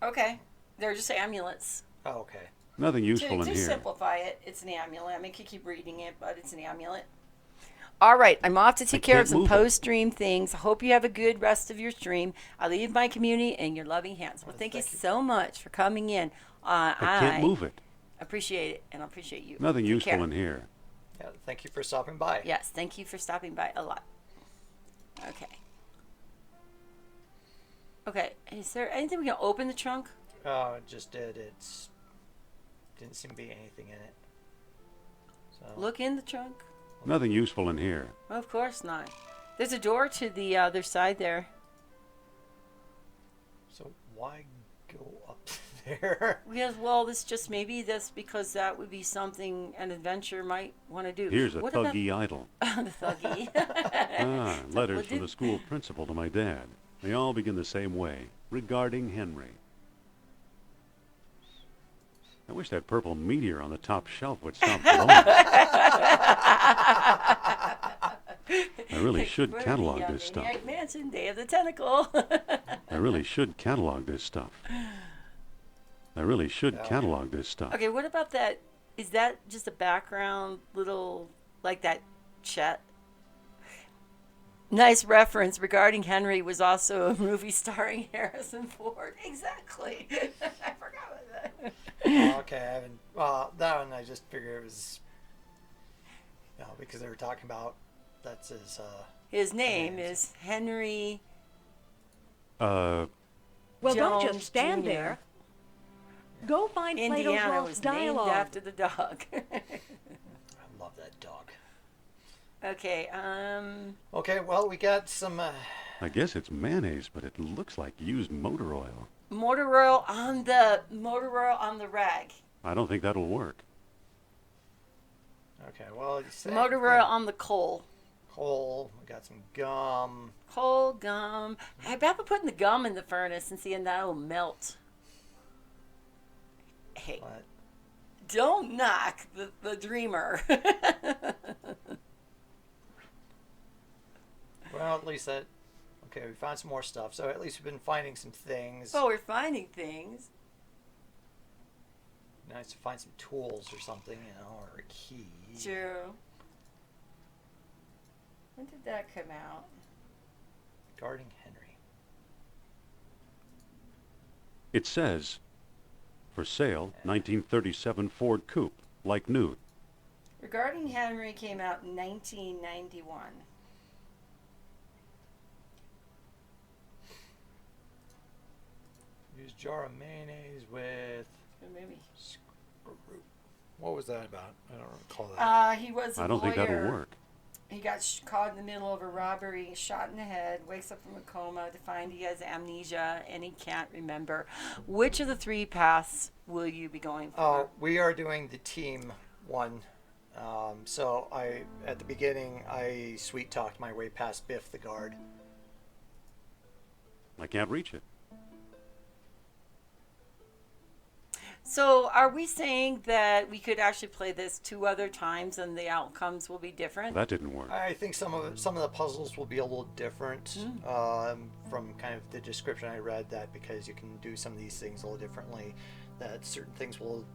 Okay, they're just amulets. Oh, okay. Nothing useful in To here. simplify it, it's an amulet. I mean, I could keep reading it, but it's an amulet. All right, I'm off to take care of some post-stream things. I hope you have a good rest of your stream. I leave my community in your loving hands. Well, thank you so much for coming in. I can't move it. Appreciate it, and I appreciate you. Nothing Take useful care. in here. Yeah, thank you for stopping by. Yes, thank you for stopping by a lot. Okay. Okay, is there anything we can open the trunk? Oh, it just did. It's didn't seem to be anything in it. So Look in the trunk. Nothing useful in here. Of course not. There's a door to the other side there. So why go up there? Because, well, this because that would be something an adventurer might want to do. Here's a What thuggy idol. The thuggy. Letters from the school principal to my dad. They all begin the same way. Regarding Henry. I wish that purple meteor on the top shelf would stop glowing. I really should catalog this stuff. Maniac Mansion, Day of the Tentacle. I really should catalog this stuff. I really should catalog this stuff. Okay, what about that? Is that just a background little, like that chat? Nice reference. Regarding Henry was also a movie starring Harrison Ford. Exactly. I forgot about that. Okay, I haven't. Well, that one I just figured it was, because they were talking about that's his. His name is Henry. Well, don't Jones just stand Jr. there. Go find Plato's Indiana Lost was Dialogue. named after the dog. I love that dog. Okay. Okay, well, we got some. I guess it's mayonnaise, but it looks like used motor oil. Motor oil on the rag. I don't think that'll work. Okay, well, you said Motor oil on the coal. Coal. We got some gum. Coal, gum. How about putting the gum in the furnace and seeing that'll melt? Hey, What? don't knock the dreamer. Well, at least that. Okay, we found some more stuff. So at least we've been finding some things. Oh, we're finding things. Nice to find some tools or something, or a key. True. When did that come out? Guarding Henry. It says, for sale, 1937 Ford Coupe, like new. Regarding Henry came out in 1991. Use jar of mayonnaise with. Maybe. What was that about? I don't recall that. He was a I don't think that'll lawyer. work. He got caught in the middle of a robbery, shot in the head, wakes up from a coma to find he has amnesia and he can't remember. Which of the three paths will you be going for? We are doing the team one. So at the beginning, I sweet talked my way past Biff the guard. I can't reach it. So are we saying that we could actually play this 2 other times and the outcomes will be different? That didn't work. I think some of the puzzles will be a little different from kind of the description I read. That because you can do some of these things a little differently, that certain things will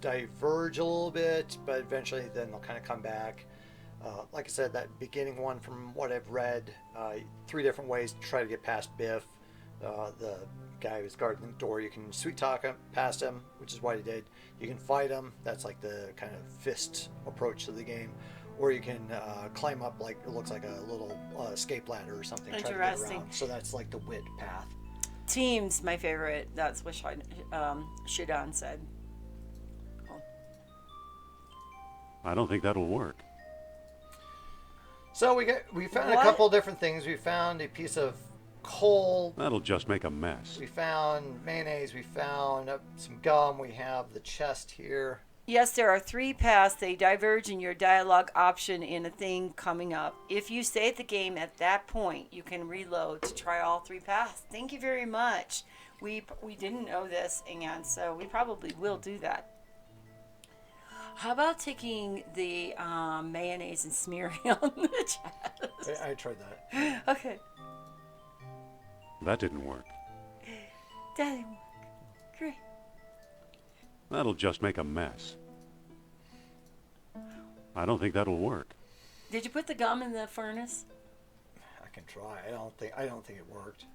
diverge a little bit, but eventually then they'll kind of come back. Like I said, that beginning one, from what I've read, 3 different ways to try to get past Biff. The guy who's guarding the door, you can sweet talk him past him, which is what he did. You can fight him, that's like the kind of fist approach to the game, or you can climb up, like it looks like a little escape ladder or something. Try to get Interesting. around. So that's like the wit path. Teams, my favorite. That's what Shidan said. Cool. I don't think that'll work. So we found a couple of different things. We found a piece of coal. That'll just make a mess. We found mayonnaise. We found some gum. We have the chest here. Yes, there are 3 paths. They diverge in your dialogue option in a thing coming up. If you save the game at that point, you can reload to try all 3 paths. Thank you very much. We didn't know this, and so we probably will do that. How about taking the mayonnaise and smearing on the chest? I tried that. Okay. That didn't work. That didn't work. Great. That'll just make a mess. I don't think that'll work. Did you put the gum in the furnace? I can try. I don't think it worked.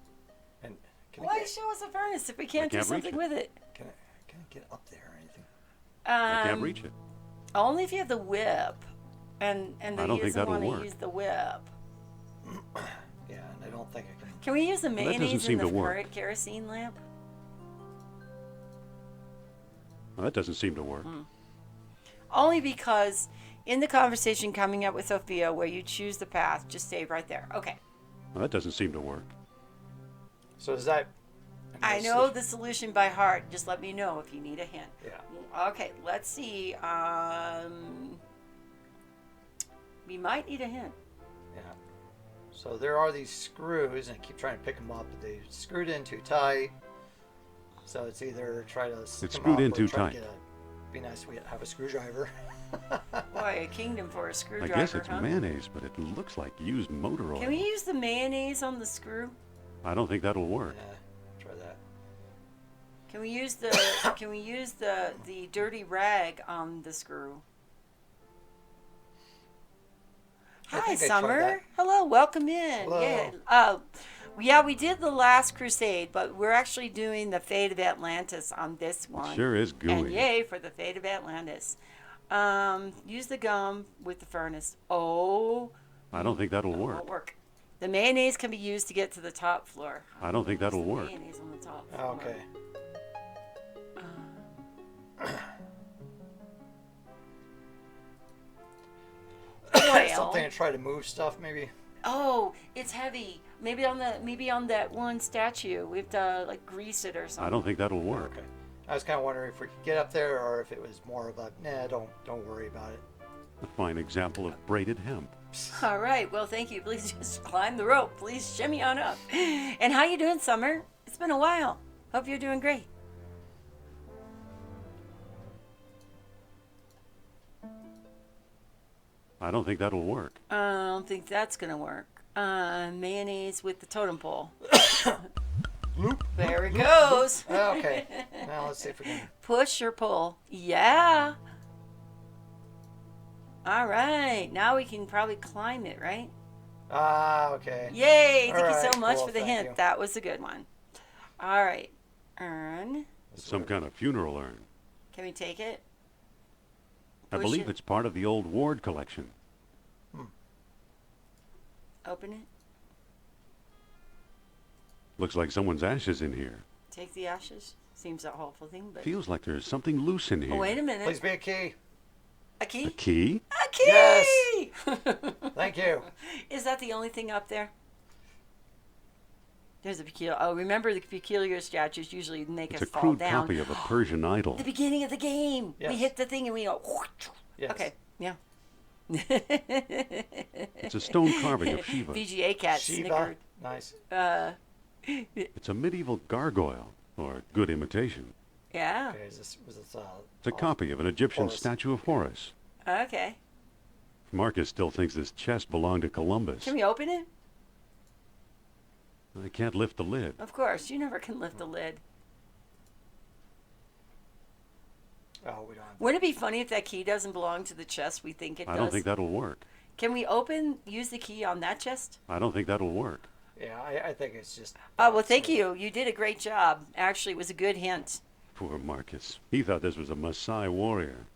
And why show us a furnace if we can't do something with it? Can I get up there or anything? I can't reach it. Only if you have the whip, and I don't think that'll want to work. use the whip. Yeah, and I don't think I can. Can we use the Well, that doesn't mayonnaise seem in to the work. kerosene lamp? Well, that doesn't seem to work. Only because in the conversation coming up with Sophia, where you choose the path, just save right there. Okay. Well, that doesn't seem to work. So is that? I know the solution by heart. Just let me know if you need a hint. Yeah. Okay, let's see. We might need a hint. Yeah. So there are these screws, and I keep trying to pick them up, but they screwed in too tight. So it's either try to stick It's them screwed up in or too try to tight. get be nice if we have a screwdriver. Boy, a kingdom for a I screwdriver, guess it's huh? mayonnaise, but it looks like used motor oil. Can we use the mayonnaise on the screw? I don't think that'll work. Yeah, try that. Can we use the the dirty rag on the screw? I Hi, think I tried Summer. that. Hello, welcome in. Hello. Yeah, we did the last crusade, but we're actually doing the Fate of Atlantis on this one. Sure is gooey. And yay for the Fate of Atlantis. Use the gum with the furnace. Oh. I don't think that'll That work. won't work. The mayonnaise can be used to get to the top floor. I don't think that'll Use the work. Mayonnaise on the top floor. Okay. Something to try to move stuff, maybe. Oh, it's heavy. Maybe on that one statue. We have to like grease it or something. I don't think that'll work. Okay. I was kind of wondering if we could get up there, or if it was more of a nah. Don't worry about it. A fine example of braided hemp. All right. Well, thank you. Please just climb the rope. Please shimmy on up. And how you doing, Summer? It's been a while. Hope you're doing great. I don't think that'll work. I don't think that's gonna work. Mayonnaise with the totem pole. There it goes. Okay. Now let's see if we can. Push or pull. Yeah. All right. Now we can probably climb it, right? Okay. Yay! All Thank you right, so much cool, for the thank hint. you. That was a good one. All right. Urn. Some kind of funeral urn. Can we take it? I Push believe it. it's part of the old Ward collection. Open it. Looks like someone's ashes in here. Take the ashes. Seems a hopeful thing, but. Feels like there's something loose in here. Oh, wait a minute. Please be a key. A key? A key? A key! Yes. Thank you. Is that the only thing up there? There's a peculiar. Oh, remember the peculiar statues usually make It's us a fall crude down. copy of a Persian idol. The beginning of the game. We Yes. hit the thing and we go. Yes. Okay. Yeah. It's a stone carving of Shiva. VGA cat Shiva. snickered. Nice. It's a medieval gargoyle, or good imitation. Yeah. Okay. Was this It's a copy of an Egyptian Horus. statue of Horus. Okay. Marcus still thinks this chest belonged to Columbus. Can we open it? I can't lift the lid. Of course. You never can lift the lid. Oh, we don't. Wouldn't it be funny if that key doesn't belong to the chest we think it does? I don't think that'll work. Can we use the key on that chest? I don't think that'll work. Yeah, I think it's just. Oh, well, thank you. You did a great job. Actually, it was a good hint. Poor Marcus. He thought this was a Maasai warrior.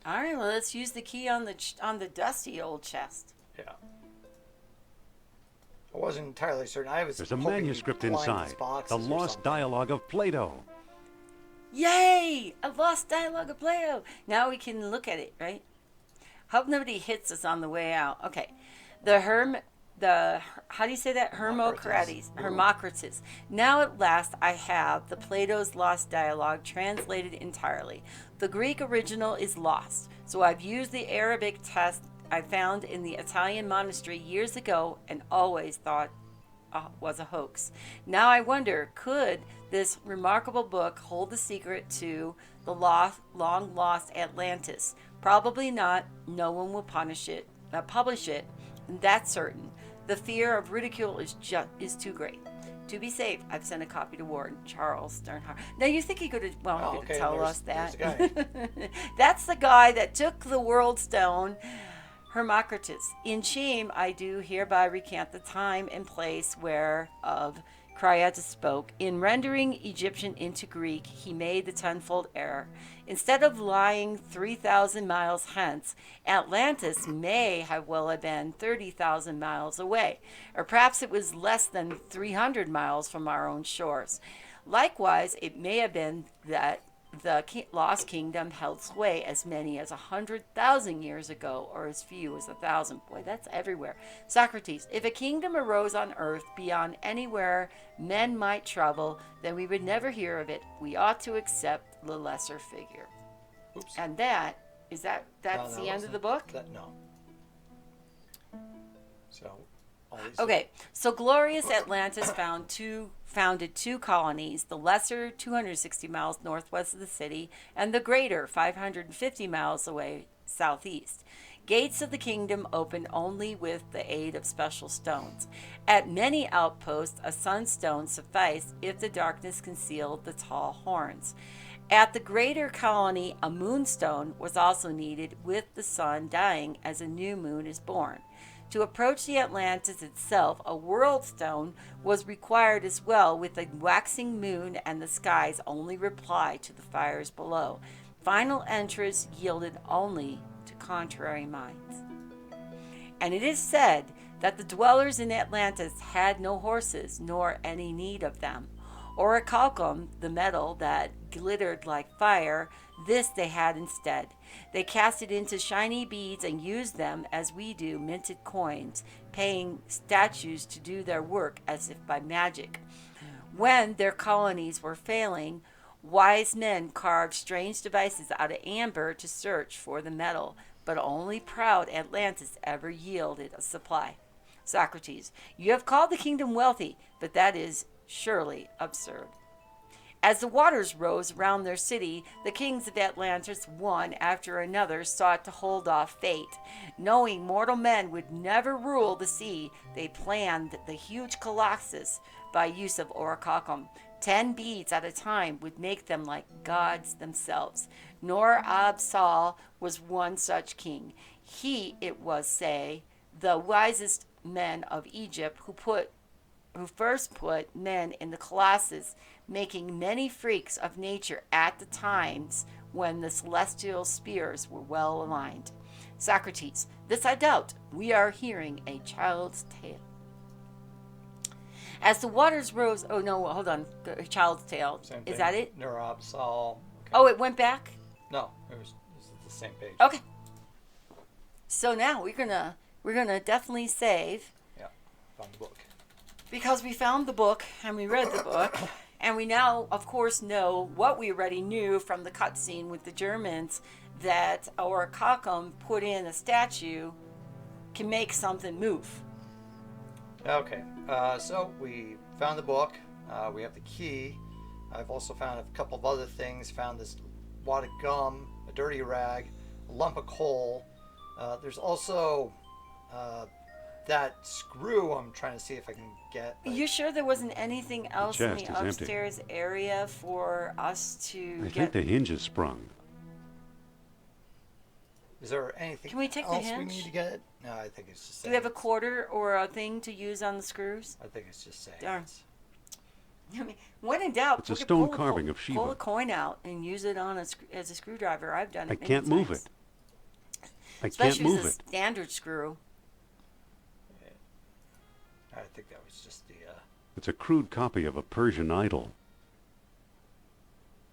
All right, well, let's use the key on the dusty old chest. Yeah. I wasn't entirely certain. I was. There's a hoping you'd manuscript climb inside. these boxes The or lost something. dialogue of Plato. Yay! A lost dialogue of Plato. Now we can look at it, right? Hope nobody hits us on the way out. Okay. The how do you say that? Hermocrates. Hermocrates. Now at last I have the Plato's Lost Dialogue translated entirely. The Greek original is lost, so I've used the Arabic text I found in the Italian monastery years ago and always thought was a hoax. Now I wonder, could this remarkable book hold the secret to the long lost Atlantis? Probably not. No one will publish it. That's certain. The fear of ridicule is too great. To be safe, I've sent a copy to Warden Charles Sternhardt. Now you think he could have to tell us that? That's the guy that took the World Stone. Hermocrates. In shame, I do hereby recant the time and place whereof Cryatus spoke. In rendering Egyptian into Greek, he made the tenfold error. Instead of lying 3,000 miles hence, Atlantis may have been 30,000 miles away, or perhaps it was less than 300 miles from our own shores. Likewise, it may have been that the lost kingdom held sway as many as 100,000 years ago, or as few as 1,000. Boy, that's everywhere. Socrates, if a kingdom arose on earth beyond anywhere men might travel, then we would never hear of it. We ought to accept the lesser figure. Oops. And that's the end of the book? No. So, okay, so glorious Atlantis founded two colonies, the lesser 260 miles northwest of the city and the greater 550 miles away southeast. Gates of the kingdom opened only with the aid of special stones. At many outposts, a sunstone sufficed if the darkness concealed the tall horns. At the greater colony, a moonstone was also needed, with the sun dying as a new moon is born. To approach the Atlantis itself, a world stone was required as well, with the waxing moon and the skies only reply to the fires below. Final entrance yielded only to contrary minds. And it is said that the dwellers in Atlantis had no horses, nor any need of them. Orichalcum, the metal that glittered like fire, this they had instead. They cast it into shiny beads and used them as we do minted coins, paying statues to do their work as if by magic. When their colonies were failing, wise men carved strange devices out of amber to search for the metal, but only proud Atlantis ever yielded a supply. Socrates, you have called the kingdom wealthy, but that is surely absurd. As the waters rose around their city, the kings of Atlantis, one after another, sought to hold off fate. Knowing mortal men would never rule the sea, they planned the huge colossus by use of orichalcum. 10 beads at a time would make them like gods themselves. Nor Absal was one such king. He, it was say, the wisest men of Egypt, who first put men in the colossus, making many freaks of nature at the times when the celestial spheres were well aligned. Socrates, this I doubt. We are hearing a child's tale. As the waters rose, oh no, hold on, a child's tale. Same thing. Is that it? Neurobsol. Okay. Oh, it went back? No, it was the same page. Okay. So now we're gonna definitely save. Yeah, found the book. Because we found the book and we read the book, and we now, of course, know what we already knew from the cutscene with the Germans, that our Orichalcum put in a statue can make something move. Okay, so we found the book. We have the key. I've also found a couple of other things. Found this wad of gum, a dirty rag, a lump of coal. There's also that screw I'm trying to see if I can get. You sure there wasn't anything else in chest the is empty. upstairs area for us to I get? think the hinge is sprung. Is there anything Can we take the else we hinge? need to get? No, I think it's just. Do we have a quarter or a thing to use on the screws? I think it's just saying. Darn. I mean, when in doubt, It's a we could stone pull carving of Shiva. Pull a coin out and use it on as a screwdriver. I've done it. I many can't move times. it. I Especially can't move as a it. standard screw. I think that was just the. It's a crude copy of a Persian idol.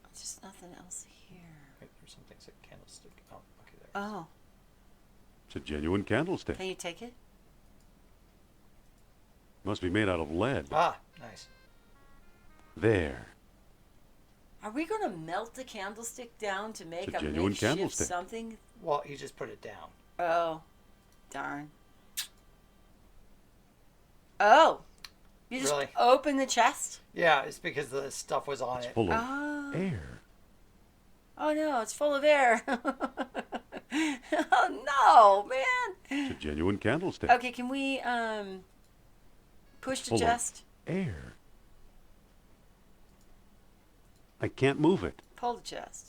There's just nothing else here. Wait, there's some things like candlestick. Oh, okay, there. Oh, It's a genuine candlestick. can you take it? Must be made out of lead. Ah, nice. There. Are we going to melt the candlestick down to make It's a a genuine makeshift candlestick. something? Well, he just put it down. Oh, darn. Oh, you just Really? open the chest? Yeah, it's because the stuff was on it. Full of Oh. air. Oh no, it's full of air. Oh no, man. It's a genuine candlestick. Okay, can we push the Full of chest? air. I can't move it. Pull the chest.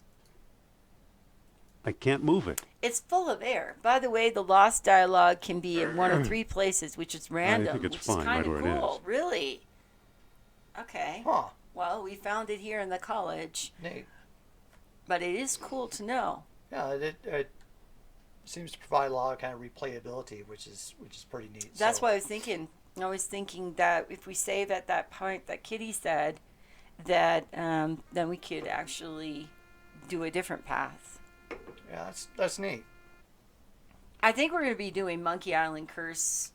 I can't move it. It's full of air. By the way, the lost dialogue can be in one of 3 places, which is random. think it's which fine is kind right of where it cool. is. Really? Okay. Huh. Well, we found it here in the college, Neat. but it is cool to know. Yeah, it seems to provide a lot of kind of replayability, which is pretty neat. That's so, what I was thinking. I was thinking that if we save at that point that Kitty said, that then we could actually do a different path. Yeah, that's neat. I think we're going to be doing Monkey Island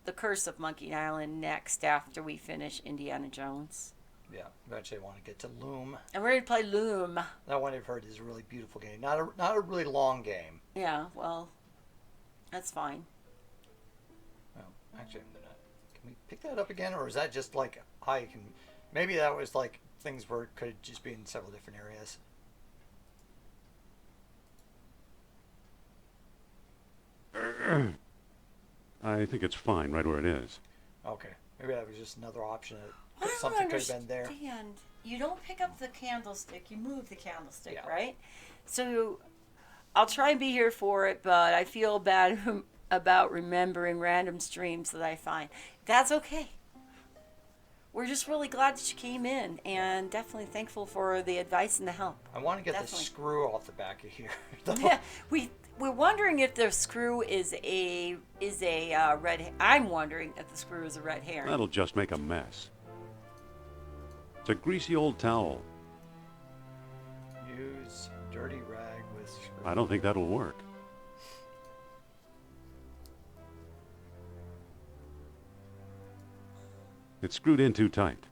the Curse of Monkey Island next after we finish Indiana Jones. Yeah, eventually I want to get to Loom. And we're going to play Loom. That one I've heard is a really beautiful game. Not a really long game. Yeah, well, that's fine. Well, actually, can we pick that up again, or is that just like I can? Maybe that was like things where it could just be in several different areas. I think it's fine right where it is. Okay, maybe that was just another option. I don't Something could have been there. understand. You don't pick up the candlestick, you move the candlestick, Yeah. right? So I'll try and be here for it, but I feel bad about remembering random streams that I find. That's okay. We're just really glad that you came in, and definitely thankful for the advice and the help. I want to get Definitely. the screw off the back of here. Yeah, we're wondering if the screw is a red. I'm wondering if the screw is a red herring. That'll just make a mess. It's a greasy old towel. Use dirty rag with screw. I don't think that'll work. It's screwed in too tight.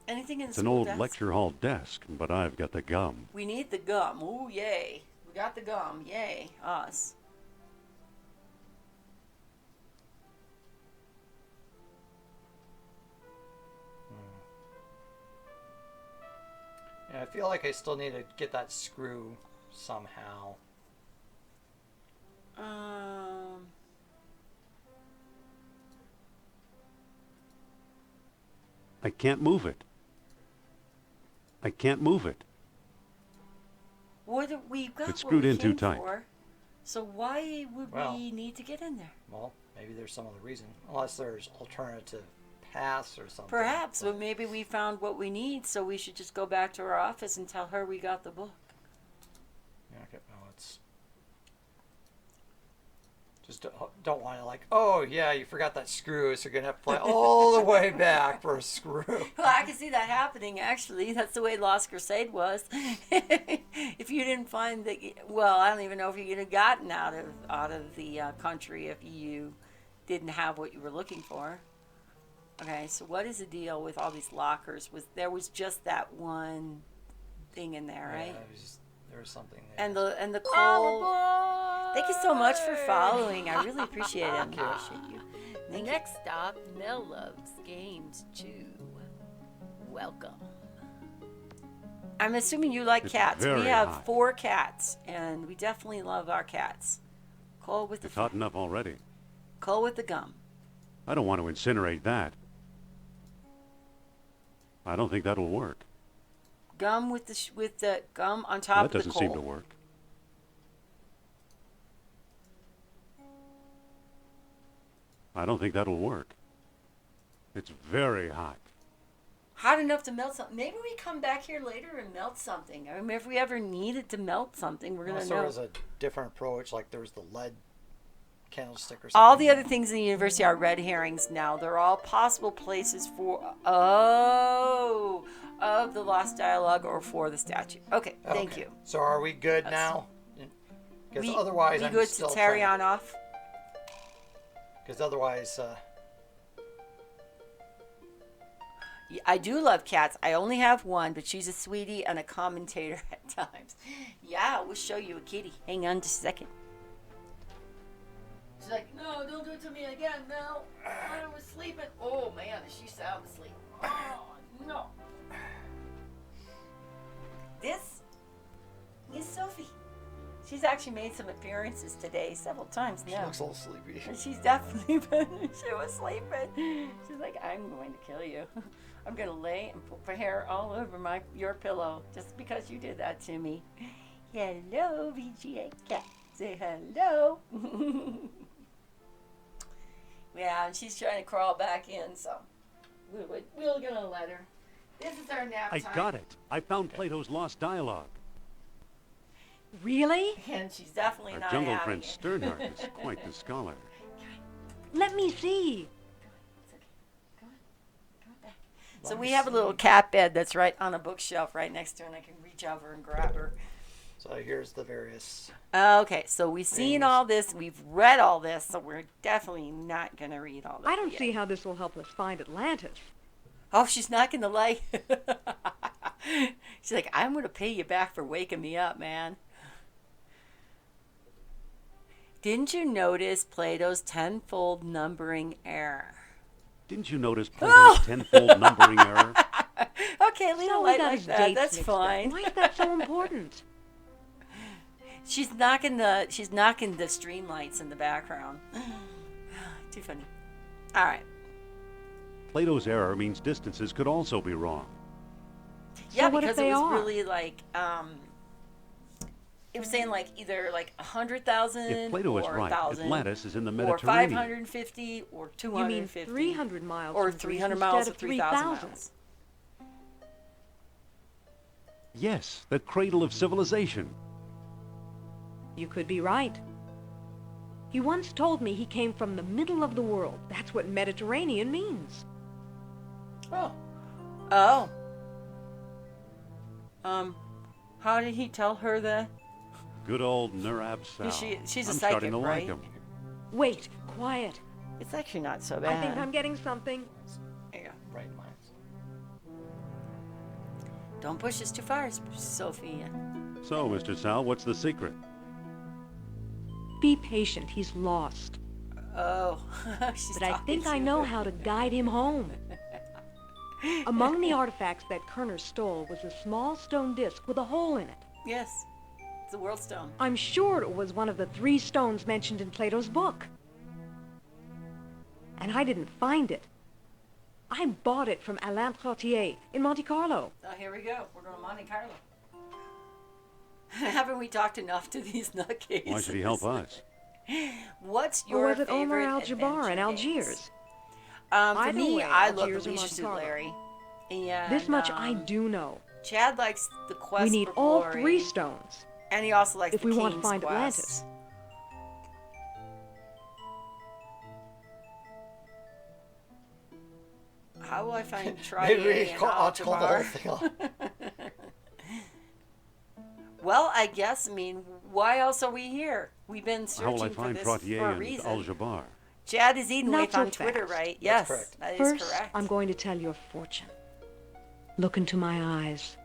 Anything in the It's an school old desk? lecture hall desk, but I've got the gum. We need the gum. Ooh, yay. We got the gum. Yay, us. Yeah, I feel like I still need to get that screw somehow. I can't move it. I can't move it. We've got It's what screwed we in too came tight. for, so why would Well- we need to get in there? Well, maybe there's some other reason. Unless there's alternative paths or something. Perhaps, but maybe we found what we need, so we should just go back to our office and tell her we got the book. Yeah, okay, no, it's... Just don't want to like, oh yeah, you forgot that screw, so you're going to have to play all the way back for a screw. Well, I can see that happening, actually. That's the way Lost Crusade was. If you didn't find the... Well, I don't even know if you could have gotten out of the country if you didn't have what you were looking for. Okay, so what is the deal with all these lockers? There was just that one thing in there, right? Yeah, there was something there. And the coal... Thank you so much for following. I really appreciate it. I appreciate you. The next stop, Nell loves games too. Welcome. I'm assuming you like It's cats. We very have hot. 4 cats, and we definitely love our cats. Cole with the It's hot enough already. Cole with the gum. I don't want to incinerate that. I don't think that'll work. Gum with the gum on top That of the doesn't coal. seem to work. I don't think that'll work. It's very hot. Hot enough to melt something. Maybe we come back here later and melt something. I mean, if we ever needed to melt something, we're gonna Also, know. there was a different approach, like there was the lead candlestick or something. All the other things in the university are red herrings now. They're all possible places for of the lost dialogue or for the statue. Okay, thank Okay. you. So are we good That's- now? Because We otherwise we I'm good still to carry trying- on off. Because otherwise, I do love cats. I only have one, but she's a sweetie and a commentator at times. Yeah, we'll show you a kitty. Hang on just a second. She's like, no, don't do it to me again. No, I was sleeping. Oh, man, is she sound asleep? Oh, no. This is Sophie. She's actually made some appearances today several times now. she looks a little sleepy. And she's definitely been, she was sleeping. She's like, I'm going to kill you. I'm going to lay and put my hair all over your pillow just because you did that to me. Hello, VGA cat. Say hello. Yeah, and she's trying to crawl back in, so we're going to let her. This is our nap I time. got it. I found Plato's lost dialogue. Really? And she's definitely Our not jungle having friend it. Sternhardt is quite the scholar. Let me see. So we have a little cat bed that's right on a bookshelf right next to her, and I can reach over and grab her. So here's the various. Okay, so we've seen all this, we've read all this, so we're definitely not going to read all this. I don't see how this will help us find Atlantis. Oh, she's not going to like. She's like, I'm going to pay you back for waking me up, man. Didn't you notice Plato's tenfold numbering error? Didn't you notice Plato's tenfold numbering error? Okay, leave So it we like got his that. dates That's mixed up. fine. Why is that so important? She's knocking the stream lights in the background. Too funny. All right. Plato's error means distances could also be wrong. Yeah, what if because they it was are? really like it was saying like either like 100,000 If Plato is or right, 1,000 Atlantis is in the or Mediterranean. 550 or You 250 mean 300 miles or from 300 Greece miles or instead of 3,000 3,000. miles. Yes, the cradle of civilization. You could be right. He once told me he came from the middle of the world. That's what Mediterranean means. Oh. How did he tell her that? Good old Nurab Sal. She's a I'm psychic, starting to right? like him. Wait, quiet. It's actually not so I bad. think I'm getting something. Yeah. Right minds. Don't push this too far, Sophia. So, Mr. Sal, what's the secret? Be patient. He's lost. Oh, she's But I talking think I to know her. how to guide him home. Among the artifacts that Kerner stole was a small stone disc with a hole in it. Yes, it's a world stone. I'm sure it was one of the 3 stones mentioned in Plato's book. And I didn't find it. I bought it from Alain Trottier in Monte Carlo. Oh, here we go. We're going to Monte Carlo. Haven't we talked enough to these nutcases? Why should he help us? What's Or your was it Omar favorite Al-Jabbar in adventure Algiers? games? For Either me, way, I love Algiers the or Leisure Monte Suit Carlo. Larry. And, This much I do know. Chad likes the Quest We need for all Glory, 3 stones and he also likes if the we King's want to find Quest. Atlantis. How will I find Maybe we Trottier and ought to call the whole thing Al-Jabbar? off. Well, I guess, I mean, why else are we here? We've been How will I searching for find this Trottier for a and reason. Al-Jabbar? Chad is eating Not with so on Twitter, fast. right? That's Yes, correct. that is First, correct. I'm going to tell your fortune. Look into my eyes.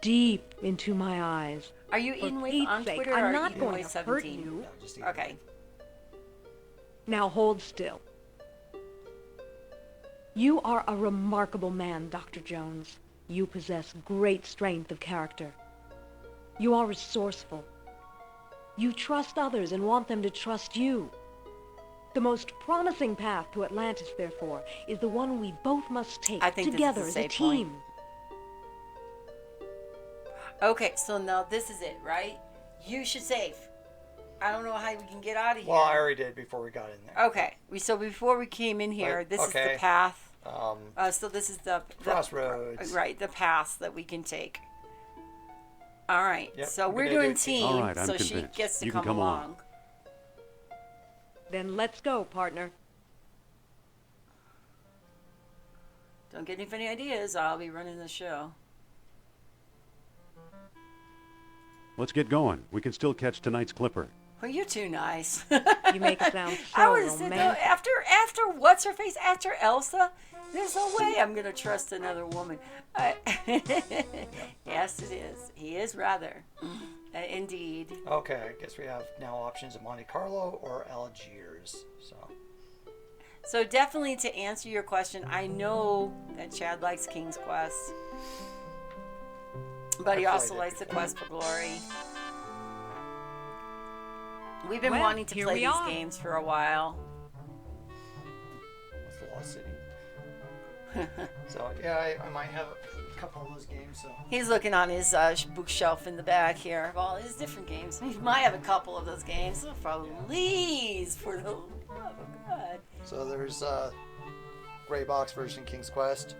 Deep into my eyes. Are you For eating with Pete's on sake, Twitter I'm or not eating going with to hurt 17? you. Okay. Now hold still. You are a remarkable man, Dr. Jones. You possess great strength of character. You are resourceful. You trust others and want them to trust you. The most promising path to Atlantis, therefore, is the one we both must take I think this is together a as a safe point. team. Okay, so now this is it, right? You should save. I don't know how we can get out of here. Well, I already did before we got in there. Okay, so before we came in here, this is okay. the path. Um, So this is the Crossroads. right? The path that we can take. All right. Yep, So we're we're gonna do doing a team. team, All right, I'm so she convinced. gets to You can come come along. along. Then let's go, partner. Don't get any funny ideas. I'll be running the show. Let's get going. We can still catch tonight's clipper. Well, you're too nice. You make it sound I so would have said, though, romantic. after what's her face? After Elsa? There's no way I'm going to trust another woman. Yes, it is. He is rather. Indeed. Okay, I guess we have now options of Monte Carlo or Algiers. So definitely to answer your question, I know that Chad likes King's Quest. But he also likes the Quest for Glory. We've been wanting to play these games for a while. What's the Lost City? So, yeah, I might have a couple of those games. So He's looking on his bookshelf in the back here of all his different games. He might have a couple of those games. Oh, please, for the love of God. So there's gray box version King's Quest.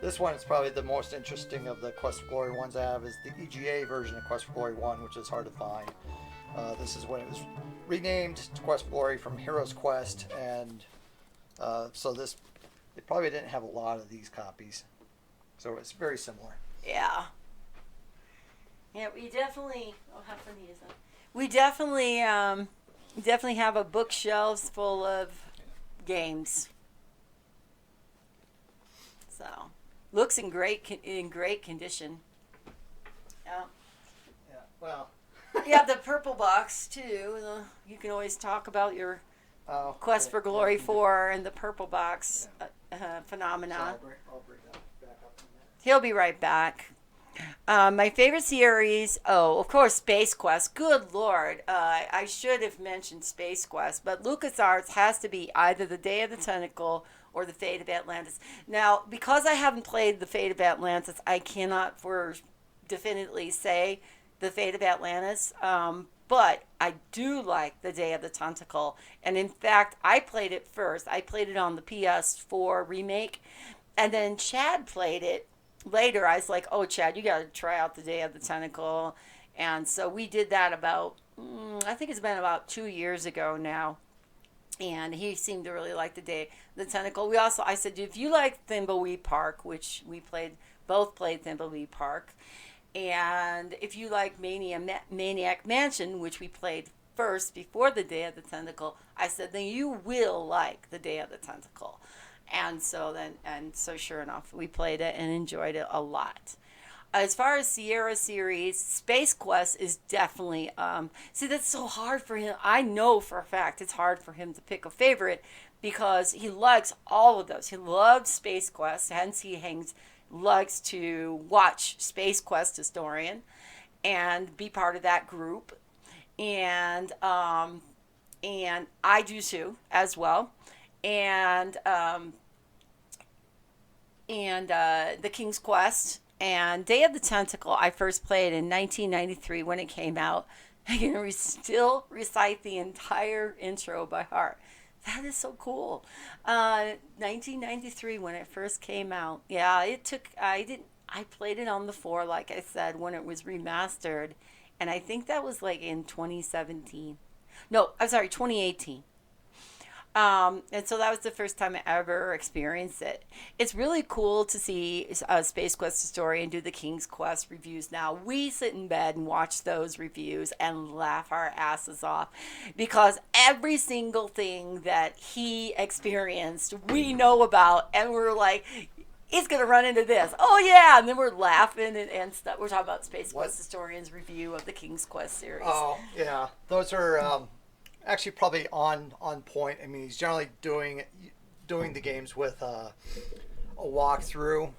This one is probably the most interesting of the Quest for Glory ones I have is the EGA version of Quest for Glory 1, which is hard to find. This is when it was renamed to Quest for Glory from Hero's Quest, and so it probably didn't have a lot of these copies. So it's very similar. Yeah. Yeah, we definitely. Oh, how funny is that? We definitely have a bookshelves full of games. So, looks in great condition. Yeah. Yeah. Well. You have the purple box too. You can always talk about your Quest for Glory 4 and the purple box phenomena. So I'll bring that back up in a minute. He'll be right back. My favorite series, of course, Space Quest. Good Lord. I should have mentioned Space Quest, but LucasArts has to be either the Day of the Tentacle or the Fate of Atlantis. Now, because I haven't played the Fate of Atlantis, I cannot for definitely say the Fate of Atlantis, but I do like the Day of the Tentacle. And in fact, I played it first. I played it on the PS4 remake, and then Chad played it later. I was like, oh, Chad, you got to try out the Day of the Tentacle. And so we did that about, I think it's been about 2 years ago now. And he seemed to really like the Day of the Tentacle. I said, if you like Thimbleweed Park, which we both played Thimbleweed Park, and if you like Maniac Mansion, which we played first before the Day of the Tentacle, I said, then you will like the Day of the Tentacle. And so sure enough, we played it and enjoyed it a lot. As far as Sierra series, Space Quest is definitely, that's so hard for him. I know for a fact it's hard for him to pick a favorite because he likes all of those. He loves Space Quest, hence he likes to watch Space Quest Historian and be part of that group. And I do too, as well. And the King's Quest and Day of the Tentacle I first played in 1993 when it came out. I can still recite the entire intro by heart. That is so cool. 1993 when it first came out. Yeah, it took. I played it on the 4, like I said, when it was remastered, and I think that was like in 2017. No, I'm sorry, 2018. And so that was the first time I ever experienced it. It's really cool to see Space Quest Historian do the King's Quest reviews now. We sit in bed and watch those reviews and laugh our asses off because every single thing that he experienced, we know about, and we're like, he's going to run into this. Oh, yeah. And then we're laughing and stuff. We're talking about Space Quest Historian's review of the King's Quest series. Oh, yeah. Those are... actually probably on point. I mean, he's generally doing the games with a walkthrough,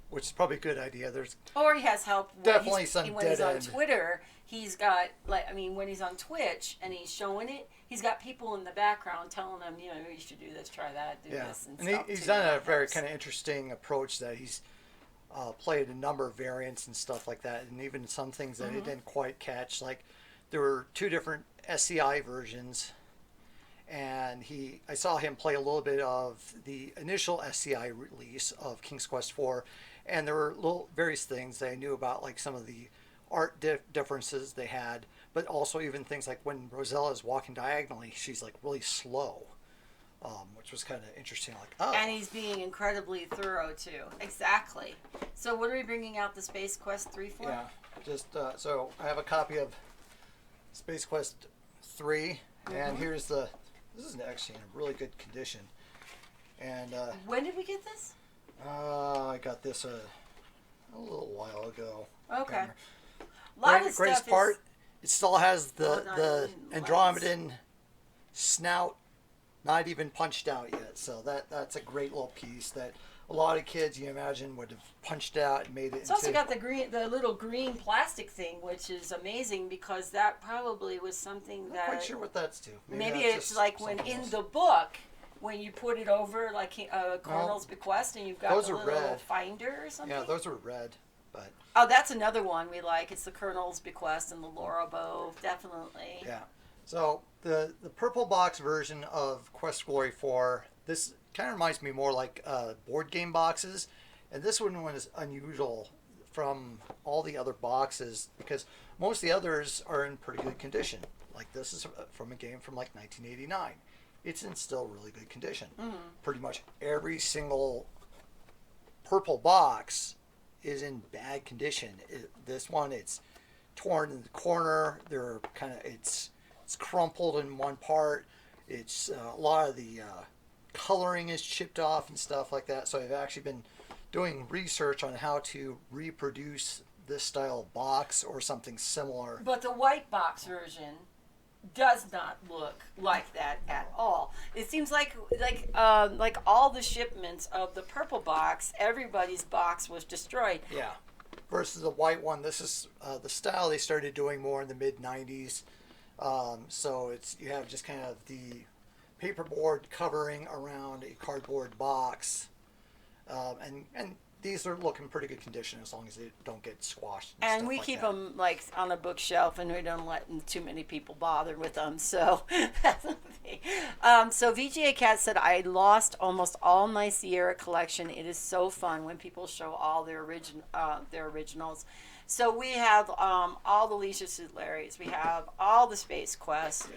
which is probably a good idea. Or he has help. Definitely some when dead he's on end. Twitter, he's got when he's on Twitch and he's showing it, he's got people in the background telling him, you should do this, try that, do this, and stuff. He's done a very kind of interesting approach that he's played a number of variants and stuff like that, and even some things that he didn't quite catch. Like there were 2 different SCI versions, and I saw him play a little bit of the initial SCI release of King's Quest 4, and there were little various things that I knew about, like some of the art differences they had, but also even things like when Rosella is walking diagonally, she's like really slow, which was kind of interesting. Like, oh. And he's being incredibly thorough too. Exactly. So what are we bringing out the Space Quest 3 for? Yeah, just so I have a copy of Space Quest 3, and here's the. This is actually in a really good condition. And when did we get this? I got this a little while ago. Okay. A lot of greatest stuff part, is... it still has the Andromedan snout not even punched out yet. So that's a great little piece that a lot of kids, you imagine, would have punched out and made it. It's also got the little green plastic thing, which is amazing because that probably was something I'm that... not quite sure what that's to. Maybe that's it's just like when in the book, when you put it over like Colonel's Bequest and you've got those the are little red. finder or something. Yeah, those are red. But oh, that's another one we like. It's the Colonel's Bequest and the Laura Bow, definitely. Yeah. So the purple box version of Quest Glory 4, this kind of reminds me more like board game boxes, and this one is unusual from all the other boxes because most of the others are in pretty good condition. Like this is from a game from like 1989. It's in still really good condition. Mm-hmm. Pretty much every single purple box is in bad condition. This one, it's torn in the corner. It's crumpled in one part. It's a lot of the coloring is chipped off and stuff like that. So I've actually been doing research on how to reproduce this style of box or something similar. But the white box version does not look like that at all. It seems like all the shipments of the purple box, everybody's box was destroyed. Yeah. Versus the white one, this is the style they started doing more in the mid 90s. So you have just kind of the paperboard covering around a cardboard box, and these are looking pretty good condition as long as they don't get squashed. And we keep them like on a bookshelf, and we don't let too many people bother with them. So that's the thing. So VGA Cat said, I lost almost all my Sierra collection. It is so fun when people show all their originals. So we have all the Leisure Suit Larrys. We have all the Space Quest.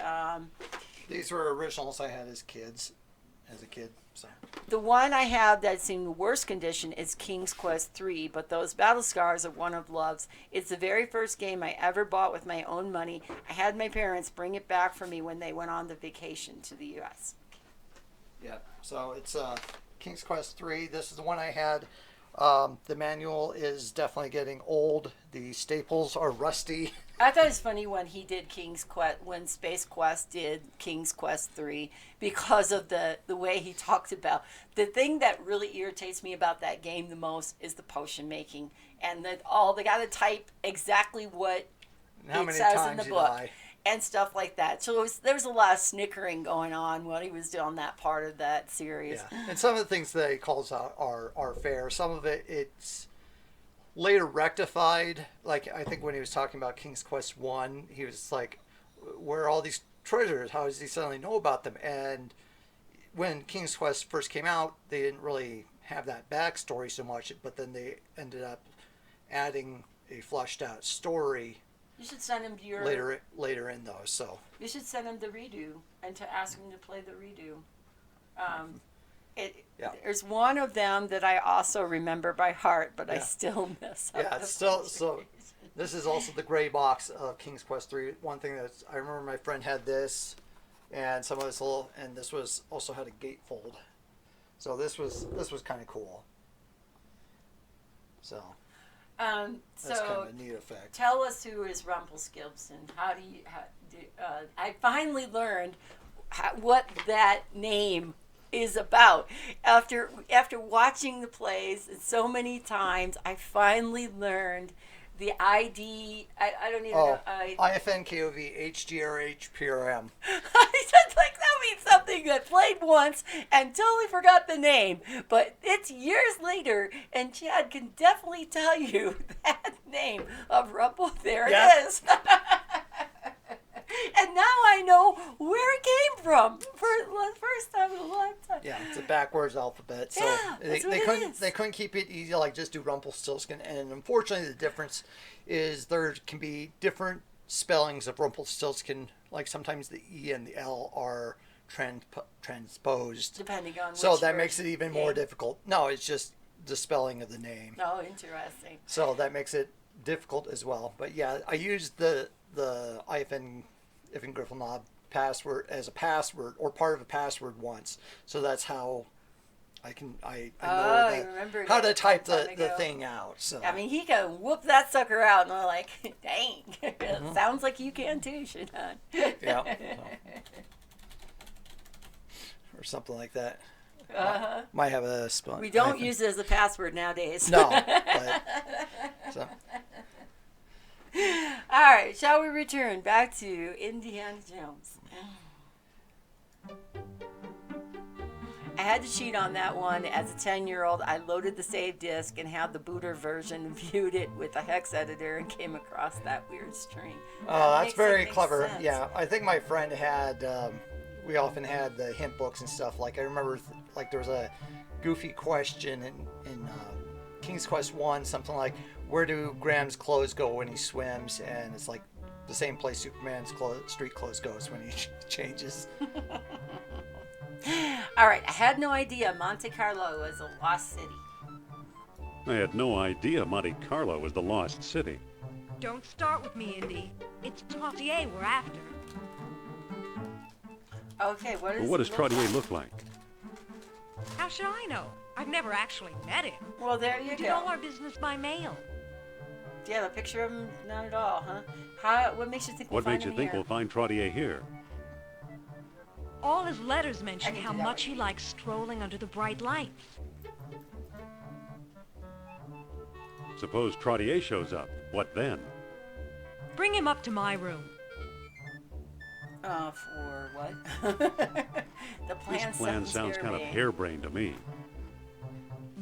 These were originals I had as a kid. So the one I have that's in worse condition is King's Quest 3, but those battle scars are one of loves. It's the very first game I ever bought with my own money. I had my parents bring it back for me when they went on the vacation to the U.S. Yeah, so it's King's Quest 3. This is the one I had. The manual is definitely getting old. The staples are rusty. I thought it was funny when he did when Space Quest did King's Quest 3 because of the way he talked about. The thing that really irritates me about that game the most is the potion making and they got to type exactly what it says in the book and stuff like that. So there was a lot of snickering going on when he was doing that part of that series. Yeah. And some of the things that he calls out are fair. Some of it's later rectified. Like I think when he was talking about King's Quest 1, he was like, where are all these treasures? How does he suddenly know about them? And when King's Quest first came out, they didn't really have that backstory so much, but then they ended up adding a fleshed out story. You should send him your later in those. So you should send him the redo and to ask him to play the redo. There's one of them that I also remember by heart, but I still mess up. Yeah, it's still so. This is also the gray box of King's Quest 3. One thing I remember my friend had this, and some of this and this was also had a gatefold. So this was kind of cool. So. That's kind of a neat effect. Tell us who is Rumpelstiltskin. I finally learned what that name is about. After watching the plays so many times, I finally learned the ID. I don't even know. IFNKOV HGRH I said, like, that means something that played once and totally forgot the name. But it's years later, and Chad can definitely tell you that name of Rumple. There it is. And now I know where it came from for the first time in a long time. Yeah, it's a backwards alphabet. So yeah, they couldn't keep it easy, like just do Rumpelstiltskin. And unfortunately, the difference is there can be different spellings of Rumpelstiltskin. Like sometimes the E and the L are transposed. Depending on so which that makes it even more difficult. No, it's just the spelling of the name. Oh, interesting. So that makes it difficult as well. But yeah, I used the IFN Griffelknob password as a password or part of a password once, so that's how I know how to type the thing out. So I mean, he can whoop that sucker out, and I'm like, dang, sounds like you can too, Shannon. Yeah. Or something like that. Might have a spot. We don't use it as a password nowadays. No. But, so. All right, shall we return back to Indiana Jones? I had to cheat on that one. As a 10-year-old, I loaded the save disk and had the booter version, viewed it with a hex editor, and came across that weird string. That's very clever. Sense. Yeah, I think my friend had, we often had the hint books and stuff. Like, I remember, like, there was a goofy question in King's Quest 1, something like, where do Graham's clothes go when he swims? And it's like the same place Superman's street clothes goes when he changes. All right, I had no idea Monte Carlo was a lost city. I had no idea Monte Carlo was the lost city. Don't start with me, Indy. It's Trottier we're after. Okay, what does Trottier look like? How should I know? I've never actually met him. Well, there you go. We did all our business by mail. Do you have a picture of him? Not at all, huh? What makes you think we'll find him here? What makes you think we'll find Trottier here? All his letters mention how much he likes strolling under the bright lights. Suppose Trottier shows up. What then? Bring him up to my room. For what? This plan sounds kind of harebrained to me.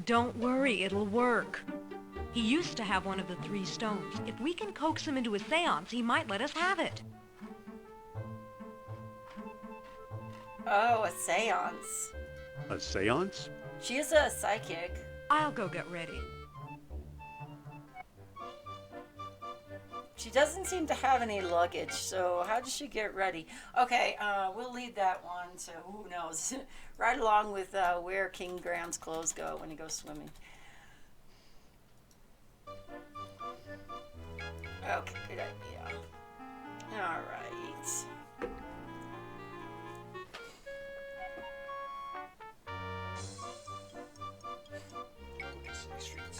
Don't worry, it'll work. He used to have one of the 3 stones. If we can coax him into a seance, he might let us have it. Oh, a seance. A seance? She is a psychic. I'll go get ready. She doesn't seem to have any luggage, so how does she get ready? Okay, we'll leave that one to who knows. Right along with where King Graham's clothes go when he goes swimming. Okay, good idea. All right.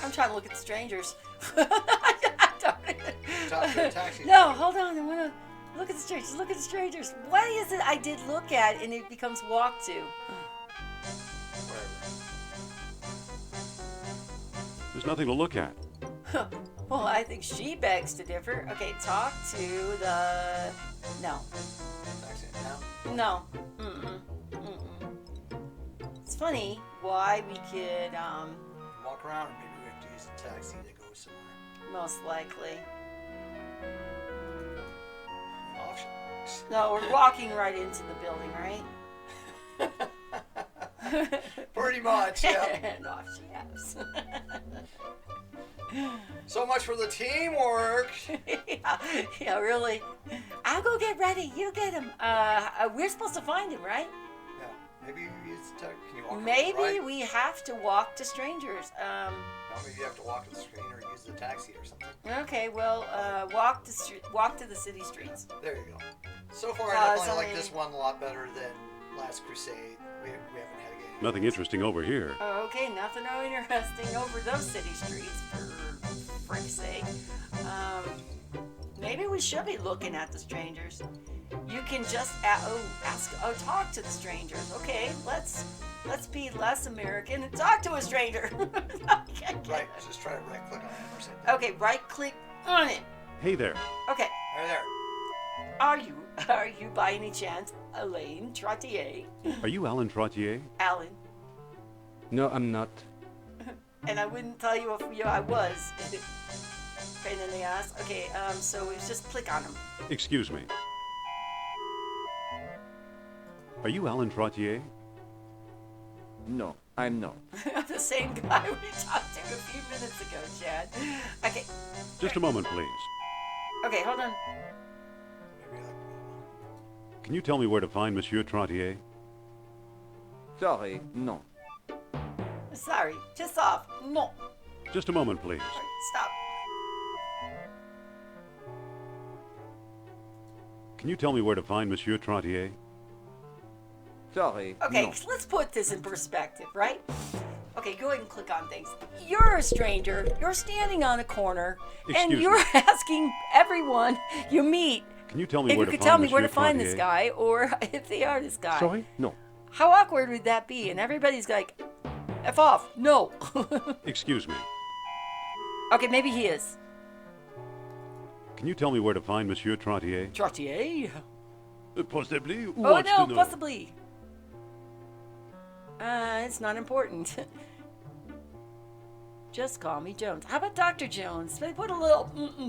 I'm trying to look at the strangers. No, hold on. I want to look at the strangers. Look at the strangers. What is it I did look at and it becomes walk to? There's nothing to look at. Well, I think she begs to differ. Okay, talk to the... No. No. It's funny why we could... walk around and maybe we have to use a taxi to go somewhere. Most likely. Options. No, we're walking right into the building, right? Pretty much, yeah. And off she has. So much for the teamwork. Yeah, really. I'll go get ready. You get him. We're supposed to find him, right? Yeah. Maybe you use the taxi. Can you walk Maybe right? we have to walk to strangers. No, maybe you have to walk to the screen or use the taxi or something. Okay, well, walk to the city streets. There you go. So far, I definitely like this one a lot better than Last Crusade. We haven't had a game. Nothing interesting over here. Okay, nothing interesting over those city streets, for frick's sake. Maybe we should be looking at the strangers. You can just talk to the strangers. Okay, let's be less American and talk to a stranger. Right, just try to right click on it or something. Okay, right click on it. Hey there. Okay. Hey there. Are you by any chance Alain Trottier? Are you Alan Trottier? Alan. No, I'm not. And I wouldn't tell you if I was. Pain in the ass. Okay, so we just click on him. Excuse me. Are you Alan Trottier? No, I'm not. The same guy we talked to a few minutes ago, Chad. Okay. Just a moment, please. Okay, hold on. Can you tell me where to find Monsieur Trottier? Sorry, no. Sorry, piss off. No. Just a moment, please. Stop. Can you tell me where to find Monsieur Trottier? Sorry. Okay, no. let's put this in perspective, right? Okay, go ahead and click on things. You're a stranger. You're standing on a corner, and Excuse you're me. asking everyone you meet Can you tell me if where you to could find tell me Monsieur where to find this Trottier? guy, or if they are this guy. Sorry? No. How awkward would that be? And everybody's like, F off. No. Excuse me. Okay, maybe he is. Can you tell me where to find Monsieur Trottier? Trottier? Possibly. Who Oh, wants no, to know? possibly. It's not important. Just call me Jones. How about Dr. Jones? They put a little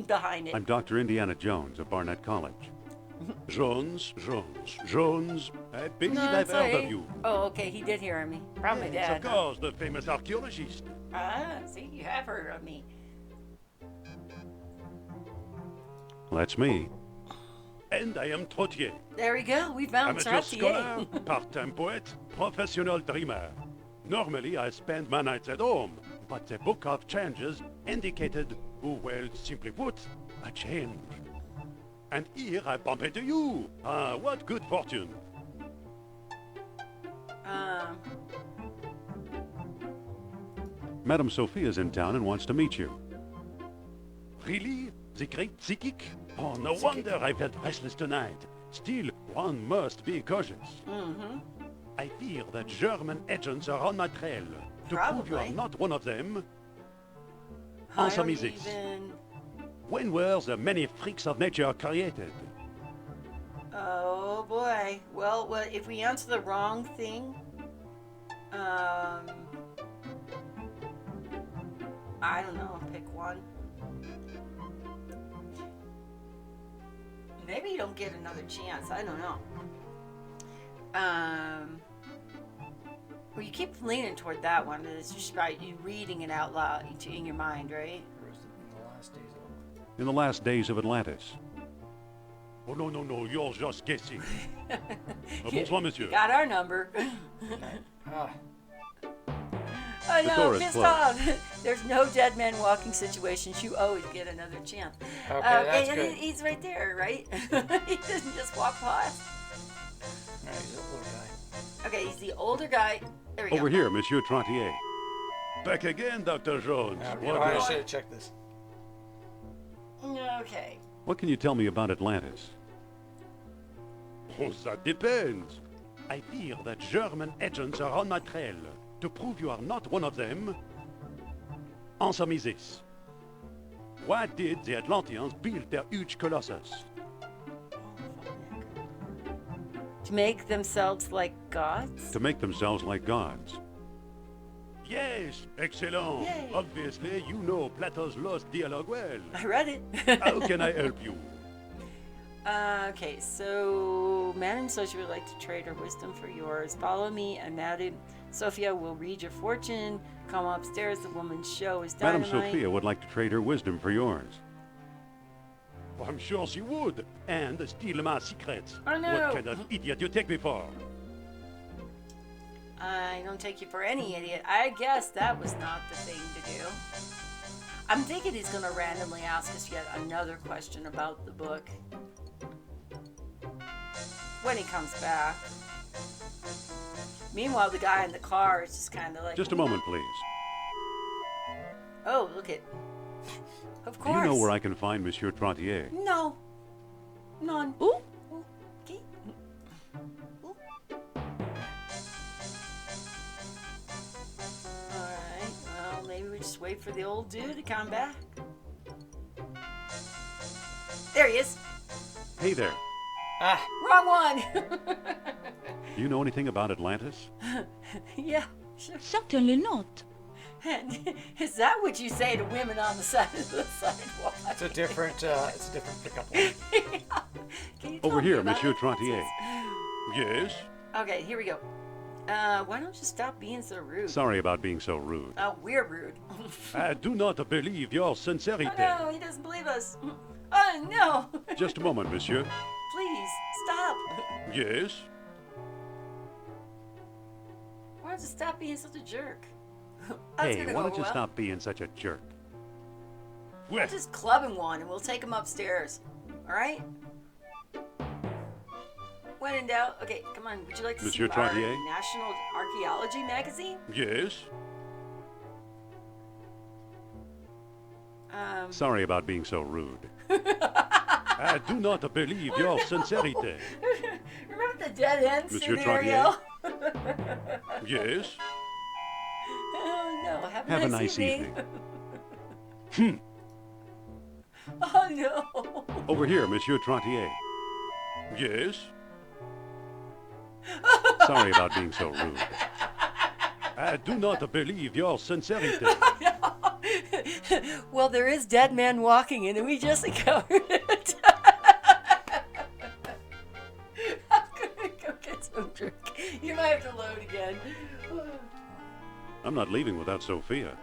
behind it. I'm Dr. Indiana Jones of Barnett College. Jones. I believe No, I've it's heard okay. of you. Oh, okay, he did hear of me. Probably Yes, dad. of course, the famous archaeologist. See, you have heard of me. Well, that's me. And I am Trottier. There we go. We found Amateur scholar, Trottier. part-time poet, professional dreamer. Normally, I spend my nights at home, but the book of changes indicated, well, simply put, a change. And here I bump into you. Ah, what good fortune. Madame Sophia's in town and wants to meet you. Really? The great psychic? Oh, no wonder I felt restless tonight. Still, one must be cautious. Mm-hmm. I fear that German agents are on my trail. To prove you are Probably. not one of them, I answer me don't this. even... When were the many freaks of nature created? Oh, boy. Well, if we answer the wrong thing... I don't know. Pick one. Maybe you don't get another chance. I don't know. Well, you keep leaning toward that one. It's just about you reading it out loud in your mind, right? In the last days of Atlantis. Oh, no, you're just guessing. Bonsoir, monsieur. Got our number. Oh The no, door is pissed closed. off. There's no dead man walking situations. You always get another chance. Okay, that's and good. he's right there, right? He doesn't just walk past. Alright, he's a little guy. Okay, he's the older guy. There we Over go. here, Monsieur Trottier. Back again, Dr. Jones. I should have checked this. Okay. What can you tell me about Atlantis? Oh, that depends. I fear that German agents are on my trail. To prove you are not one of them, answer me this. Why did the Atlanteans build their huge colossus? To make themselves like gods? To make themselves like gods. Yes, excellent. Yay. Obviously, you know Plato's Lost Dialogue well. I read it. How can I help you? Okay, so Madame Sophia would like to trade her wisdom for yours. Follow me, and Madame Sophia will read your fortune. Come upstairs. The woman's show is Madame dynamite. Sophia would like to trade her wisdom for yours. Well, I'm sure she would. And steal my secrets. Oh, no. What kind of idiot you take me for? I don't take you for any idiot. I guess that was not the thing to do. I'm thinking he's going to randomly ask us yet another question about the book. When he comes back. Meanwhile, the guy in the car is just kind of like... Just a moment, please. Oh, look at... Of Do course. you know where I can find Monsieur Trottier? No. None. Ooh. Okay. Alright, well, maybe we just wait for the old dude to come back. There he is. Hey there. Wrong one. Do you know anything about Atlantis? Yeah, sure. Certainly not. And is that what you say to women on the side of the sidewalk? It's a different pickup line. Can you tell Over me here, about Monsieur it? Trottier. Yes? Okay, here we go. Why don't you stop being so rude? Sorry about being so rude. Oh, we're rude. I do not believe your sincerity. Oh, no, he doesn't believe us. Oh, no. Just a moment, monsieur. Please, stop. Yes? Why don't you stop being such a jerk? I was Hey, gonna why go, don't you well, stop being such a jerk? We'll just club him one and we'll take him upstairs. All right? When in doubt, okay, come on. Would you like to Monsieur see our Trottier? National Archaeology magazine? Yes? Sorry about being so rude. I do not believe your sincerity. Remember the dead end Monsieur scenario? Yes? Oh no! Have a nice evening. Oh no! Over here, Monsieur Trottier. Yes? Sorry about being so rude. I do not believe your sincerity. Well, there is dead man walking in, and we just encountered it. I'm gonna go get some drink. You might have to load again. I'm not leaving without Sophia.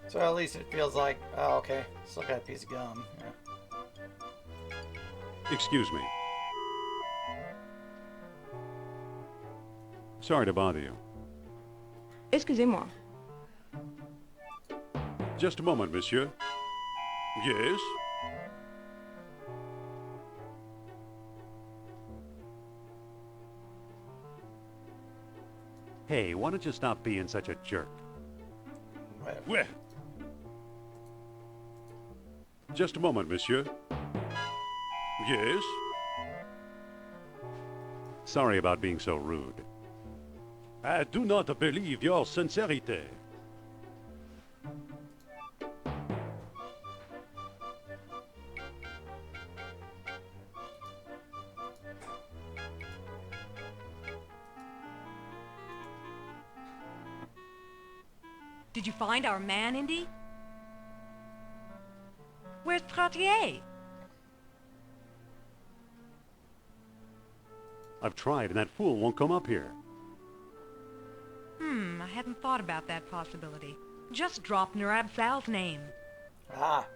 So at least it feels like, oh, okay, still got a piece of gum. Yeah. Excuse me. Sorry to bother you. Excusez-moi. Just a moment, monsieur. Yes? Hey, why don't you stop being such a jerk? Well. Just a moment, monsieur. Yes? Sorry about being so rude. I do not believe your sincerity. Did you find our man, Indy? Where's Trottier? I've tried, and that fool won't come up here. I hadn't thought about that possibility. Just drop Nurab Sal's name. Ah.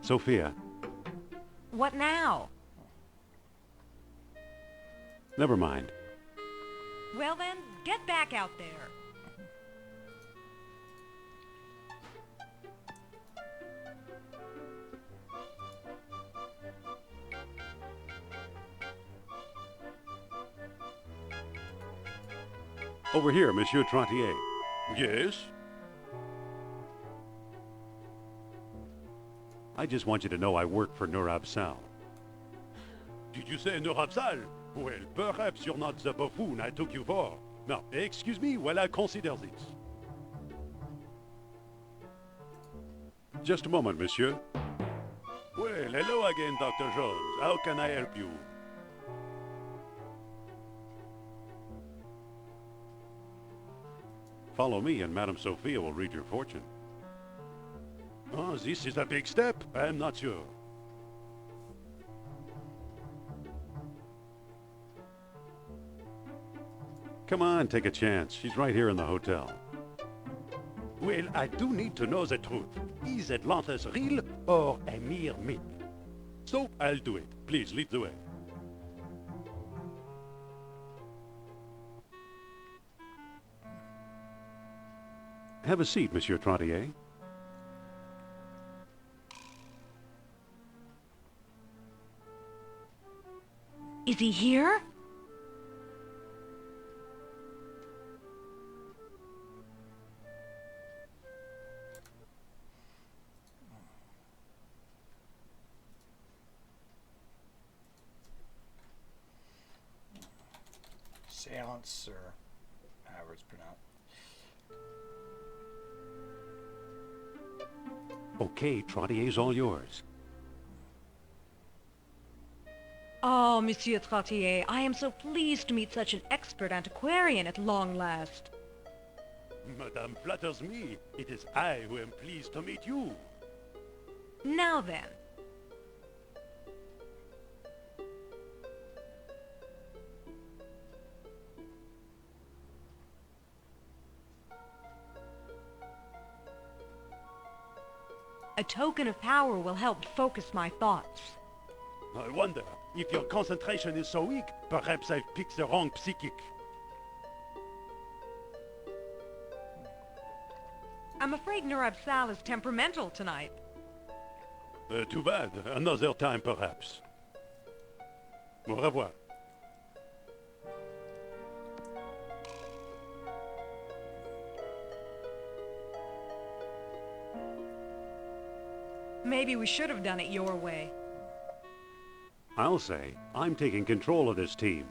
Sophia, What now? never mind. Well then, get back out there. Over here, Monsieur Trottier. Yes? I just want you to know I work for Nurab Sal. Did you say Nurab Sal? Well, perhaps you're not the buffoon I took you for. No, excuse me while I consider this. Just a moment, monsieur. Well, hello again, Dr. Jones. How can I help you? Follow me and Madame Sophia will read your fortune. Oh, this is a big step. I'm not sure. Come on, take a chance. She's right here in the hotel. Well, I do need to know the truth. Is Atlantis real or a mere myth? So, I'll do it. Please, lead the way. Have a seat, Monsieur Trottier. Is he here? Seance, or however it's pronounced. Okay, Trottier's all yours. Oh, Monsieur Trottier, I am so pleased to meet such an expert antiquarian at long last. Madame flatters me. It is I who am pleased to meet you. Now then. A token of power will help focus my thoughts. I wonder, if your concentration is so weak, perhaps I've picked the wrong psychic. I'm afraid Nurab Sal is temperamental tonight. Too bad. Another time, perhaps. Au revoir. Maybe we should have done it your way. I'll say, I'm taking control of this team.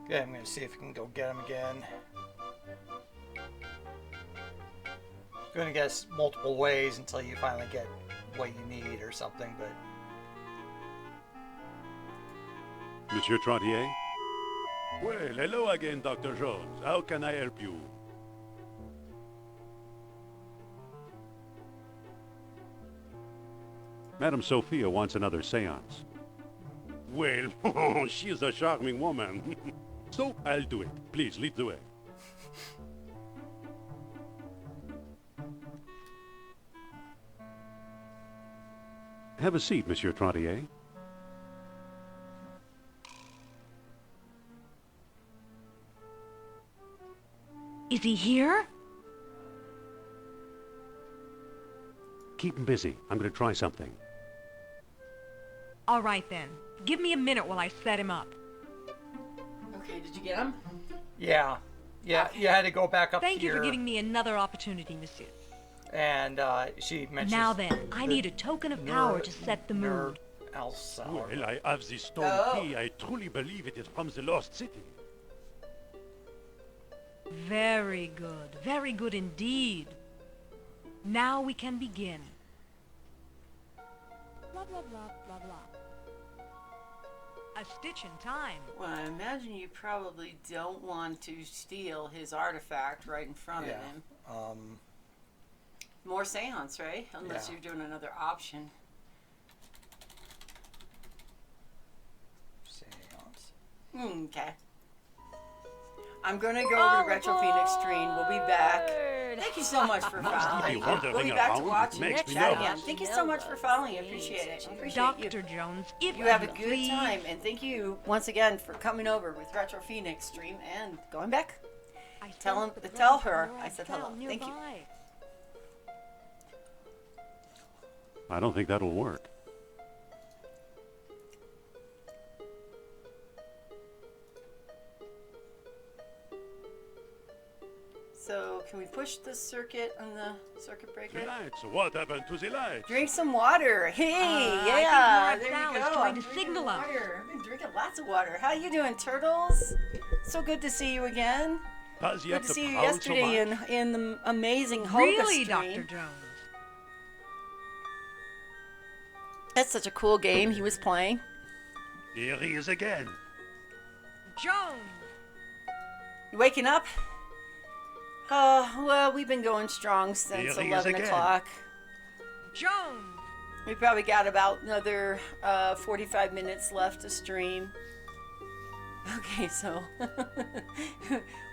Okay, I'm going to see if I can go get him again. Going to guess multiple ways until you finally get what you need or something, but... Monsieur Trottier? Well, hello again, Dr. Jones. How can I help you? Madame Sophia wants another seance. Well, she is a charming woman. So, I'll do it. Please, lead the way. Have a seat, Monsieur Trottier. Is he here? Keep him busy. I'm going to try something. All right then. Give me a minute while I set him up. Okay, did you get him? Yeah. Yeah, you had to go back up Thank here. you for giving me another opportunity, monsieur. And she mentions... Now then, I need a token of power to set the mood. Well, I have this stone key. I truly believe it is from the lost city. Very good indeed. Now we can begin. Blah, blah, blah, blah, blah. A stitch in time. Well, I imagine you probably don't want to steal his artifact right in front of him. More seance, right? Unless you're doing another option. Seance. Okay. I'm going to go over to Retro Phoenix Stream. We'll be back. Thank you so much for following. We'll be back to watch and chat again. Thank you so much for following. I appreciate it. I appreciate you. Dr. Jones, if you have a good time, and thank you once again for coming over with Retro Phoenix Stream and going back. Tell her I said hello. Thank you. I don't think that'll work. So, can we push the circuit on the circuit breaker? The lights. What happened to the lights? Drink some water. Hey, I think there you Sal is go. trying I'm to drinking signal us. water. I've been drinking lots of water. How you doing, Turtles? So good to see you again. Does he Good have to see you prowl so yesterday much? in the amazing Hoga Really, stream. Dr. Jones? That's such a cool game he was playing. Here he is again. Jones! You waking up? Oh, well, we've been going strong since Here he is 11 again. o'clock. Jones! We probably got about another 45 minutes left to stream. Okay, so...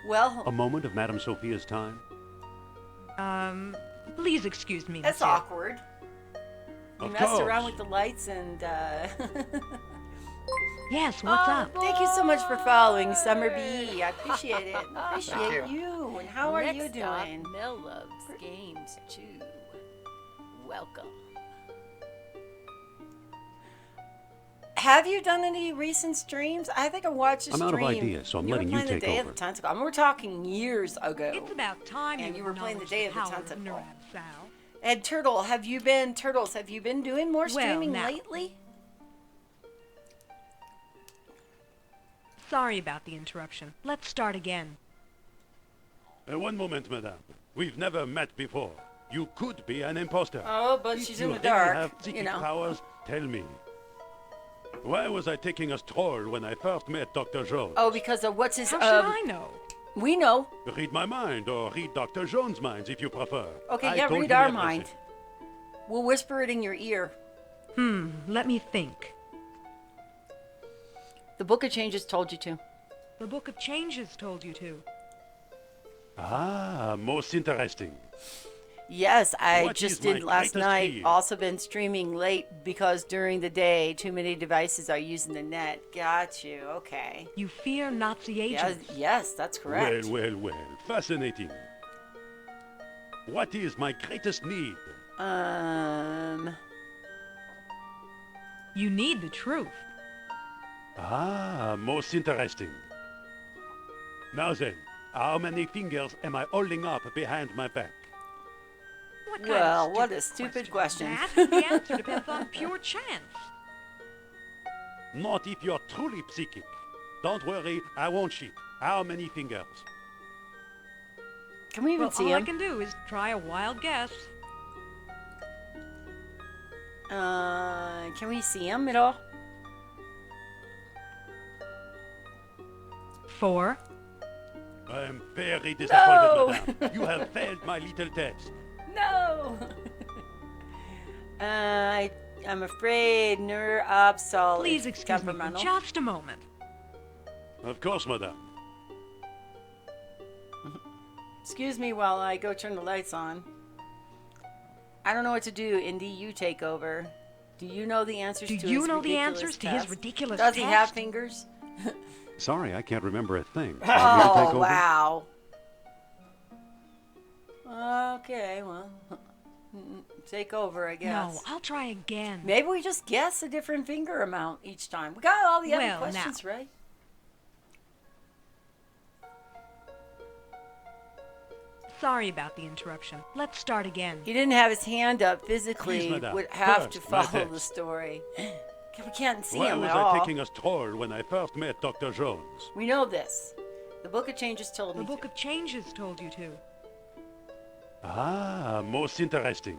well... A moment of Madame Sophia's time. Please excuse me, That's monsieur. awkward. You Of messed course. around with the lights and... Yes, what's up? Thank you so much for following, Summer B. I appreciate it. I appreciate Thank you. And how are you Next up, doing? Mel loves games too. Welcome. Have you done any recent streams? I think I watched a I'm stream. out of ideas, so I'm you were letting you playing take the Day over. of the Tentacle. I mean, we're talking years ago. It's about time And you were playing the acknowledge Day of the power Tentacle. Nurab Sal. And Turtles, have you been doing more streaming now. lately? Sorry about the interruption. Let's start again. One moment, madame. We've never met before. You could be an imposter. Oh, but If she's you in the really dark, have psychic you know. powers, tell me. Why was I taking a stroll when I first met Dr. Jones? Oh, because of what's his... How should I know? We know. Read my mind, or read Dr. Jones' minds if you prefer. Okay, I yeah, told read you our everything. mind. We'll whisper it in your ear. Let me think. The Book of Changes told you to. The Book of Changes told you to. Ah, most interesting. Yes, I What just is my did last greatest night. fear? Also been streaming late because during the day too many devices are using the net. Got you. Okay. You fear Nazi agents. Yes, that's correct. Well. Fascinating. What is my greatest need? You need the truth. Ah, most interesting. Now then, how many fingers am I holding up behind my back? What a stupid question. That the answer depends on pure chance. Not if you're truly psychic. Don't worry, I won't cheat. How many fingers? Can we even see all I him? can do is try a wild guess. Can we see him at all? 4. I am very disappointed, madame. You have failed my little test. No. I'm afraid obsolete. Please excuse me for just a moment. Of course, madame. Excuse me while I go turn the lights on. I don't know what to do, Indy. You take over. Do you know the answers to his ridiculous test? Does he have fingers? Sorry, I can't remember a thing. Want me to take Oh, over? wow. Okay, well, take over, I guess. No, I'll try again. Maybe we just guess a different finger amount each time. We got all the other Well, questions now. right. Sorry about the interruption. Let's start again. He didn't have his hand up physically. Please, madame. Would have to First, my follow the text. story. We can't see Why him was at I all. taking a stroll when I first met Dr. Jones? We know this. The Book of Changes told The me Book to. of Changes told you to. Ah, most interesting.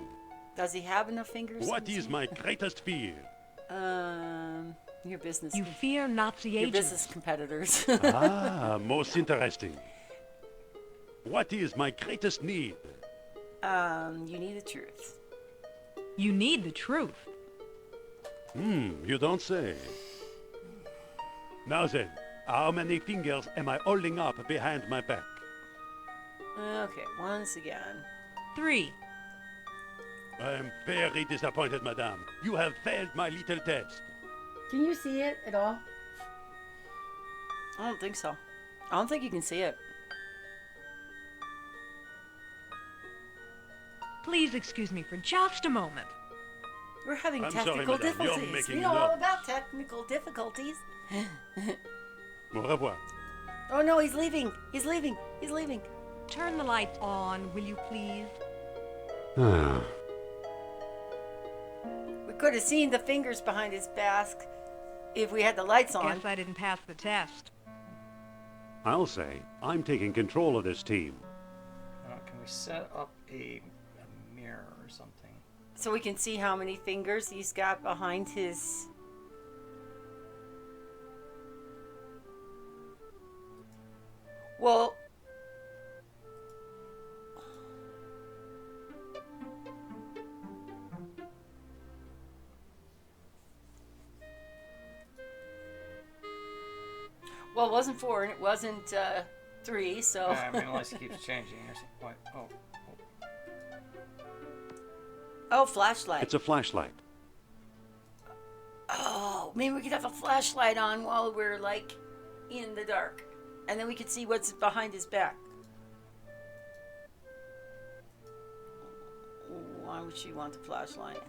Does he have enough fingers? What is my greatest fear? Your business. You fear Nazi your agents. business competitors. Ah, most interesting. What is my greatest need? You need the truth. You need the truth. You don't say. Now then, how many fingers am I holding up behind my back? Okay, once again. 3. I am very disappointed, madame. You have failed my little test. Can you see it at all? I don't think so. I don't think you can see it. Please excuse me for just a moment. We're having I'm sorry, technical madame. You're difficulties. making We it know all up. about technical difficulties. Au revoir. Oh no, he's leaving. He's leaving. He's leaving. Turn the lights on, will you please? Ah, We could have seen the fingers behind his mask if we had the lights on. Guess I didn't pass the test. I'll say, I'm taking control of this team. Can we set up a mirror or something? So we can see how many fingers he's got behind his... Well... Well, it wasn't 4 and it wasn't 3, so... I mean, unless it keeps changing or something. Oh. Oh, flashlight. It's a flashlight. Oh, maybe we could have a flashlight on while we're like in the dark, and then we could see what's behind his back. Why would she want the flashlight?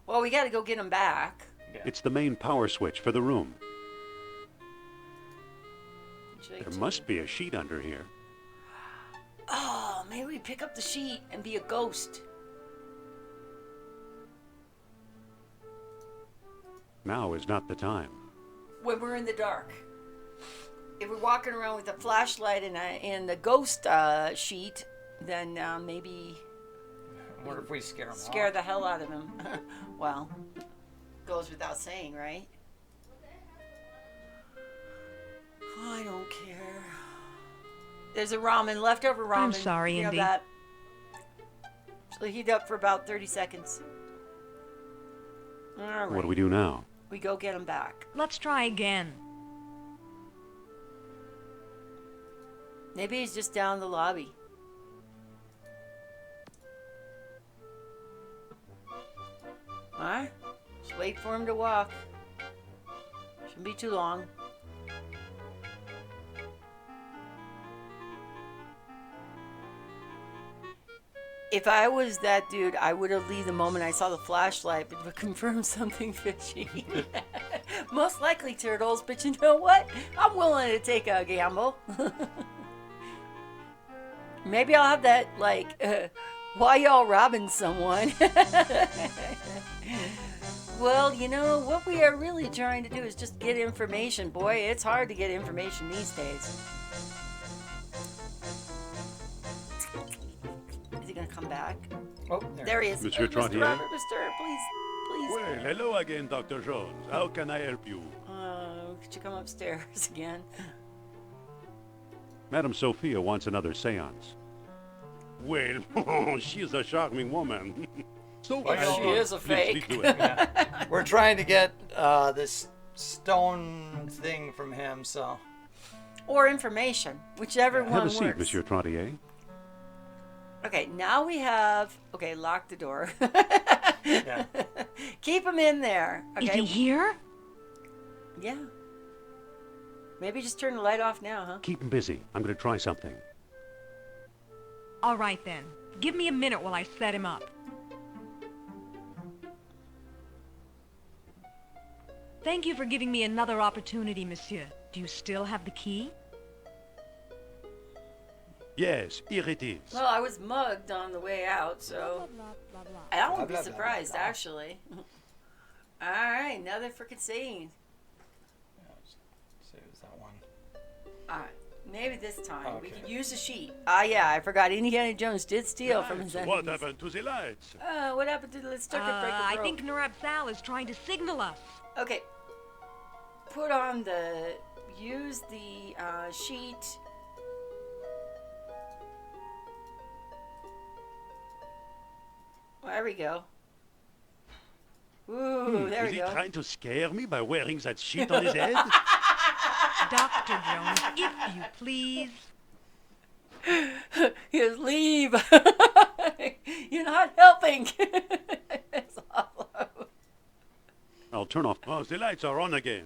Well, we got to go get him back. It's the main power switch for the room. Jake, There must be a sheet under here. Oh, maybe we pick up the sheet and be a ghost. Now is not the time. When we're in the dark. If we're walking around with a flashlight and the ghost sheet, then maybe What if we scare him scare off? the hell out of him. Well, goes without saying, right? Oh, I don't care. There's a ramen, leftover ramen. I'm sorry, You know Indy. that. So heat up for about 30 seconds. All right. What do we do now? We go get him back. Let's try again. Maybe he's just down the lobby. Alright. Just wait for him to walk. Shouldn't be too long. If I was that dude, I would have leave the moment I saw the flashlight, but would confirm something fishy. Most likely turtles, but you know what? I'm willing to take a gamble. Maybe I'll have that, like, why y'all robbing someone? Well, you know, what we are really trying to do is just get information. Boy, it's hard to get information these days. Is he going to come back? Oh, there he is. Monsieur Mr. Trottier? Robert, Mr. Please. Well, hello again, Dr. Jones. How can I help you? Could you come upstairs again? Madame Sophia wants another seance. Well, she is a charming woman. So Well, she is a please fake. do it. Yeah. We're trying to get this stone thing from him, so. Or information, whichever one Have a works. seat, Monsieur Trottier. Okay, now we have. Okay, lock the door. Yeah. Keep him in there. Okay. Is he here? Yeah. Maybe just turn the light off now, huh? Keep him busy. I'm going to try something. All right then. Give me a minute while I set him up. Thank you for giving me another opportunity, monsieur. Do you still have the key? Yes, here it is. Well, I was mugged on the way out, so I won't be surprised, actually. All right, another freaking scene. So is that one? All right, maybe this time we Okay. can use the sheet. Ah, yeah, I forgot. Indiana Jones did steal from his enemies. What happened to the lights? What happened to the circuit breaker? I broke? think Narab Sal is trying to signal us. Okay. Put on the. Use the sheet. There we go. Ooh, there is we he go. trying to scare me by wearing that sheet on his head? Dr. Jones, if you please. Yes, leave. You're not helping. It's hollow. I'll turn off. Oh, the lights are on again.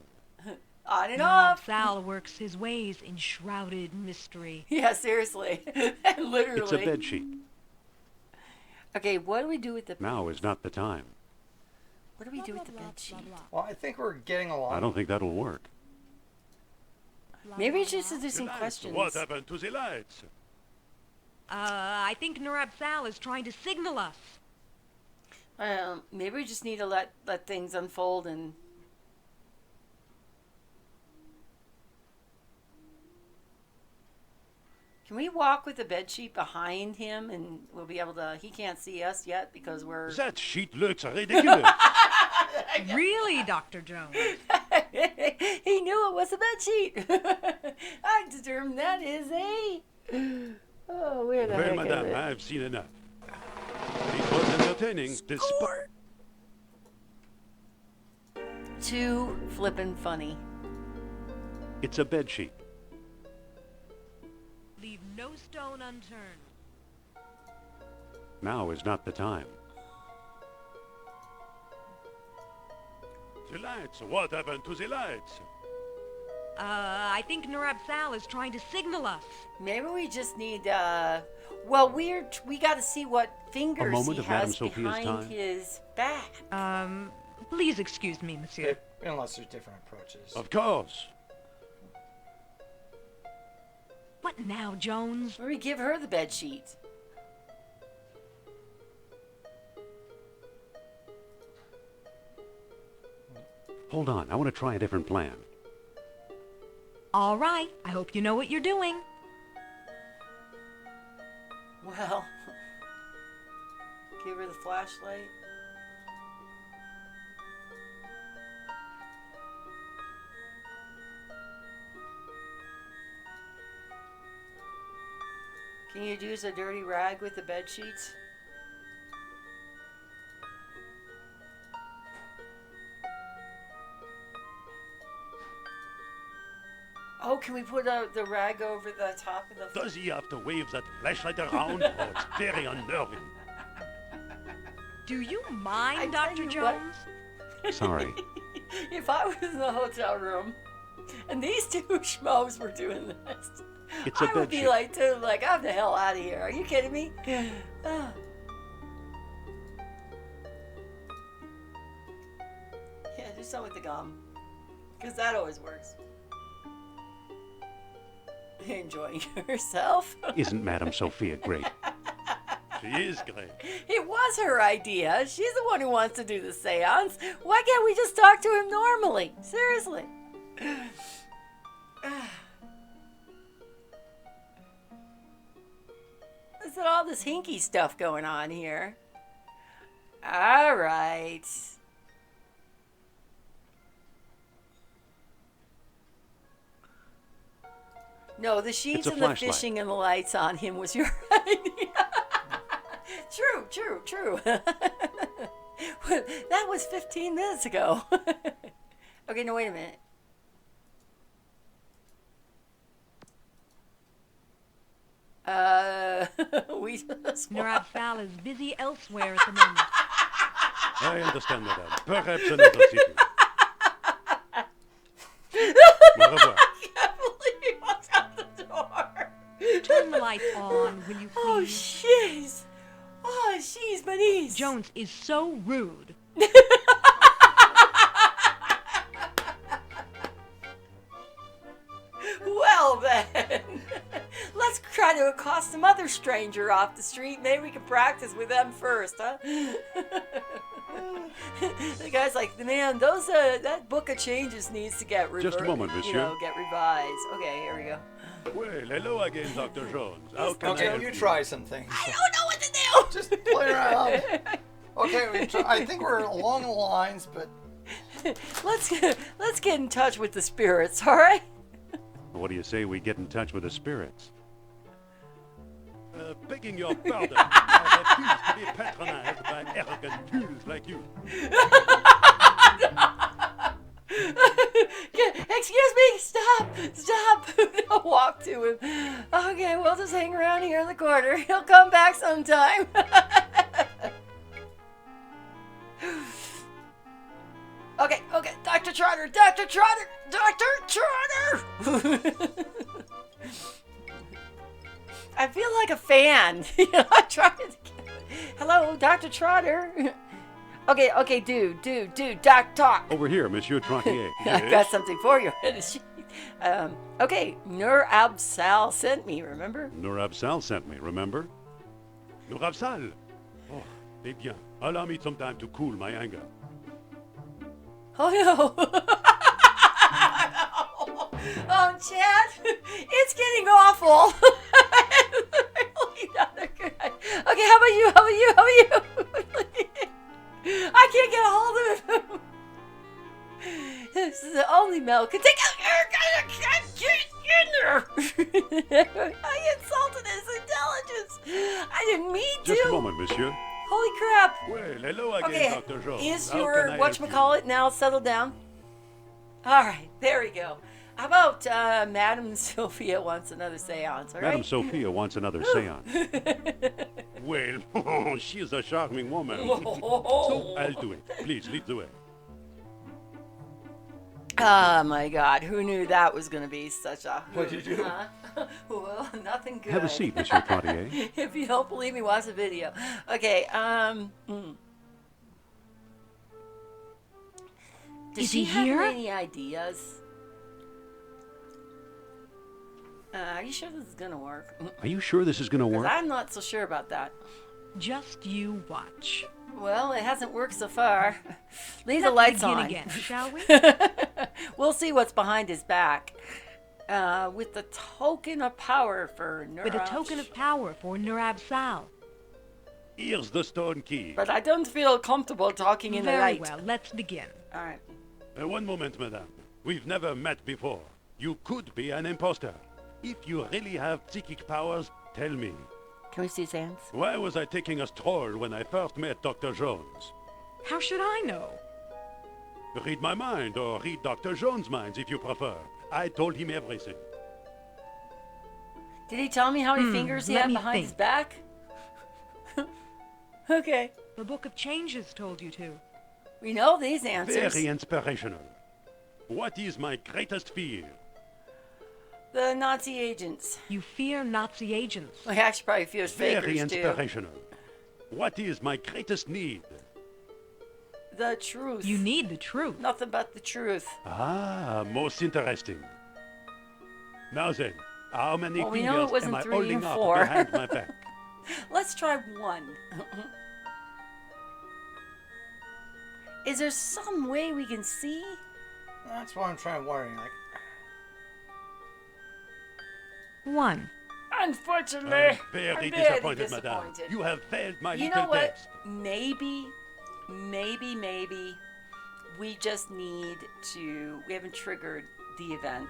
On and Narab off. Sal works his ways in shrouded mystery. Yeah, seriously. Literally. It's a bed sheet. Okay, what do we do with the? Now is not the time. What do we do with the bed sheet? Well, I think we're getting along. I don't think that'll work. Maybe we should just do The some lights. questions. What happened to the lights? I think Narab Sal is trying to signal us. Maybe we just need to let things unfold and. Can we walk with the bed sheet behind him and we'll be able to? He can't see us yet because we're. That sheet looks ridiculous. Really, Dr. Jones? He knew it was a bed sheet. I determined that is a. Oh, where the Well, heck madame, is it? I've seen enough. It was entertaining. Too flippin' funny. It's a bed sheet. Leave no stone unturned. Now is not the time. The lights. What happened to the lights? I think Narab Sal is trying to signal us. Maybe we just need. Well, we got to see what fingers moment he of Madame has Sophia's behind time. his back. Please excuse me, monsieur. Unless there's different approaches. Of course. What now, Jones? Where we give her the bed sheet. Hold on. I want to try a different plan. All right. I hope you know what you're doing. Well, give her the flashlight. Can you use a dirty rag with the bed sheets? can we put the rag over the top of the... Does he have to wave that flashlight around? Oh, it's very unnerving. Do you mind, I tell Dr. you Jones? Sorry. If I was in the hotel room and these two schmoes were doing this, It's a I would bed be sheet. like, dude, like, I'm the hell out of here. Are you kidding me? Ah. Yeah, do something with the gum. Because that always works. You enjoying yourself? Isn't Madame Sophia great? She is great. It was her idea. She's the one who wants to do the seance. Why can't we just talk to him normally? Seriously. Is it all this hinky stuff going on here? All right. No, the sheets It's a and the flashlight. fishing and the lights on him was your idea. True. That was 15 minutes ago. Okay, no, wait a minute. We just... Nurab Sal is busy elsewhere at the moment. I understand, madame. Perhaps another city. Au revoir. I can't believe he walked out the door. Turn the lights on, will you Oh, please? jeez. Oh, jeez, Benise. Jones is so rude. Well, then. Let's try to accost some other stranger off the street. Maybe we can practice with them first, huh? The guy's like, man, those that book of changes needs to get Just a moment, monsieur. get revised. Okay, here we go. Well, hello again, Dr. Jones. How can I Okay, help you try some things. I don't know what to do. Just play around. Okay, I think we're along the lines, but Let's get in touch with the spirits, all right? What do you say we get in touch with the spirits? Begging your pardon, I refuse to be patronized by arrogant fools like you. Excuse me, stop. Don't walk to him. Okay, we'll just hang around here in the corner. He'll come back sometime. Okay, Dr. Trotter. I feel like a fan. I'm trying to Hello, Dr. Trotter. Okay, dude, Doc, talk. Over here, Monsieur Trottier. I've got something for you. Okay, Nurab Sal sent me, remember? Nurab Sal sent me, remember? Nurab Sal? Oh, eh bien, allow me some time to cool my anger. Oh no. Oh, Chad, it's getting awful. Really not a good idea. Okay, how about you? I can't get a hold of him. This is the only Mel could take. I can't get in there. I insulted his intelligence. I didn't mean to. Just a moment, monsieur. Holy crap. Well, hello again, Okay, Dr. Jones. is How your can I help you? whatchamacallit now settled down? All right, there we go. How about Madame Sophia wants another seance, all right? Madame Sophia wants another seance. Well, she is a charming woman. So I'll do it. Please, lead the way. Oh my God, who knew that was going to be such a... What'd you do? Huh? Well, nothing good. Have a seat, Monsieur Trottier. If you don't believe me, watch the video. Okay, Does Is she he have here? any ideas? Are you sure this is going to work? Are you sure this is going to 'Cause work? I'm not so sure about that. Just you watch. Well, it hasn't worked so far. Leave the Let's lights begin on. again, shall we? We'll see what's behind his back. With the token of power for Nurab. With a token of power for Nurab Sal. Here's the stone key. But I don't feel comfortable talking in the Very light. well, let's begin. All right. One moment, madame. We've never met before. You could be an imposter. If you really have psychic powers, tell me. Can we see his hands? Why was I taking a stroll when I first met Dr. Jones? How should I know? Read my mind, or read Dr. Jones' minds if you prefer. I told him everything. Did he tell me how many fingers he let had me behind think. his back? Okay. The Book of Changes told you to. We know these answers. Very inspirational. What is my greatest fear? The Nazi agents. You fear Nazi agents. Well, he actually probably fears fakers, Very too. inspirational. What is my greatest need? The truth. You need the truth. Nothing but the truth. Ah, most interesting. Now then, how many Well, we know it fingers wasn't am I 3 holding and up 4. behind my back? Let's try 1. Is there some way we can see? That's what I'm wondering. Like, 1. Unfortunately, Very I'm disappointed, madame. You have failed my You little know what? test. Maybe, we just need to. We haven't triggered the event.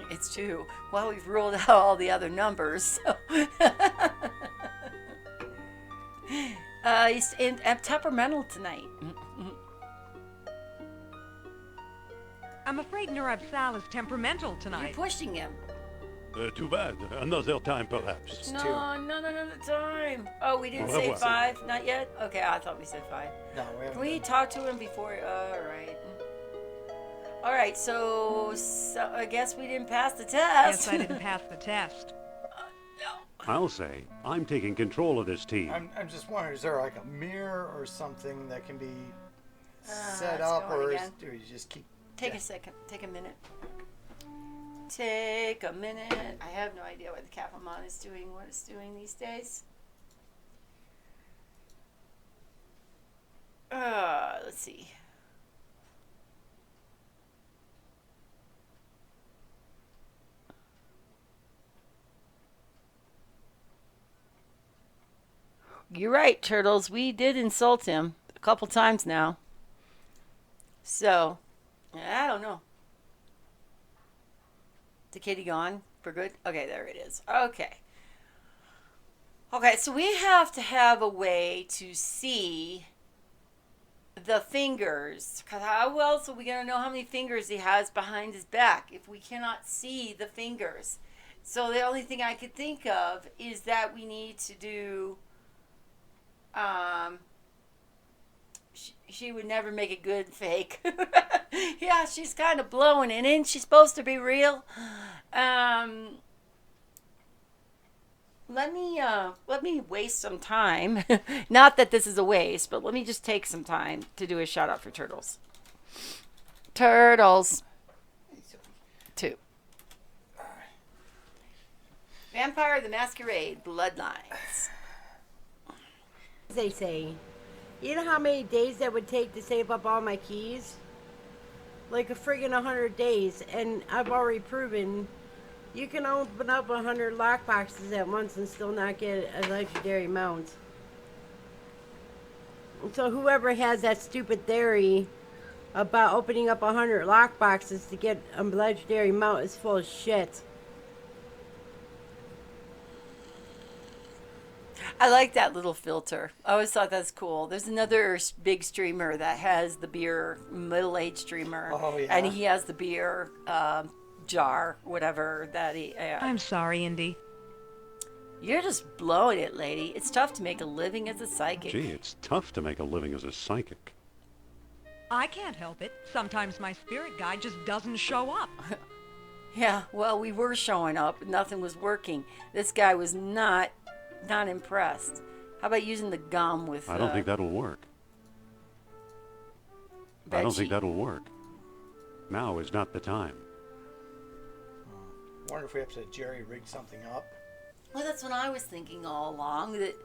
It's 2. Well, we've ruled out all the other numbers. So. He's temperamental tonight. I'm afraid Nurab Sal is temperamental You're tonight. pushing him. Too bad. Another time, perhaps. No, not another time. Oh, we didn't Au say revoir. 5? Not yet? Okay, I thought we said 5. no, we haven't. Can we talk to him before? Alright. Alright, so I guess we didn't pass the test. Yes, I didn't pass the test. I'll say, I'm taking control of this team. I'm just wondering, is there like a mirror or something that can be set it's up, going or again. do you just keep? Take a second. Take a minute. Take a minute. I have no idea what the Capamon is doing, what it's doing these days. Let's see. You're right, Turtles. We did insult him a couple times now. So, I don't know. The kitty gone for good? Okay, there it is. Okay. Okay, so we have to have a way to see the fingers. Because how else are we going to know how many fingers he has behind his back if we cannot see the fingers? So the only thing I could think of is that we need to do... She would never make a good fake. Yeah, she's kind of blowing it. Isn't she supposed to be real? Let me waste some time. Not that this is a waste, but let me just take some time to do a shout out for Turtles. Turtles. 2. Vampire the Masquerade Bloodlines. They say, you know how many days that would take to save up all my keys? Like a friggin' 100 days, and I've already proven you can open up 100 lockboxes at once and still not get a legendary mount. So whoever has that stupid theory about opening up 100 lockboxes to get a legendary mount is full of shit. I like that little filter. I always thought that's cool. There's another big streamer that has the beer, middle-aged streamer. Oh, yeah. And he has the beer jar, whatever that he... I'm sorry, Indy. You're just blowing it, lady. It's tough to make a living as a psychic. Gee, it's tough to make a living as a psychic. I can't help it. Sometimes my spirit guide just doesn't show up. Yeah, well, we were showing up. Nothing was working. This guy was not impressed. How about using the gum with... I don't think that'll work. I don't think that'll work. Now is not the time. Wonder if we have to jerry rig something up. Well, that's what I was thinking all along, that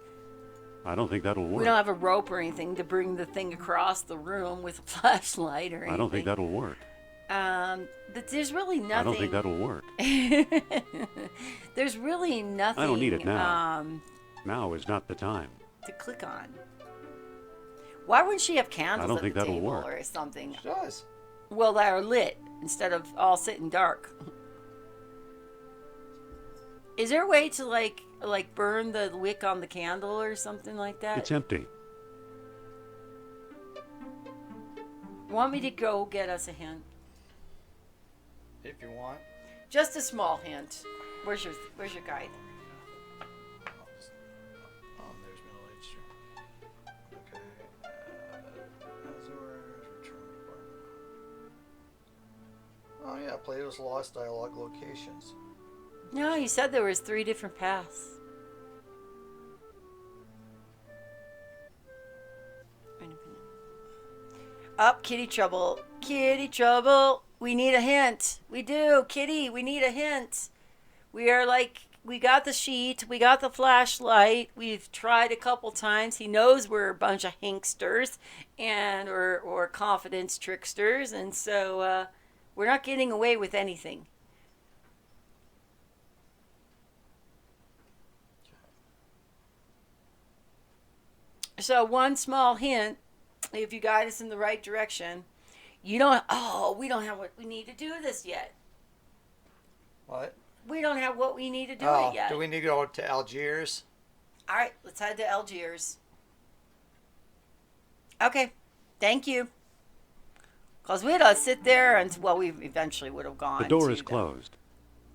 I don't think that'll work. we don't have a rope or anything to bring the thing across the room with a flashlight or anything. I don't think that'll work. But there's really nothing... I don't think that'll work. There's really nothing... I don't need it now. Now is not the time. To click on. Why wouldn't she have candles I don't at think the that'll table work. or something? She does. Well, that are lit instead of all sitting dark. Is there a way to like burn the wick on the candle or something like that? It's empty. Want me to go get us a hint? If you want. Just a small hint. Where's your guide? Oh, there's middle age. Okay. Azores, return to Oh yeah, Plato's Lost Dialogue locations. No, you said there was 3 different paths. Up, kitty trouble. Kitty trouble. We need a hint. We do. Kitty, we need a hint. We are like, we got the sheet. We got the flashlight. We've tried a couple times. He knows we're a bunch of hinksters and or confidence tricksters. And so we're not getting away with anything. So one small hint, if you guide us in the right direction, we don't have what we need to do this yet. What? We don't have what we need to do it yet. Do we need to go to Algiers? All right, let's head to Algiers. Okay, thank you. Because we'd sit there and, well, we eventually would have gone. The door is closed.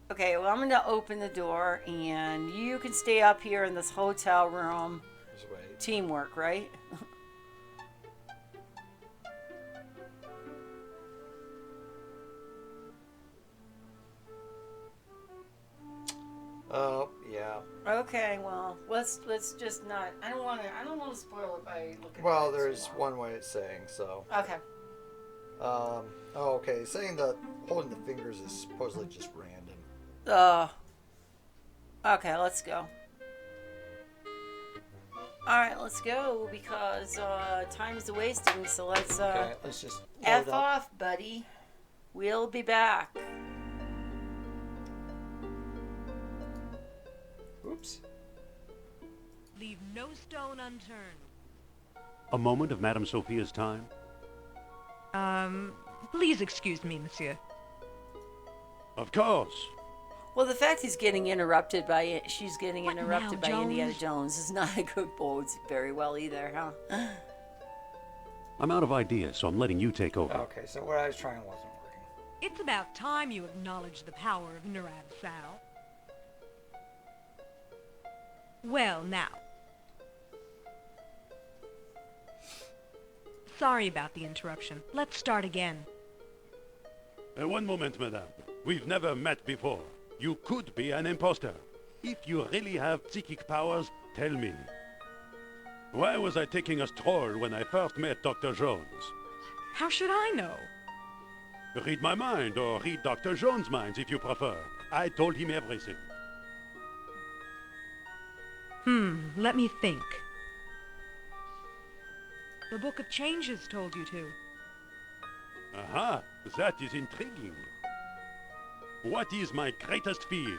Okay, well, I'm going to open the door, and you can stay up here in this hotel room. Teamwork, right? Oh, yeah. Okay, well, let's just not. I don't want to spoil it by looking. Well, at it there's too long. one way it's saying so. Okay. Oh, okay. Saying that holding the fingers is supposedly just random. Okay, let's go. All right, let's go because time is wasting. So let's okay, let's just F off, buddy. We'll be back. Oops. Leave no stone unturned. A moment of Madame Sophia's time. Please excuse me, monsieur. Of course. Well, the fact she's getting interrupted by Indiana Jones? Jones is not a good bodes very well either, huh? I'm out of ideas, so I'm letting you take over. Okay, so what I was trying wasn't working. It's about time you acknowledge the power of Narad Sal. Well, now. Sorry about the interruption. Let's start again. One moment, madame. We've never met before. You could be an imposter. If you really have psychic powers, tell me. Why was I taking a stroll when I first met Dr. Jones? How should I know? Read my mind, or read Dr. Jones' minds if you prefer. I told him everything. Let me think. The Book of Changes told you to. Aha, that is intriguing. What is my greatest fear?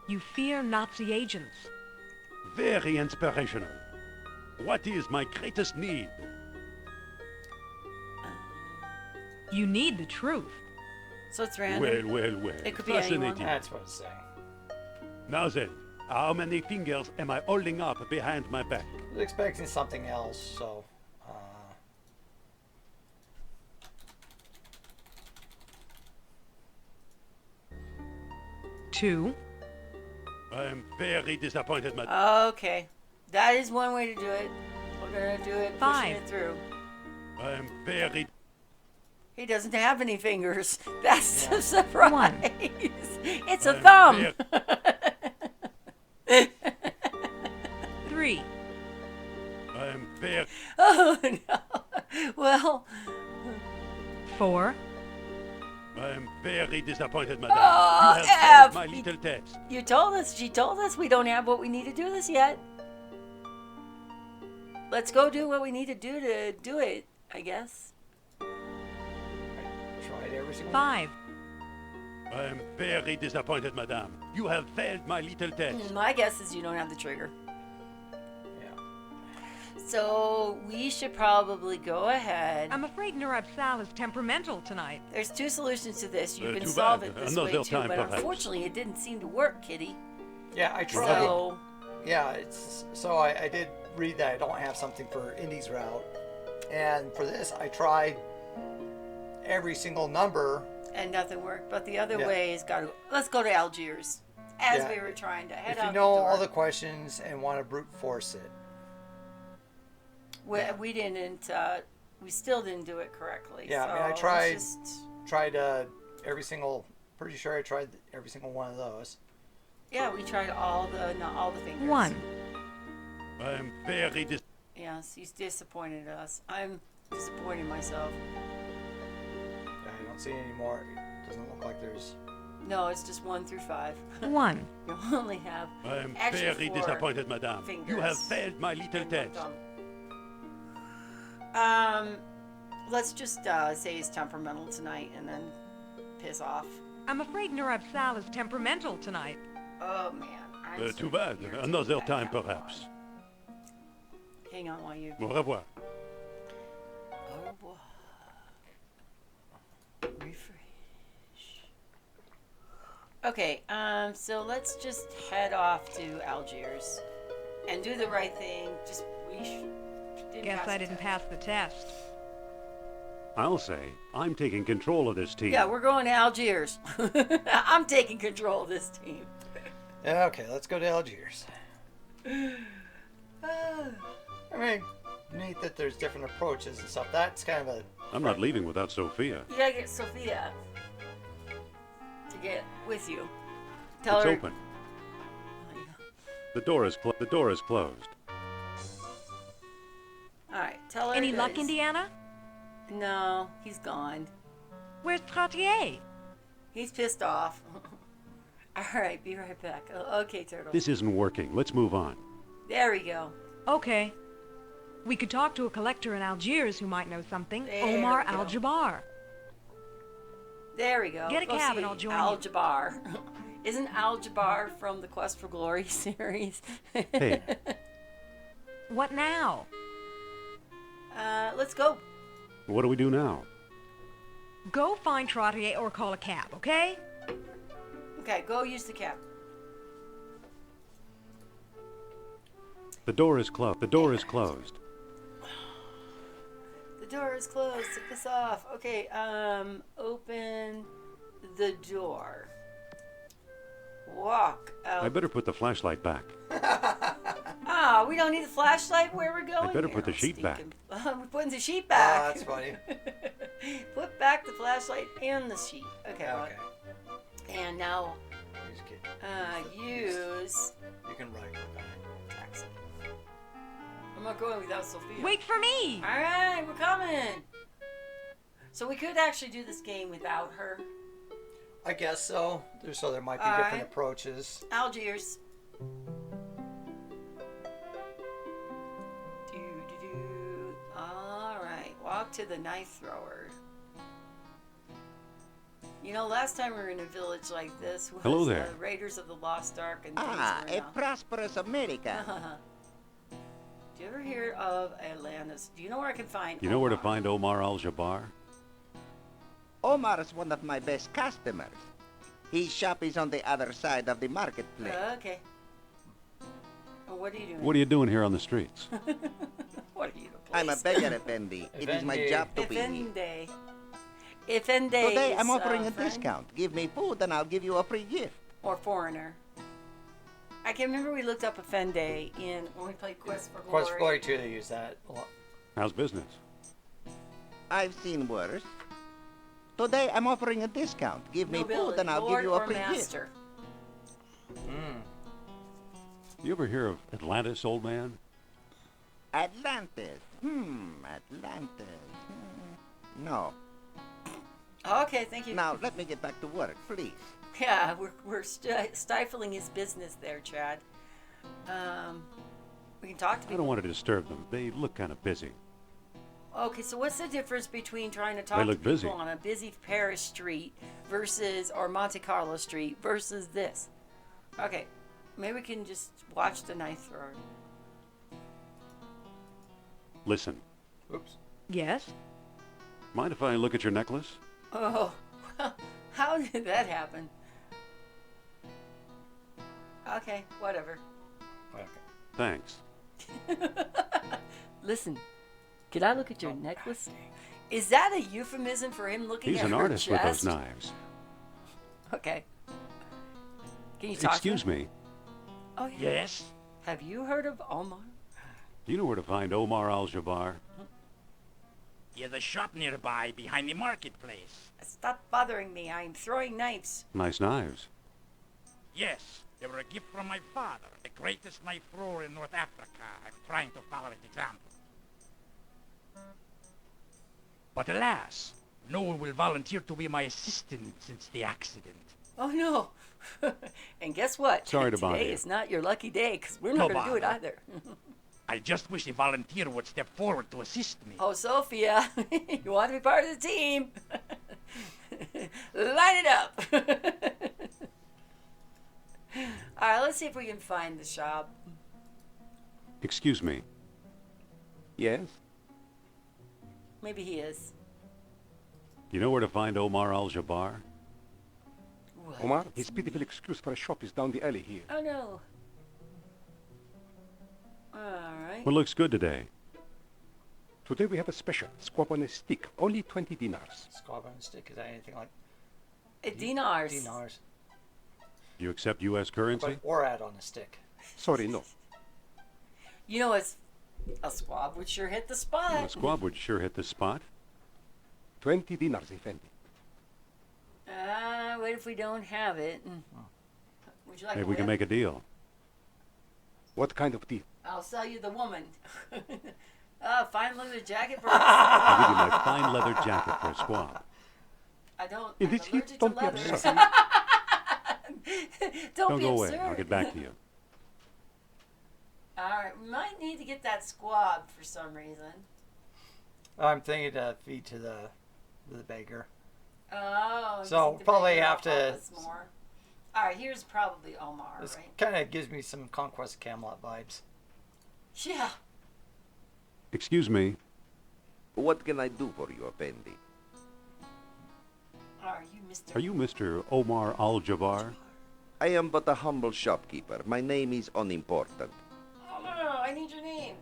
You fear Nazi agents. Very inspirational. What is my greatest need? You need the truth. So it's random. Well. It could be anyone. Fascinating. That's what it's saying. Now then, how many fingers am I holding up behind my back? I was expecting something else, so. 2. I'm very disappointed, madame. Okay, that is one way to do it. We're gonna do it, pushing 5. it through. I'm very... He doesn't have any fingers. That's the surprise. 1. It's a thumb. 3. I'm very... Oh no. Well. 4. I'm very disappointed, madame. Oh, you have F. failed my little test. You told us. She told us we don't have what we need to do this yet. Let's go do what we need to do it, I guess. Tried every single 5. I'm very disappointed, madame. You have failed my little test. My guess is you don't have the trigger. So we should probably go ahead. I'm afraid Narab Sal is temperamental tonight. There's 2 solutions to this. You can too solve bad. it this Another way too, time, but perhaps. unfortunately it didn't seem to work, Kitty. Yeah, I tried. So, yeah, I did read that I don't have something for Indy's route, and for this I tried every single number And nothing worked. But the other Yeah. way is let's go to Algiers. As Yeah. we were trying to head If out you know the door. all the questions and want to brute force it. We didn't. We still didn't do it correctly. Yeah, so I mean, I let's tried just- every single. Pretty sure I tried every single one of those. Yeah, we tried all the fingers. 1. I'm very Yes, he's disappointed us. I'm disappointed myself. I don't see any more. It doesn't look like there's. No, it's just 1 through 5. 1. You only have. I'm actually very 4 disappointed, madame. fingers. You have failed my little And test. one thumb. Let's just say he's temperamental tonight and then piss off. I'm afraid Nurab Sal is temperamental tonight. Oh man. I'm so Too bad. here to Another back time, out. perhaps. Hang on while you. Au revoir. Au revoir. Refresh. Okay, so let's just head off to Algiers and do the right thing. Just Guess I didn't pass the test. I'll say I'm taking control of this team. Yeah, we're going to Algiers. I'm taking control of this team. Yeah, okay, let's go to Algiers. I mean, neat that there's different approaches and stuff. That's kind of a. I'm not leaving without Sophia. You gotta get Sophia to get with you. Tell It's her. open. The door is closed. All right, tell her. Any that luck, it's- Indiana? No, he's gone. Where's Trottier? He's pissed off. All right, be right back. Okay, Turtle. This isn't working. Let's move on. There we go. Okay. We could talk to a collector in Algiers who might know something. There Omar we go. Al-Jabbar. There we go. Get a Go cab see and I'll join Al you. Jabbar. Isn't Al Jabbar from the Quest for Glory series? Hey. What now? Let's go. What do we do now? Go find Trottier or call a cab, okay? Okay, go use the cab. The door is closed. The door is closed. The door is closed. Take this off. Okay, open the door. Walk out. I better put the flashlight back. Ah, we don't need the flashlight where we're going. I better Here, put the I'm sheet back. We're putting the sheet back. Oh, that's funny. Put back the flashlight and the sheet. Okay. Okay. And now, Use kit. use You can right click on it. taxi. I'm not going without Sophia. Wait for me! All right, we're coming. So we could actually do this game without her. I guess so. So there might be All different right. approaches. Algiers. Do. All right, walk to the knife thrower. You know, last time we were in a village like this was Hello there. Raiders of the Lost Ark and things Ah, were a not- prosperous America. Do you ever hear of Atlantis? Do you know where I can find? You know where to Omar? find Omar Al-Jabbar? Omar is one of my best customers. His shop is on the other side of the marketplace. Okay. Well, what are you doing? What are you doing here on the streets? What are you? I'm a beggar, Effendi. It is my Effendi. job to be here. Effendi. Effendi. Today I'm is, offering a friend discount. Give me food and I'll give you a free gift. Or foreigner. I can remember we looked up Effendi when we played Quest for Glory. Quest for Glory 2, they use that a lot. How's business? I've seen worse. Today I'm offering a discount. Give me Nobility, food and I'll Lord give you a or free gift. master. You ever hear of Atlantis, old man? Atlantis. Atlantis. No. Okay, thank you. Now let me get back to work, please. Yeah, we're stifling his business there, Chad. We can talk to I people. don't want to disturb them. They look kind of busy. Okay, so what's the difference between trying to talk They to look people busy. on a busy Paris street or Monte Carlo street versus this? Okay, maybe we can just watch the knife thrower. Listen, Oops. Yes? mind if I look at your necklace? Oh, well, how did that happen? Okay, whatever. Okay. Thanks. Listen, could I look at your necklace? Is that a euphemism for him looking He's at an her artist with those chest? knives. Okay. Can you talk Excuse to him? me. Oh, yeah. Yes? Have you heard of Omar? Do you know where to find Omar Al-Jabbar? There's a shop nearby behind the marketplace. Stop bothering me. I'm throwing knives. Nice knives. Yes, they were a gift from my father, the greatest knife thrower in North Africa. I'm trying to follow his example. But alas, no one will volunteer to be my assistant since the accident. Oh, no. And guess what? Sorry to bother Today you. is not your lucky day, because we're No not going to do it bother. either. I just wish a volunteer would step forward to assist me. Oh, Sophia, you want to be part of the team? Line it up. All right, let's see if we can find the shop. Excuse me. Yes? Maybe he is. You know where to find Omar Al-Jabbar? What? Omar, his pitiful excuse for a shop is down the alley here. Oh, no. All right. What looks good today? Today we have a special, squab on a stick, only 20 dinars. Squab on a stick, is that anything like Dinars. dinars? Do you accept U.S. currency? But Orad on a stick. Sorry, no. You know, a squab would sure hit the spot. Well, a squab would sure hit the spot. 20 dinars, Effendi. What if we don't have it? Would you like Maybe a we can whip? make a deal. What kind of deal? I'll sell you the woman. Fine leather jacket for I'll give you my fine leather jacket for a squab. I don't. In I'm this heat, allergic to don't be leather. absurd. Don't be go away. absurd. I'll get back to you. All right, we might need to get that squab for some reason. I'm thinking to feed to the beggar. Oh. So, you think the probably beggar have will help to- us more. All right, here's probably Omar, This right? kind of gives me some Conquest of Camelot vibes. Yeah. Excuse me. What can I do for you, Effendi? Are you Mr. Are you Mr. Omar Al-Jabbar? I am but a humble shopkeeper. My name is unimportant. Oh, no, I need your name.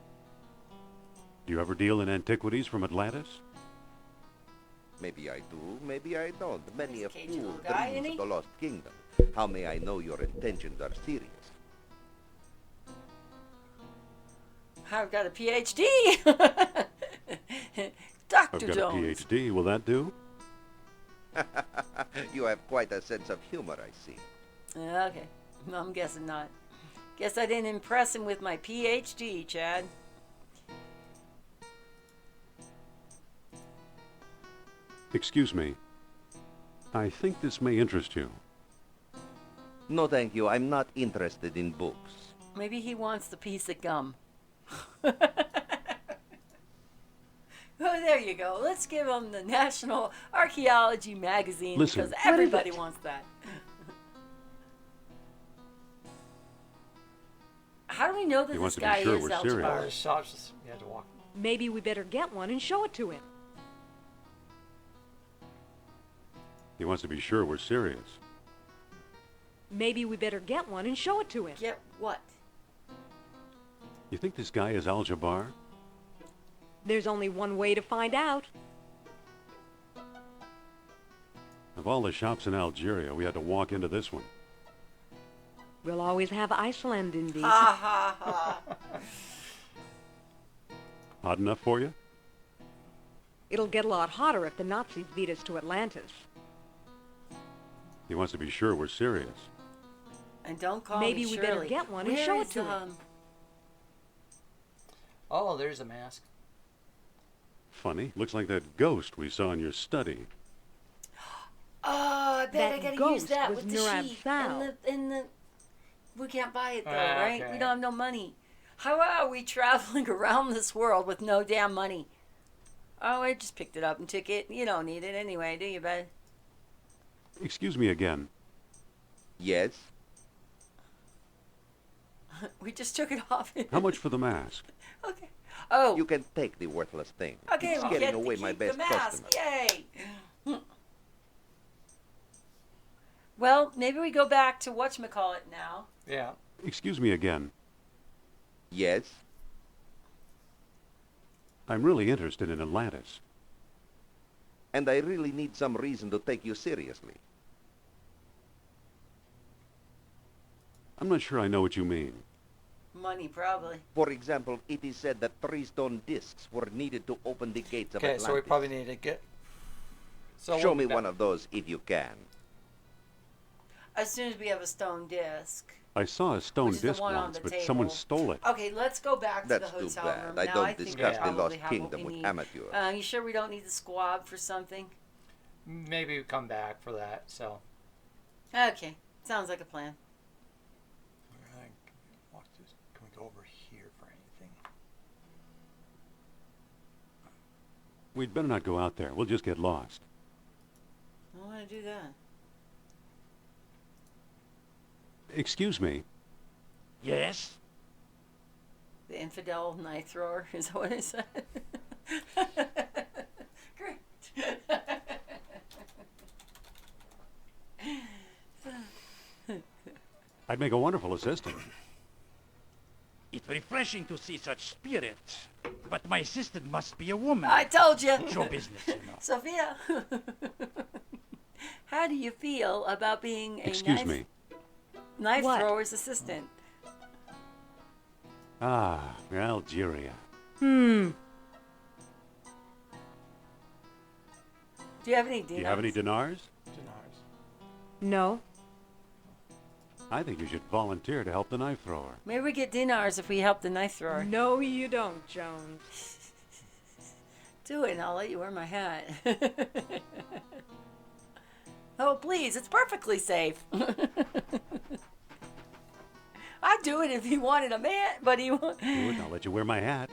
Do you ever deal in antiquities from Atlantis? Maybe I do, maybe I don't. Many a cagey fool little guy, dreams isn't of the lost kingdom. How may I know your intentions are serious? I've got a PhD. Dr. I've got Jones. a PhD. Will that do? You have quite a sense of humor, I see. Okay, I'm guessing not. Guess I didn't impress him with my PhD, Chad. Excuse me. I think this may interest you. No, thank you. I'm not interested in books. Maybe he wants the piece of gum. Oh, there you go. Let's give him the National Archaeology Magazine Listen, because what is everybody it? wants that. How do we know that He this wants to be guy sure is we're Al-Jabbar? serious. Our shops just, you had to walk. Maybe we better get one and show it to him. He wants to be sure we're serious. Maybe we better get one and show it to him. Get what? You think this guy is Al-Jabbar? There's only one way to find out. Of all the shops in Algeria, we had to walk into this one. We'll always have Iceland, Indy. Ha ha ha. Hot enough for you? It'll get a lot hotter if the Nazis beat us to Atlantis. He wants to be sure we're serious. And don't call Maybe me we Shirley. better get one and Where show is, it to him. Oh, there's a mask. Funny. Looks like that ghost we saw in your study. Oh, I bet I That gotta use ghost that was with the Nurab sheep Sal. and the. We can't buy it though, Ah, right? okay. We don't have no money. How are we traveling around this world with no damn money? Oh, I just picked it up and took it. You don't need it anyway, do you, bud? Excuse me again. Yes? We just took it off. How much for the mask? Okay. Oh. You can take the worthless thing. Okay, It's we getting get to away my keep best the mask. customer. Yay! Well, maybe we go back to whatchamacallit now. Yeah. Excuse me again. Yes? I'm really interested in Atlantis. And I really need some reason to take you seriously. I'm not sure I know what you mean. Money, probably. For example, it is said that 3 stone discs were needed to open the gates of Okay, Atlantis. so we probably need to get... So Show we'll me be one back. of those if you can. As soon as we have a stone disc. I saw a stone Which is the disc one on once, the but table. someone stole it. Okay, let's go back to That's the too hotel bad. room. I Now don't I think discuss we the probably lost have what kingdom we with need. amateurs. You sure we don't need the squab for something? Maybe we come back for that, so... Okay, sounds like a plan. Can we go over here for anything? We'd better not go out there. We'll just get lost. I don't want to do that. Excuse me. Yes? The infidel knife thrower, is that what it said? Great. I'd make a wonderful assistant. It's refreshing to see such spirit. But my assistant must be a woman. I told you. Show business, you know. Sophia, how do you feel about being a Excuse me. knife What? thrower's assistant? Ah, Algeria. Do you have any Do you have any dinars? No. I think you should volunteer to help the knife thrower. Maybe we get dinars if we help the knife thrower. No, you don't, Jones. Do it and I'll let you wear my hat. Oh, please, it's perfectly safe. I'd do it if he wanted a man, but he won't. Do it, and I'll let you wear my hat.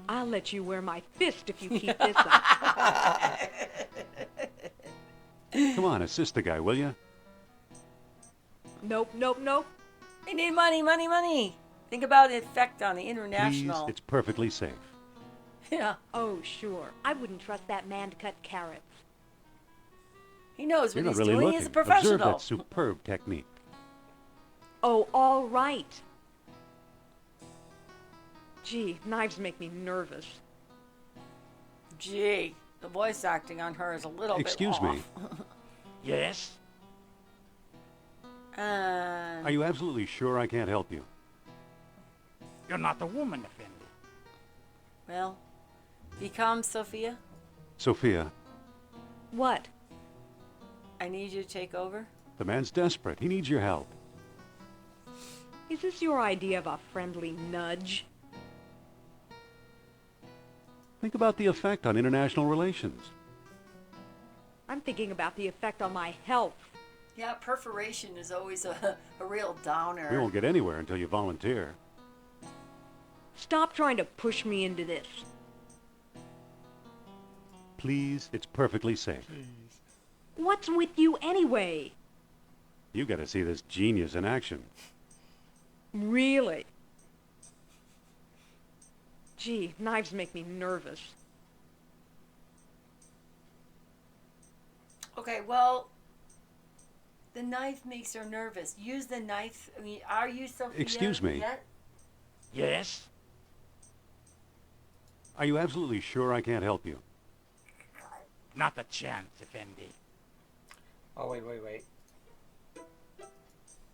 I'll let you wear my fist if you keep this up. Come on, assist the guy, will you? Nope, nope, nope. I need money, money, money. Think about the effect on the Please, international. it's perfectly safe. Yeah. Oh, sure. I wouldn't trust that man to cut carrots. He knows You're what not he's really doing. looking. He's a professional. Observe that superb technique. Oh, all right. Gee, knives make me nervous. Gee, the voice acting on her is a little Excuse bit me. off. Yes? Are you absolutely sure I can't help you? You're not a woman, Effendi. Well, become Sophia. Sophia, What? I need you to take over. the man's desperate. He needs your help. Is this your idea of a friendly nudge? Think about the effect on international relations. I'm thinking about the effect on my health. Yeah, perforation is always a real downer. We won't get anywhere until you volunteer. Stop trying to push me into this. Please, it's perfectly safe. What's with you anyway? You got to see this genius in action. Really? Gee, knives make me nervous. Okay, well, the knife makes her nervous. Use the knife. I mean, are you Sophia? Excuse me. Yet? Yes? Are you absolutely sure I can't help you? Not a chance, Effendi. Oh, wait.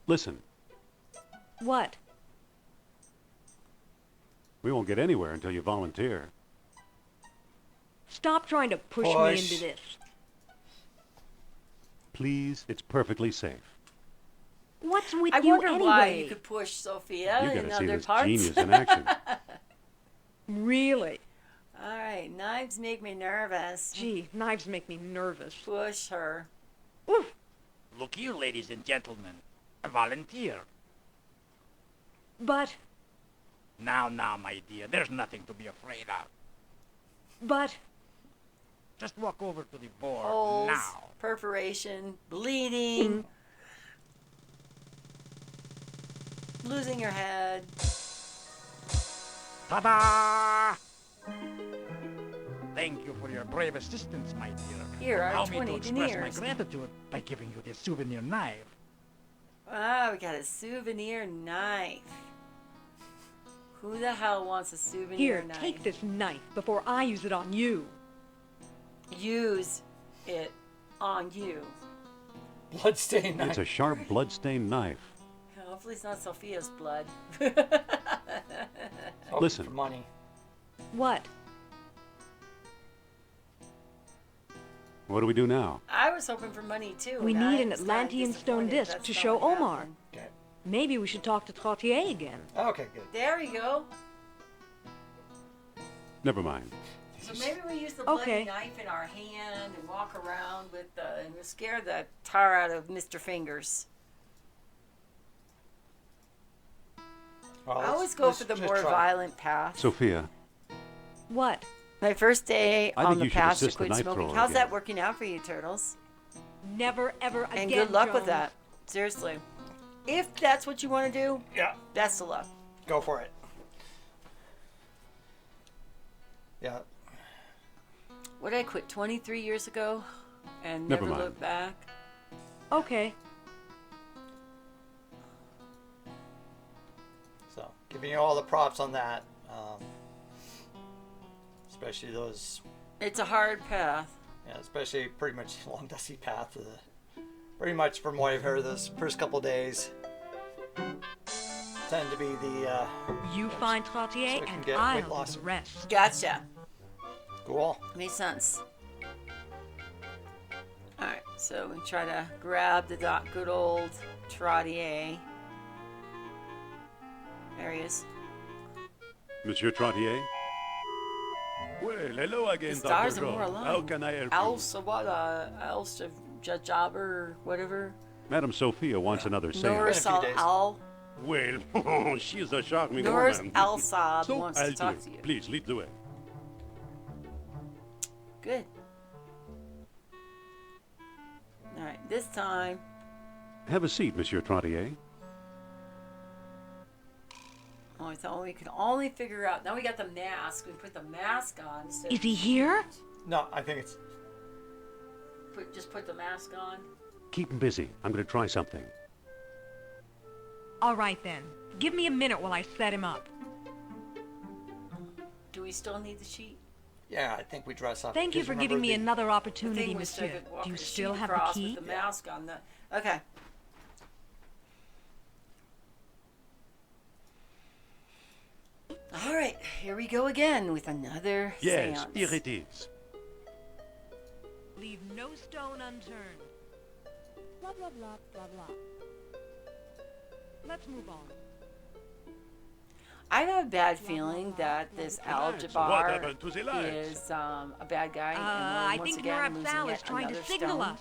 Listen, What? we won't get anywhere until you volunteer. Stop trying to push me Push. into this. Please, it's perfectly safe. What's with I you wonder anyway? why you could push Sophia You in got to see other this parts. genius in action. Really? All right, knives make me nervous. Gee, knives make me nervous. Push her. Oof. Look here, ladies and gentlemen. A volunteer. But, Now, my dear, there's nothing to be afraid of. but, Just walk over to the board Holes, now. perforation, bleeding, losing your head. Ta-da! Thank you for your brave assistance, my dear. Here are Allow me 20 to express my deniers. gratitude by giving you this souvenir knife. Ah, we got a souvenir knife. Who the hell wants a souvenir here, knife? take this knife before I use it on you. use it on you. Bloodstained knife. It's a sharp, blood-stained knife. Hopefully it's not Sophia's blood. Listen. For money. What? What do we do now? I was hoping for money too. We and I need an was kinda Atlantean stone disappointed disc that's to not show what Omar. happened. Okay. Maybe we should talk to Trottier again. Okay, good. There we go. Never mind. So maybe we use the bloody Okay. knife in our hand and walk around with and we'll scare the tar out of Mr. Fingers. Well, I always go for the more violent path. Sophia, What? My first day I on think the you should path to assist the quit knife smoking. thrower How's again. that working out for you, Turtles? Never, ever again, And good luck with Jones. that. Seriously. If that's what you want to do, Yeah. best of luck. Go for it. Yeah. What did I quit 23 years ago and Never never mind. look back? Okay. So, giving you all the props on that. Especially those. It's a hard path. Yeah, especially pretty much long dusty path. Pretty much from what I've heard, those first couple days tend to be the. You find Trottier so we can and get I'll weight do loss. the rest. Gotcha. Cool. Makes sense. Alright, so we try to grab the good old Trottier. There he is. Monsieur Trottier? Well, hello again, The stars Dr. are more Jones. aligned. How can I help you? Else, what, else, jobber, whatever. Madam Sophia wants another Noor seance. Al. Well, she's a charming Noor woman. Al Saab So wants I'll to do talk it. to you. Please, lead the way. Good. Alright, this time. Have a seat, Monsieur Trottier. Oh, I thought we could only figure out. Now we got the mask. We put the mask on. Instead Is he here? No, I think it's. Just put the mask on. Keep him busy. I'm going to try something. All right then. Give me a minute while I set him up. Do we still need the sheet? Yeah, I think we dress up. Thank you Because for giving me remember another The opportunity, thing was so monsieur. good. Walk Do you the still sheet have the across key? With the mask on the. Okay. All right, here we go again with another Yes, seance. here it is. Leave no stone unturned. Blah, blah, blah, blah, blah. Let's move on. I have a bad feeling that this Al What Jabbar happened to the lights? is a bad guy. and I once think again, Murab losing Sal yet is trying to another signal stone. us.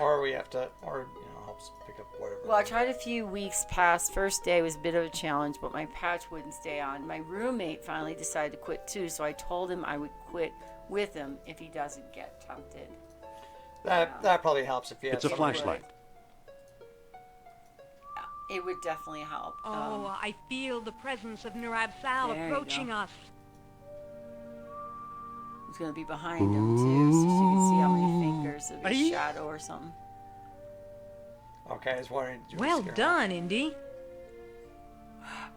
Or we have to, or helps pick up whatever. Well, I tried a few weeks past. First day was a bit of a challenge, but my patch wouldn't stay on. My roommate finally decided to quit too, so I told him I would quit with him if he doesn't get tempted. That probably helps if you have It's a someone- flashlight. It would definitely help. Oh, I feel the presence of Murab Sal there you approaching go. us. It's gonna be behind him too, so you can see how many fingers of his Aye. shadow or something. Okay, I was wondering. did we Well scare him? done, Indy.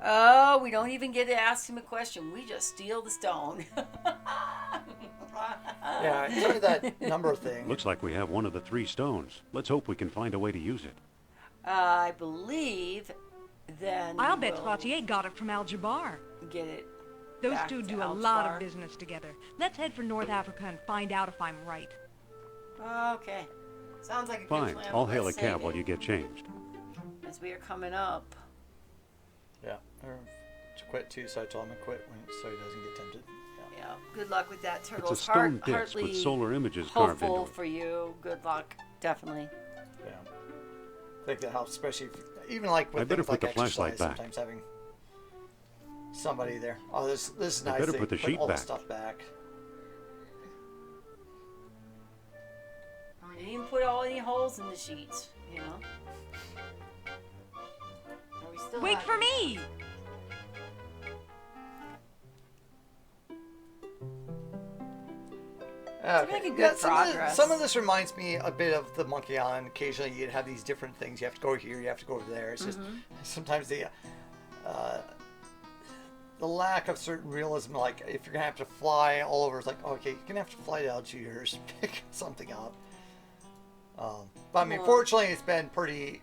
Oh, we don't even get to ask him a question. We just steal the stone. Yeah, it's only that number thing. Looks like we have one of the 3 stones. Let's hope we can find a way to use it. I believe then I'll bet we'll Trottier got it from Al Jabbar. get it. Those back two to do a Al lot Jabbar. of business together. Let's head for North Africa and find out if I'm right. Okay. Sounds like a Fine. good plan. I'll but hail a let's cab save while it you get changed. as we are coming up. Yeah, or to quit too, so I told him to quit so he doesn't get tempted. Yeah. Good luck with that, Turtles. It's a stone disc Heartily with solar images carved hopeful into it. for you. Good luck. Definitely. Yeah, I think that helps, especially even like with I better things put like the flashlight exercise, back. sometimes having somebody there. Oh, this is I nice. better They put the put sheet all back. the stuff back. We didn't even put any holes in the sheets, you know. Are we still Wait at- for me! making good progress. Some of this reminds me a bit of the Monkey Island. Occasionally, you'd have these different things. You have to go here. You have to go there. It's just Mm-hmm. sometimes the the lack of certain realism, like if you're gonna have to fly all over, it's like, okay, you're gonna have to fly to Algiers, pick something up. But I mean, fortunately, it's been pretty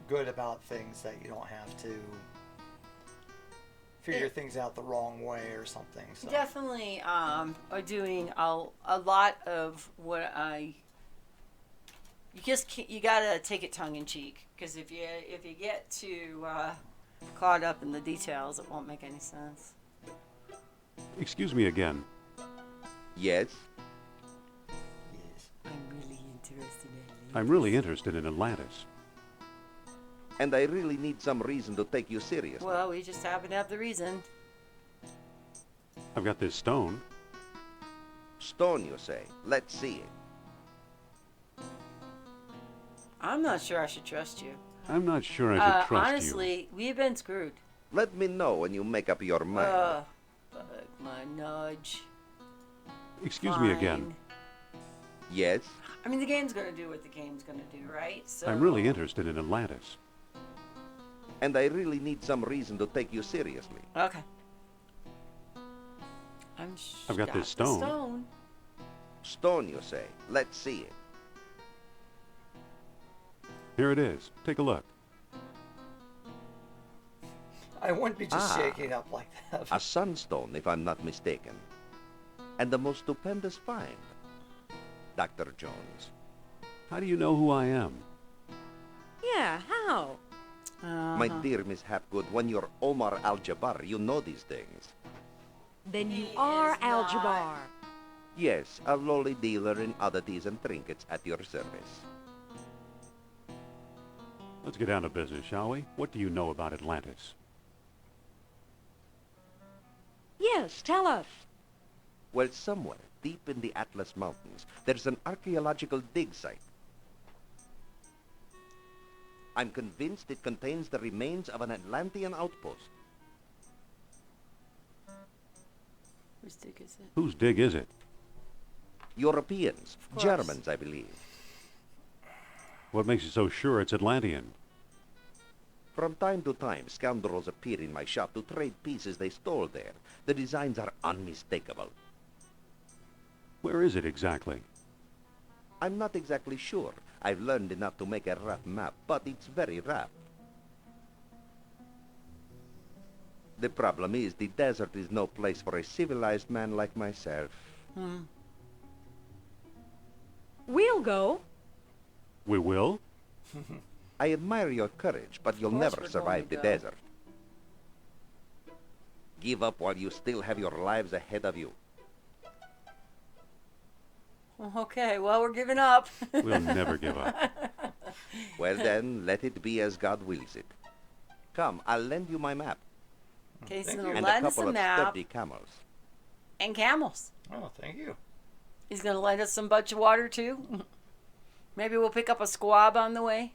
good about things that you don't have to figure things out the wrong way or something. So. Definitely are doing a lot of what you gotta take it tongue in cheek, because if you get too caught up in the details, it won't make any sense. Excuse me again. Yes? I'm really interested in Atlantis. And I really need some reason to take you seriously. Well, we just happen to have the reason. I've got this stone. Stone, you say? Let's see it. I'm not sure I should trust you. I'm not sure I should trust honestly, we've been screwed. Let me know when you make up your mind. My nudge. Excuse me again. Yes? I mean, the game's gonna do what the game's gonna do, right? So I'm really interested in Atlantis. And I really need some reason to take you seriously. Okay. I've got this stone. Stone, you say? Let's see it. Here it is. Take a look. I wouldn't be just shaking up like that. A sunstone, if I'm not mistaken. And the most stupendous find. Dr. Jones. How do you know who I am? Yeah, how? My dear Miss Hapgood, when you're Omar Al-Jabbar, you know these things. Then you are Al-Jabbar. Yes, a lowly dealer in oddities and trinkets at your service. Let's get down to business, shall we? What do you know about Atlantis? Yes, tell us. Well, somewhere deep in the Atlas Mountains, there's an archaeological dig site. I'm convinced it contains the remains of an Atlantean outpost. Whose dig is it? Whose dig is it? Europeans. Germans, I believe. What makes you so sure it's Atlantean? From time to time, scoundrels appear in my shop to trade pieces they stole there. The designs are unmistakable. Where is it exactly? I'm not exactly sure. I've learned enough to make a rough map, but it's very rough. The problem is the desert is no place for a civilized man like myself. We'll go. We will? I admire your courage, but you'll never survive the desert. Give up while you still have your lives ahead of you. Okay, well, we're giving up. We'll never give up. Well then, let it be as God wills it. Come, I'll lend you my map. Okay, so And lend a us couple a of map sturdy camels. and camels. Oh, thank you. He's gonna lend us some bunch of water too. Maybe we'll pick up a squab on the way.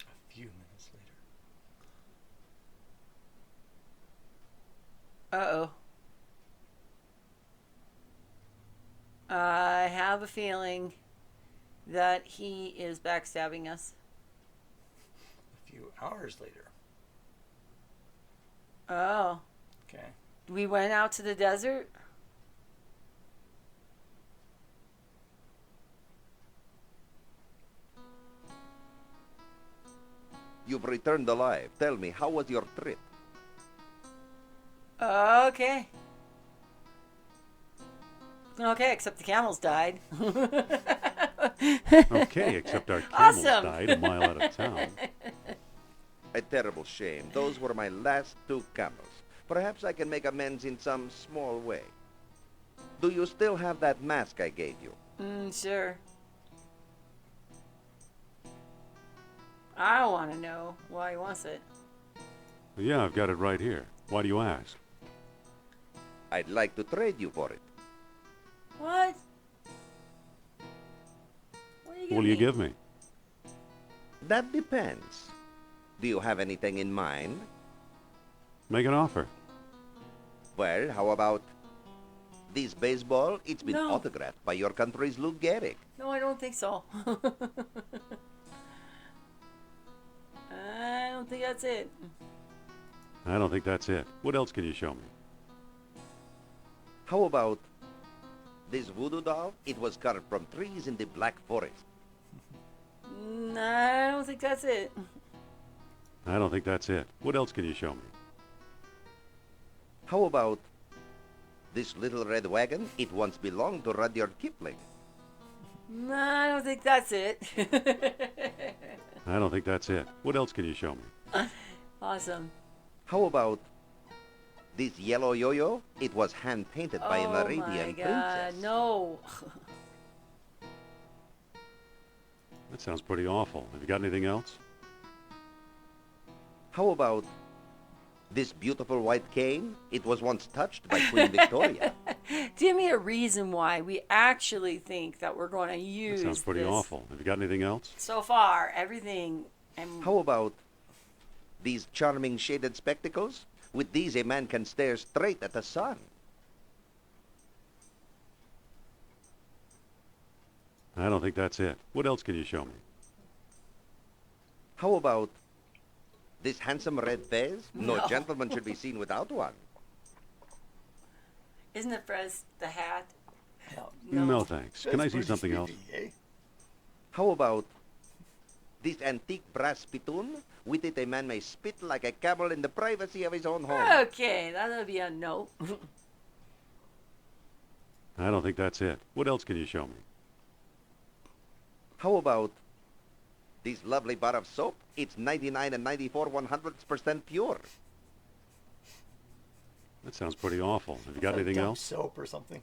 A few minutes later. Uh-oh. I have a feeling that he is backstabbing us. A few hours later. Oh. Okay. We went out to the desert? You've returned alive. Tell me, how was your trip? Okay. Okay, except the camels died. Okay, except our camels Awesome. died a mile out of town. A terrible shame. Those were my last 2 camels. Perhaps I can make amends in some small way. Do you still have that mask I gave you? Sure. I want to know why he wants it. Yeah, I've got it right here. Why do you ask? I'd like to trade you for it. What? What What will you give me? That depends. Do you have anything in mind? Make an offer. Well, how about This baseball, it's been No. autographed by your country's Lou Gehrig. No, I don't think so. I don't think that's it. I don't think that's it. What else can you show me? How about this voodoo doll? It was carved from trees in the Black Forest. I don't think that's it. I don't think that's it. What else can you show me? How about this little red wagon? It once belonged to Rudyard Kipling. I don't think that's it. I don't think that's it. What else can you show me? Awesome. How about this yellow yo-yo? It was hand-painted by an Oh my Arabian God, princess. no. That sounds pretty awful. Have you got anything else? How about this beautiful white cane? It was once touched by Queen Victoria. Give me a reason why we actually think that we're going to use That sounds pretty this. awful. Have you got anything else? So far, everything. How about these charming shaded spectacles? With these, a man can stare straight at the sun. I don't think that's it. What else can you show me? How about this handsome red fez? No No. gentleman should be seen without one. Isn't it Fres the hat? No, thanks. Can I see something else? How about this antique brass spittoon? With it, a man may spit like a camel in the privacy of his own home. Okay, that'll be a no. I don't think that's it. What else can you show me? How about this lovely bar of soap? It's 99 and 94 100% pure. That sounds pretty awful. Have you got Like anything dump else? Soap or something.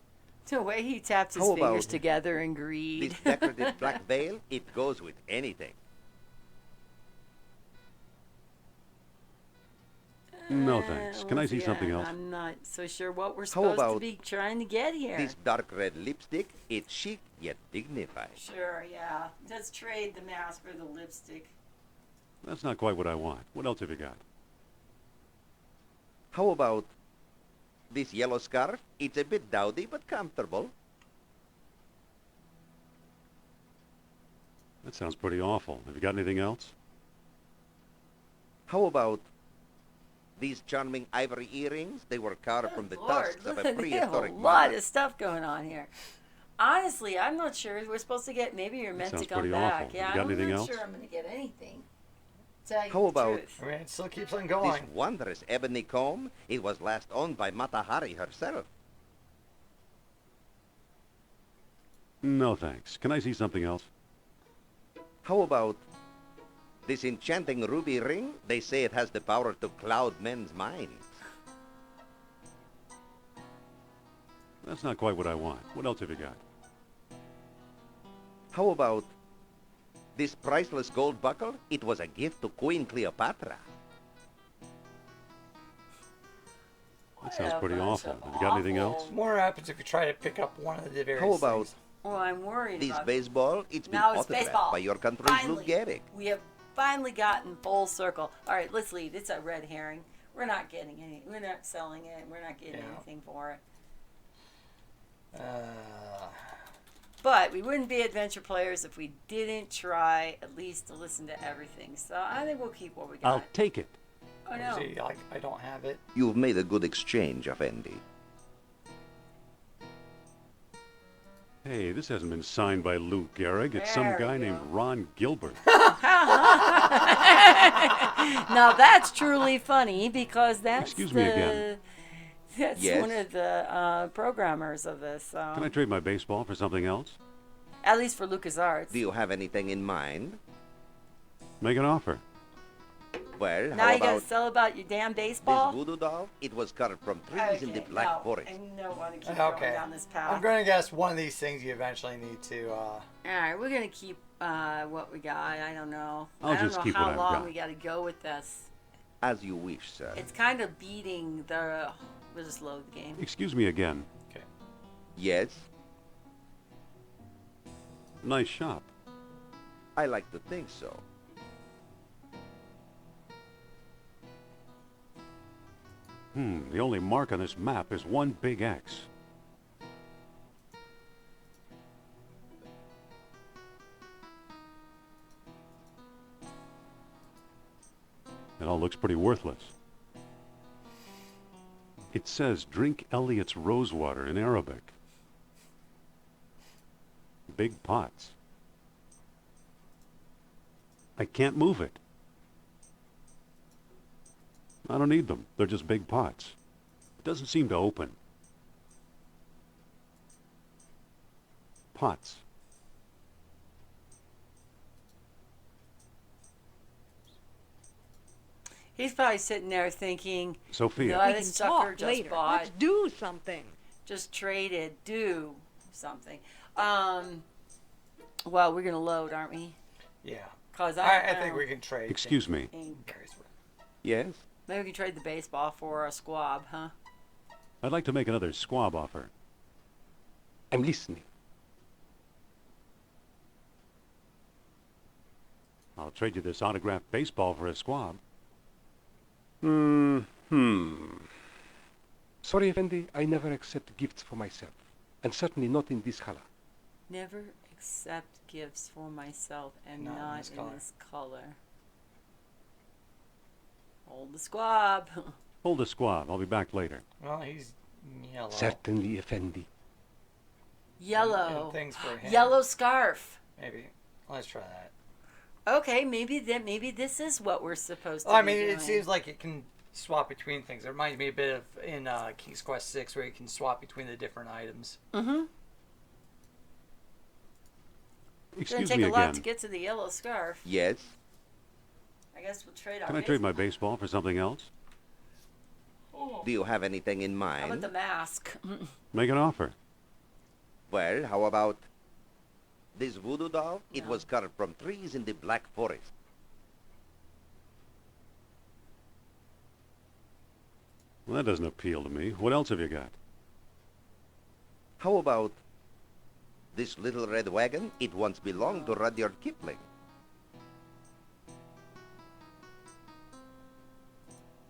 The way he taps his How fingers about together in greed. This decorative black veil, it goes with anything. No, thanks. Can I Once see again, something else? I'm not so sure what we're How supposed to about be trying to get here. This dark red lipstick, it's chic yet dignified. Sure, yeah. Let's trade the mask for the lipstick. That's not quite what I want. What else have you got? How about this yellow scarf? It's a bit dowdy but comfortable. That sounds pretty awful. Have you got anything else? How about these charming ivory earrings? They were carved from the tusks of a They have a prehistoric lot monarch. of stuff going on here. Honestly, I'm not sure. We're supposed to get. Maybe you're meant to sounds come pretty back. awful. Yeah, You got I'm anything not else? sure I'm going to get anything. Tell you How the about truth. I mean, it still keeps on this going. wondrous ebony comb? It was last owned by Mata Hari herself. No, thanks. Can I see something else? How about this enchanting ruby ring? They say it has the power to cloud men's minds. That's not quite what I want. What else have you got? How about this priceless gold buckle? It was a gift to Queen Cleopatra. That sounds pretty awful. Have you got anything else? More happens if you try to pick up one of the various How about things. Oh, I'm worried this about baseball? It's been Now it's autographed baseball. by your country's Lou Finally. Gehrig. We have finally gotten full circle. All right, let's leave. It's a red herring. We're not getting any. We're not selling it. We're not getting anything for it. But we wouldn't be adventure players if we didn't try at least to listen to everything. So I think we'll keep what we got. I'll take it. Oh no. See, I don't have it. You've made a good exchange, Effendi. Hey, this hasn't been signed by Lou Gehrig. It's some There guy we named Ron Gilbert. Now that's truly funny because that's Excuse me again. That's Yes? one of the programmers of this. Can I trade my baseball for something else? At least for LucasArts. Do you have anything in mind? Make an offer. Well, Now how you gotta about sell about your damn this baseball. voodoo doll? It was carved from trees in the Okay, Black no, Forest. I don't want to keep going Okay. down this path. I'm going to guess one of these things you eventually need to. All right, we're gonna keep what we got. I don't know. I'll I don't just know keep how what I've long got. we got to go with this. As you wish, sir. It's kind of beating the. We'll just load the game. Excuse me again. Yes, Nice shop. I like to think so. The only mark on this map is one big X. all looks pretty worthless. It says, drink Elliot's rosewater in Arabic. Big pots. I can't move it. I don't need them. They're just big pots. It doesn't seem to open. Pots. He's probably sitting there thinking, Sophia. No, We this can sucker talk just later. bought, Let's do something. just traded, do something. Well, we're going to load, aren't we? Yeah. Cause I think we can trade. Excuse me. Yes? Maybe we can trade the baseball for a squab, huh? I'd like to make another squab offer. I'm listening. I'll trade you this autographed baseball for a squab. Sorry, Effendi, I never accept gifts for myself. And certainly not in this color. Never accept gifts for myself and not in this color. Hold the squab. Hold the squab. I'll be back later. Well, he's yellow. Certainly, Effendi. Yellow. And things for him. Yellow scarf. Maybe. Let's try that. Okay, maybe this is what we're supposed to Well, I be mean, doing. it seems like it can swap between things. It reminds me a bit of in King's Quest 6 where you can swap between the different items. Mm-hmm. It's going to take a lot to get to the yellow scarf. Yes? I guess we'll trade our Can I trade my baseball for something else? Do you have anything in How about mind? the mask? Make an offer. Well, how about this voodoo doll? It was carved from trees in the Black Forest. Well, that doesn't appeal to me. What else have you got? How about this little red wagon? It once belonged to Rudyard Kipling.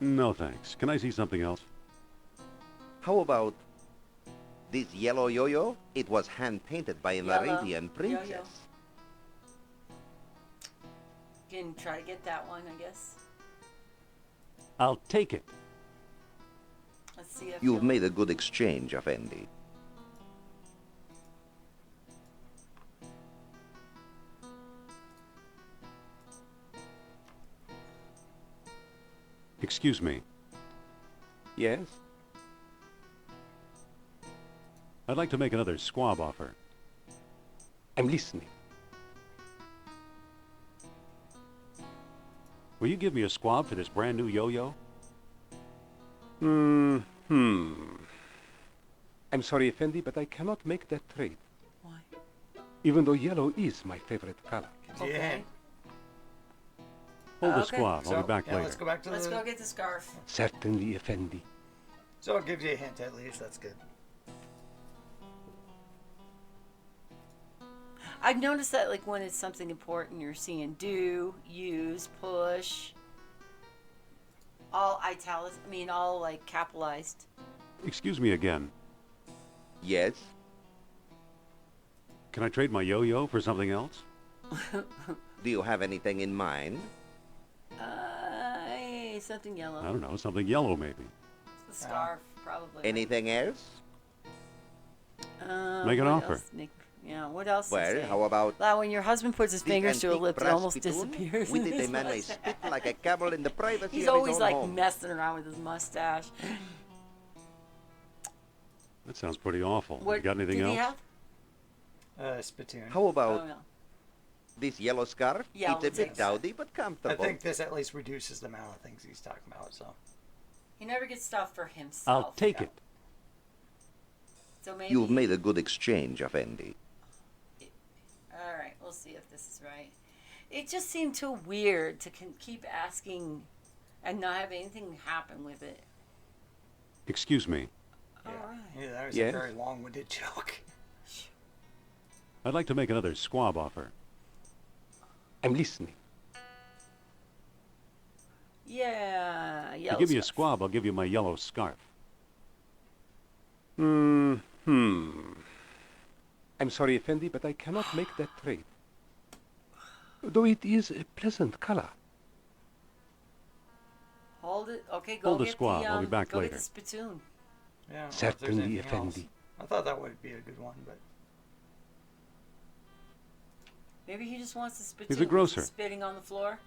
No, thanks. Can I see something else? How about this yellow yo-yo? It was hand-painted by an Yellow Arabian princess. yo-yo. You can try to get that one, I guess. I'll take it. Let's see if You've made a good exchange, Effendi. Excuse me. Yes? I'd like to make another squab offer. I'm listening. Will you give me a squab for this brand new yo-yo? I'm sorry, Effendi, but I cannot make that trade. Why? Even though yellow is my favorite color. Okay. Hold the Okay. squab. I'll be back yeah, later. let's go back to Let's the... go get the scarf. Certainly, Effendi. So it gives you a hint at least. That's good. I've noticed that, like, when it's something important, you're seeing do, use, push, all italicized. I mean, all like capitalized. Excuse me again. Yes? Can I trade my yo-yo for something else? Do you have anything in mind? Something yellow. I don't know. Something yellow, maybe. The scarf, probably. Anything else? Make an what offer. else, Nick? Yeah, what else? Well, how about Like when your husband puts his the fingers to a antique lip, it brass almost spittoon? disappears. With in it, his a man may mustache. spit like a camel in the privacy He's of his always own like home. messing around with his mustache. That sounds pretty awful. What You got anything did else? he have? Spittoon. How about Oh, no. this yellow scarf? Yeah, It's a we'll take bit dowdy, but I comfortable. think this at least reduces the amount of things he's talking about. So He never gets stuff for himself. I'll take it. So maybe. You've made a good exchange, Effendi. All right, we'll see if this is right. It just seemed too weird to keep asking and not have anything happen with it. Excuse me. All right. yeah, that was Yes? a very long-winded joke. I'd like to make another squab offer. I'm listening. Yeah, If yellow you give me a scarf. squab, I'll give you my yellow scarf. I'm sorry, Effendi, but I cannot make that trade. Though it is a pleasant color. Hold it. Okay, go Hold the get squab. the I'll be back go later. get the spittoon. Yeah. well, if there's Certainly, anything else. Effendi. I thought that would be a good one, but Maybe he just wants the spittoon. He's a grocer. Was he spitting on the floor?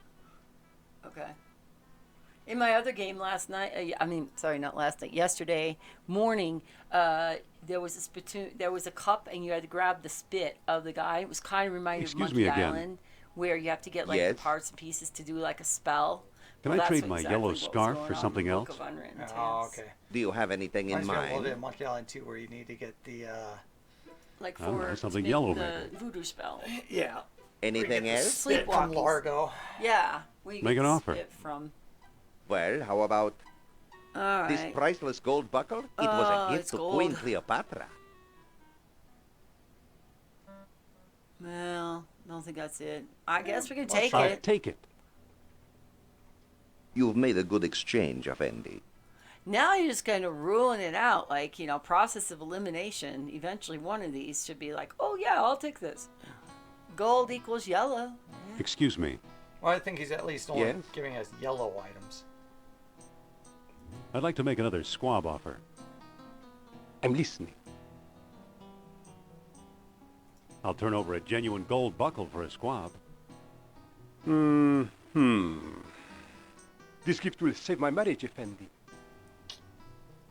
Okay. In my other game last night, not last night, yesterday morning, there was a spittoon. There was a cup, and you had to grab the spit of the guy. It was kind of reminded Excuse of me Monkey again. Island, where you have to get like Yes? the parts and pieces to do like a spell. Can Well, I that's trade what my exactly yellow what was scarf going for on in something the Book else? of Unwritten Tales. oh, okay. Do you have anything in Reminds me of a little bit mind? of Monkey Island 2 where you need to get the Like I don't know, for something to yellow make the maybe. voodoo spell. yeah. Anything else? Spit from Sleepwalking. Largo. Yeah. We Make get an the offer. spit from. Well, how about All this right. priceless gold buckle? It was a gift it's to gold. Queen Cleopatra. Well, I don't think that's it. I guess we can let's take try it. Take it. You've made a good exchange, Effendi. Now you're just kind of ruling it out, like, process of elimination. Eventually one of these should be like, oh yeah, I'll take this. Gold equals yellow. Excuse me. Well, I think he's at least only Yes? giving us yellow items. I'd like to make another squab offer. I'm listening. I'll turn over a genuine gold buckle for a squab. This gift will save my marriage, Effendi.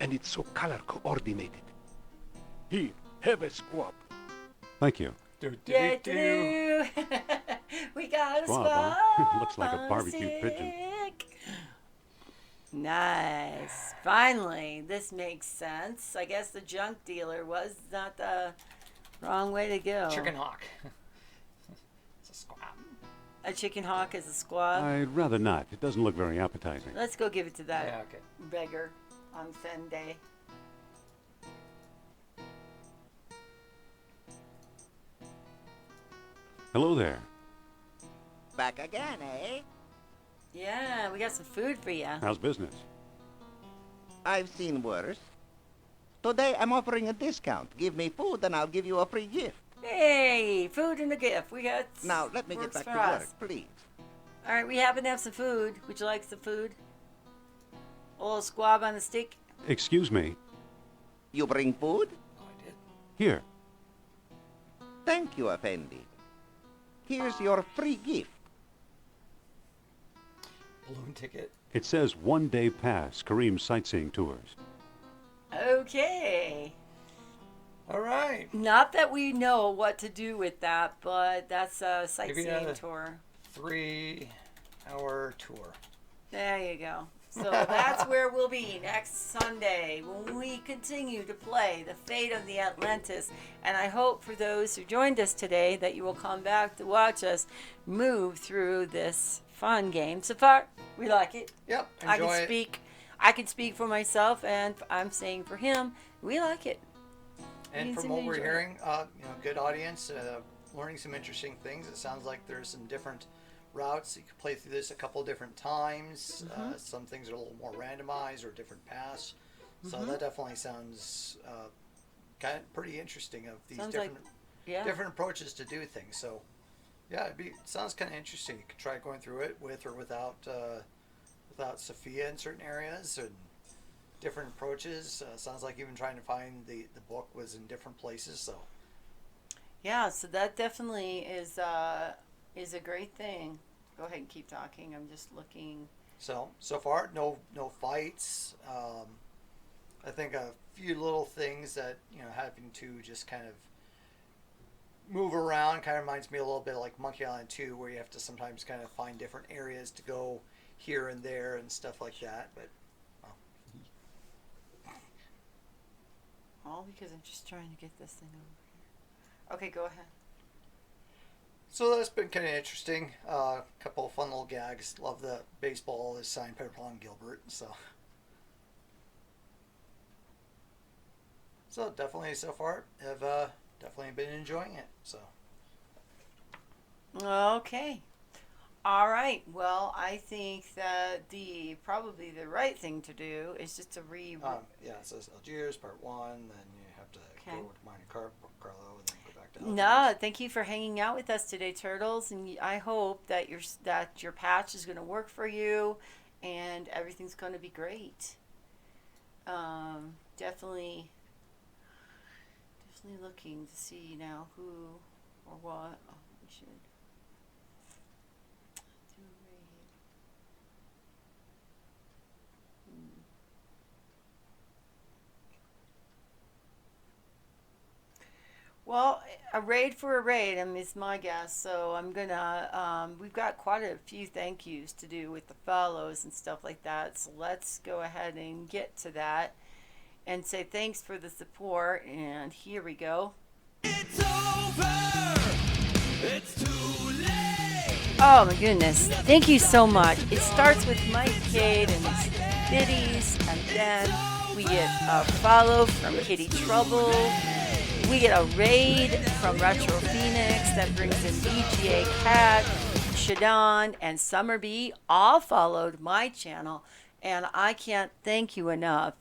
And it's so color coordinated. Here, have a squab. Thank you. Yeah, do. We got a Squab, squab. huh? Looks like a on barbecued pigeon. stick. Nice. Finally, this makes sense. I guess the junk dealer was not the wrong way to go. Chicken hawk. It's a squab. A chicken hawk is a squab. I'd rather not. It doesn't look very appetizing. Let's go give it to that Yeah, okay. beggar on Sunday. Hello there. Back again, eh? Yeah, we got some food for you. How's business? I've seen worse. Today I'm offering a discount. Give me food and I'll give you a free gift. Hey, food and a gift. We got. Now let me get works back for to us. work, please. All right, we happen to have some food. Would you like some food? A little squab on the stick. Excuse me. You bring food? Here. Thank you, Effendi. Here's your free gift. Balloon ticket. It says 1-day pass, Kareem sightseeing tours. Okay. All right. Not that we know what to do with that, but that's a Maybe sightseeing a tour. 3-hour tour. There you go. So that's where we'll be next Sunday when we continue to play The Fate of the Atlantis. And I hope for those who joined us today that you will come back to watch us move through this fun game. So far, we like it. Yep. I Enjoy can it. speak. I can speak for myself, and I'm saying for him, we like it. And We from seem what to we're enjoy it. hearing, good audience, learning some interesting things. It sounds like there's some different routes. You could play through this a couple different times. Some things are a little more randomized or different paths. So that definitely sounds kind of pretty interesting of these Sounds like- different yeah. different approaches to do things. So yeah, sounds kind of interesting. You could try going through it with or without Sophia in certain areas and different approaches. Sounds like even trying to find the book was in different places. So Yeah, so that definitely is a great thing. Go ahead and keep talking. I'm just looking. so far no fights. I think a few little things that having to just kind of move around kind of reminds me a little bit like Monkey Island 2, where you have to sometimes kind of find different areas to go here and there and stuff like that. But All because I'm just trying to get this thing over here. Okay, go ahead. so that's been kind of interesting. A couple of fun little gags. Love the baseball is signed by Ron Gilbert. So definitely so far have definitely been enjoying it. So Okay. All right. Well, I think that probably the right thing to do is just to yeah, it says Algiers Part 1. Then you have to Okay. go to Monte Carlo and then go back to Algiers. No, thank you for hanging out with us today, Turtles, and I hope that your patch is going to work for you, and everything's going to be great. Definitely looking to see now who or what. Oh, we should do a raid. Well, a raid for a raid, is my guess. So I'm gonna. We've got quite a few thank yous to do with the follows and stuff like that. So let's go ahead and get to that and say thanks for the support. And here we go. It's over. It's too late. Oh my goodness! Thank you so much. It starts with Mike Cade and his biddies, and then we get a follow from Kitty Trouble. We get a raid from Retro Phoenix that brings in BGA Cat, Shadon, and Summer Bee. All followed my channel, and I can't thank you enough.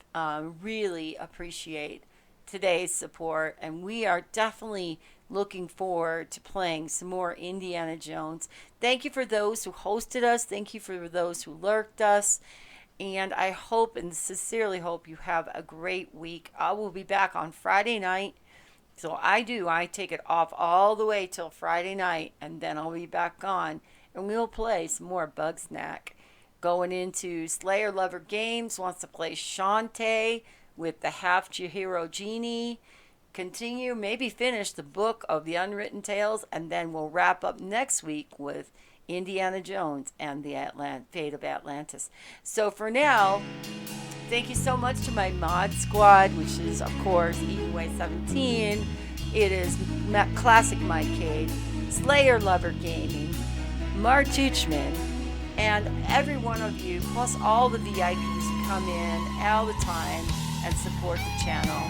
Really appreciate today's support, and we are definitely looking forward to playing some more Indiana Jones. Thank you for those who hosted us. Thank you for those who lurked us. And I hope and sincerely hope you have a great week. I will be back on Friday night. So I take it off all the way till Friday night, and then I'll be back on, and we'll play some more Bugsnack. Going into Slayer Lover Games wants to play Shantae with the Half Chihiro Genie. Continue, maybe finish the book of the Unwritten Tales, and then we'll wrap up next week with Indiana Jones and the Fate of Atlantis. So for now, thank you so much to my mod squad, which is, of course, Evenway 17. It is Classic Mike Cade, Slayer Lover Gaming, Mark Tuchman, and every one of you, plus all the VIPs who come in all the time and support the channel.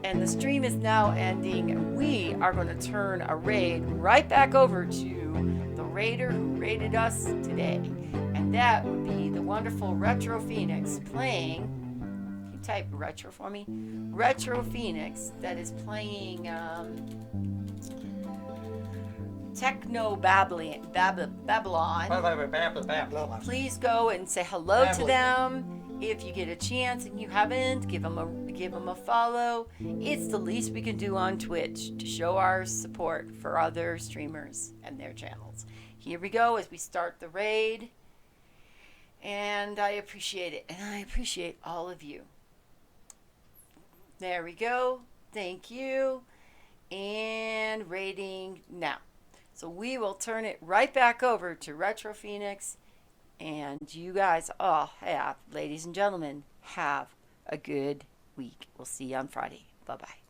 And the stream is now ending, and we are going to turn a raid right back over to the raider who raided us today. And that would be the wonderful Retro Phoenix playing. Can you type retro for me? Retro Phoenix that is playing Techno Babylon. Please go and say hello to them. If you get a chance and you haven't, give them a follow. It's the least we can do on Twitch to show our support for other streamers and their channels. Here we go as we start the raid. And I appreciate it. And I appreciate all of you. There we go. Thank you. And raiding now. So we will turn it right back over to Retro Phoenix. And you guys all have, ladies and gentlemen, have a good week. We'll see you on Friday. Bye-bye.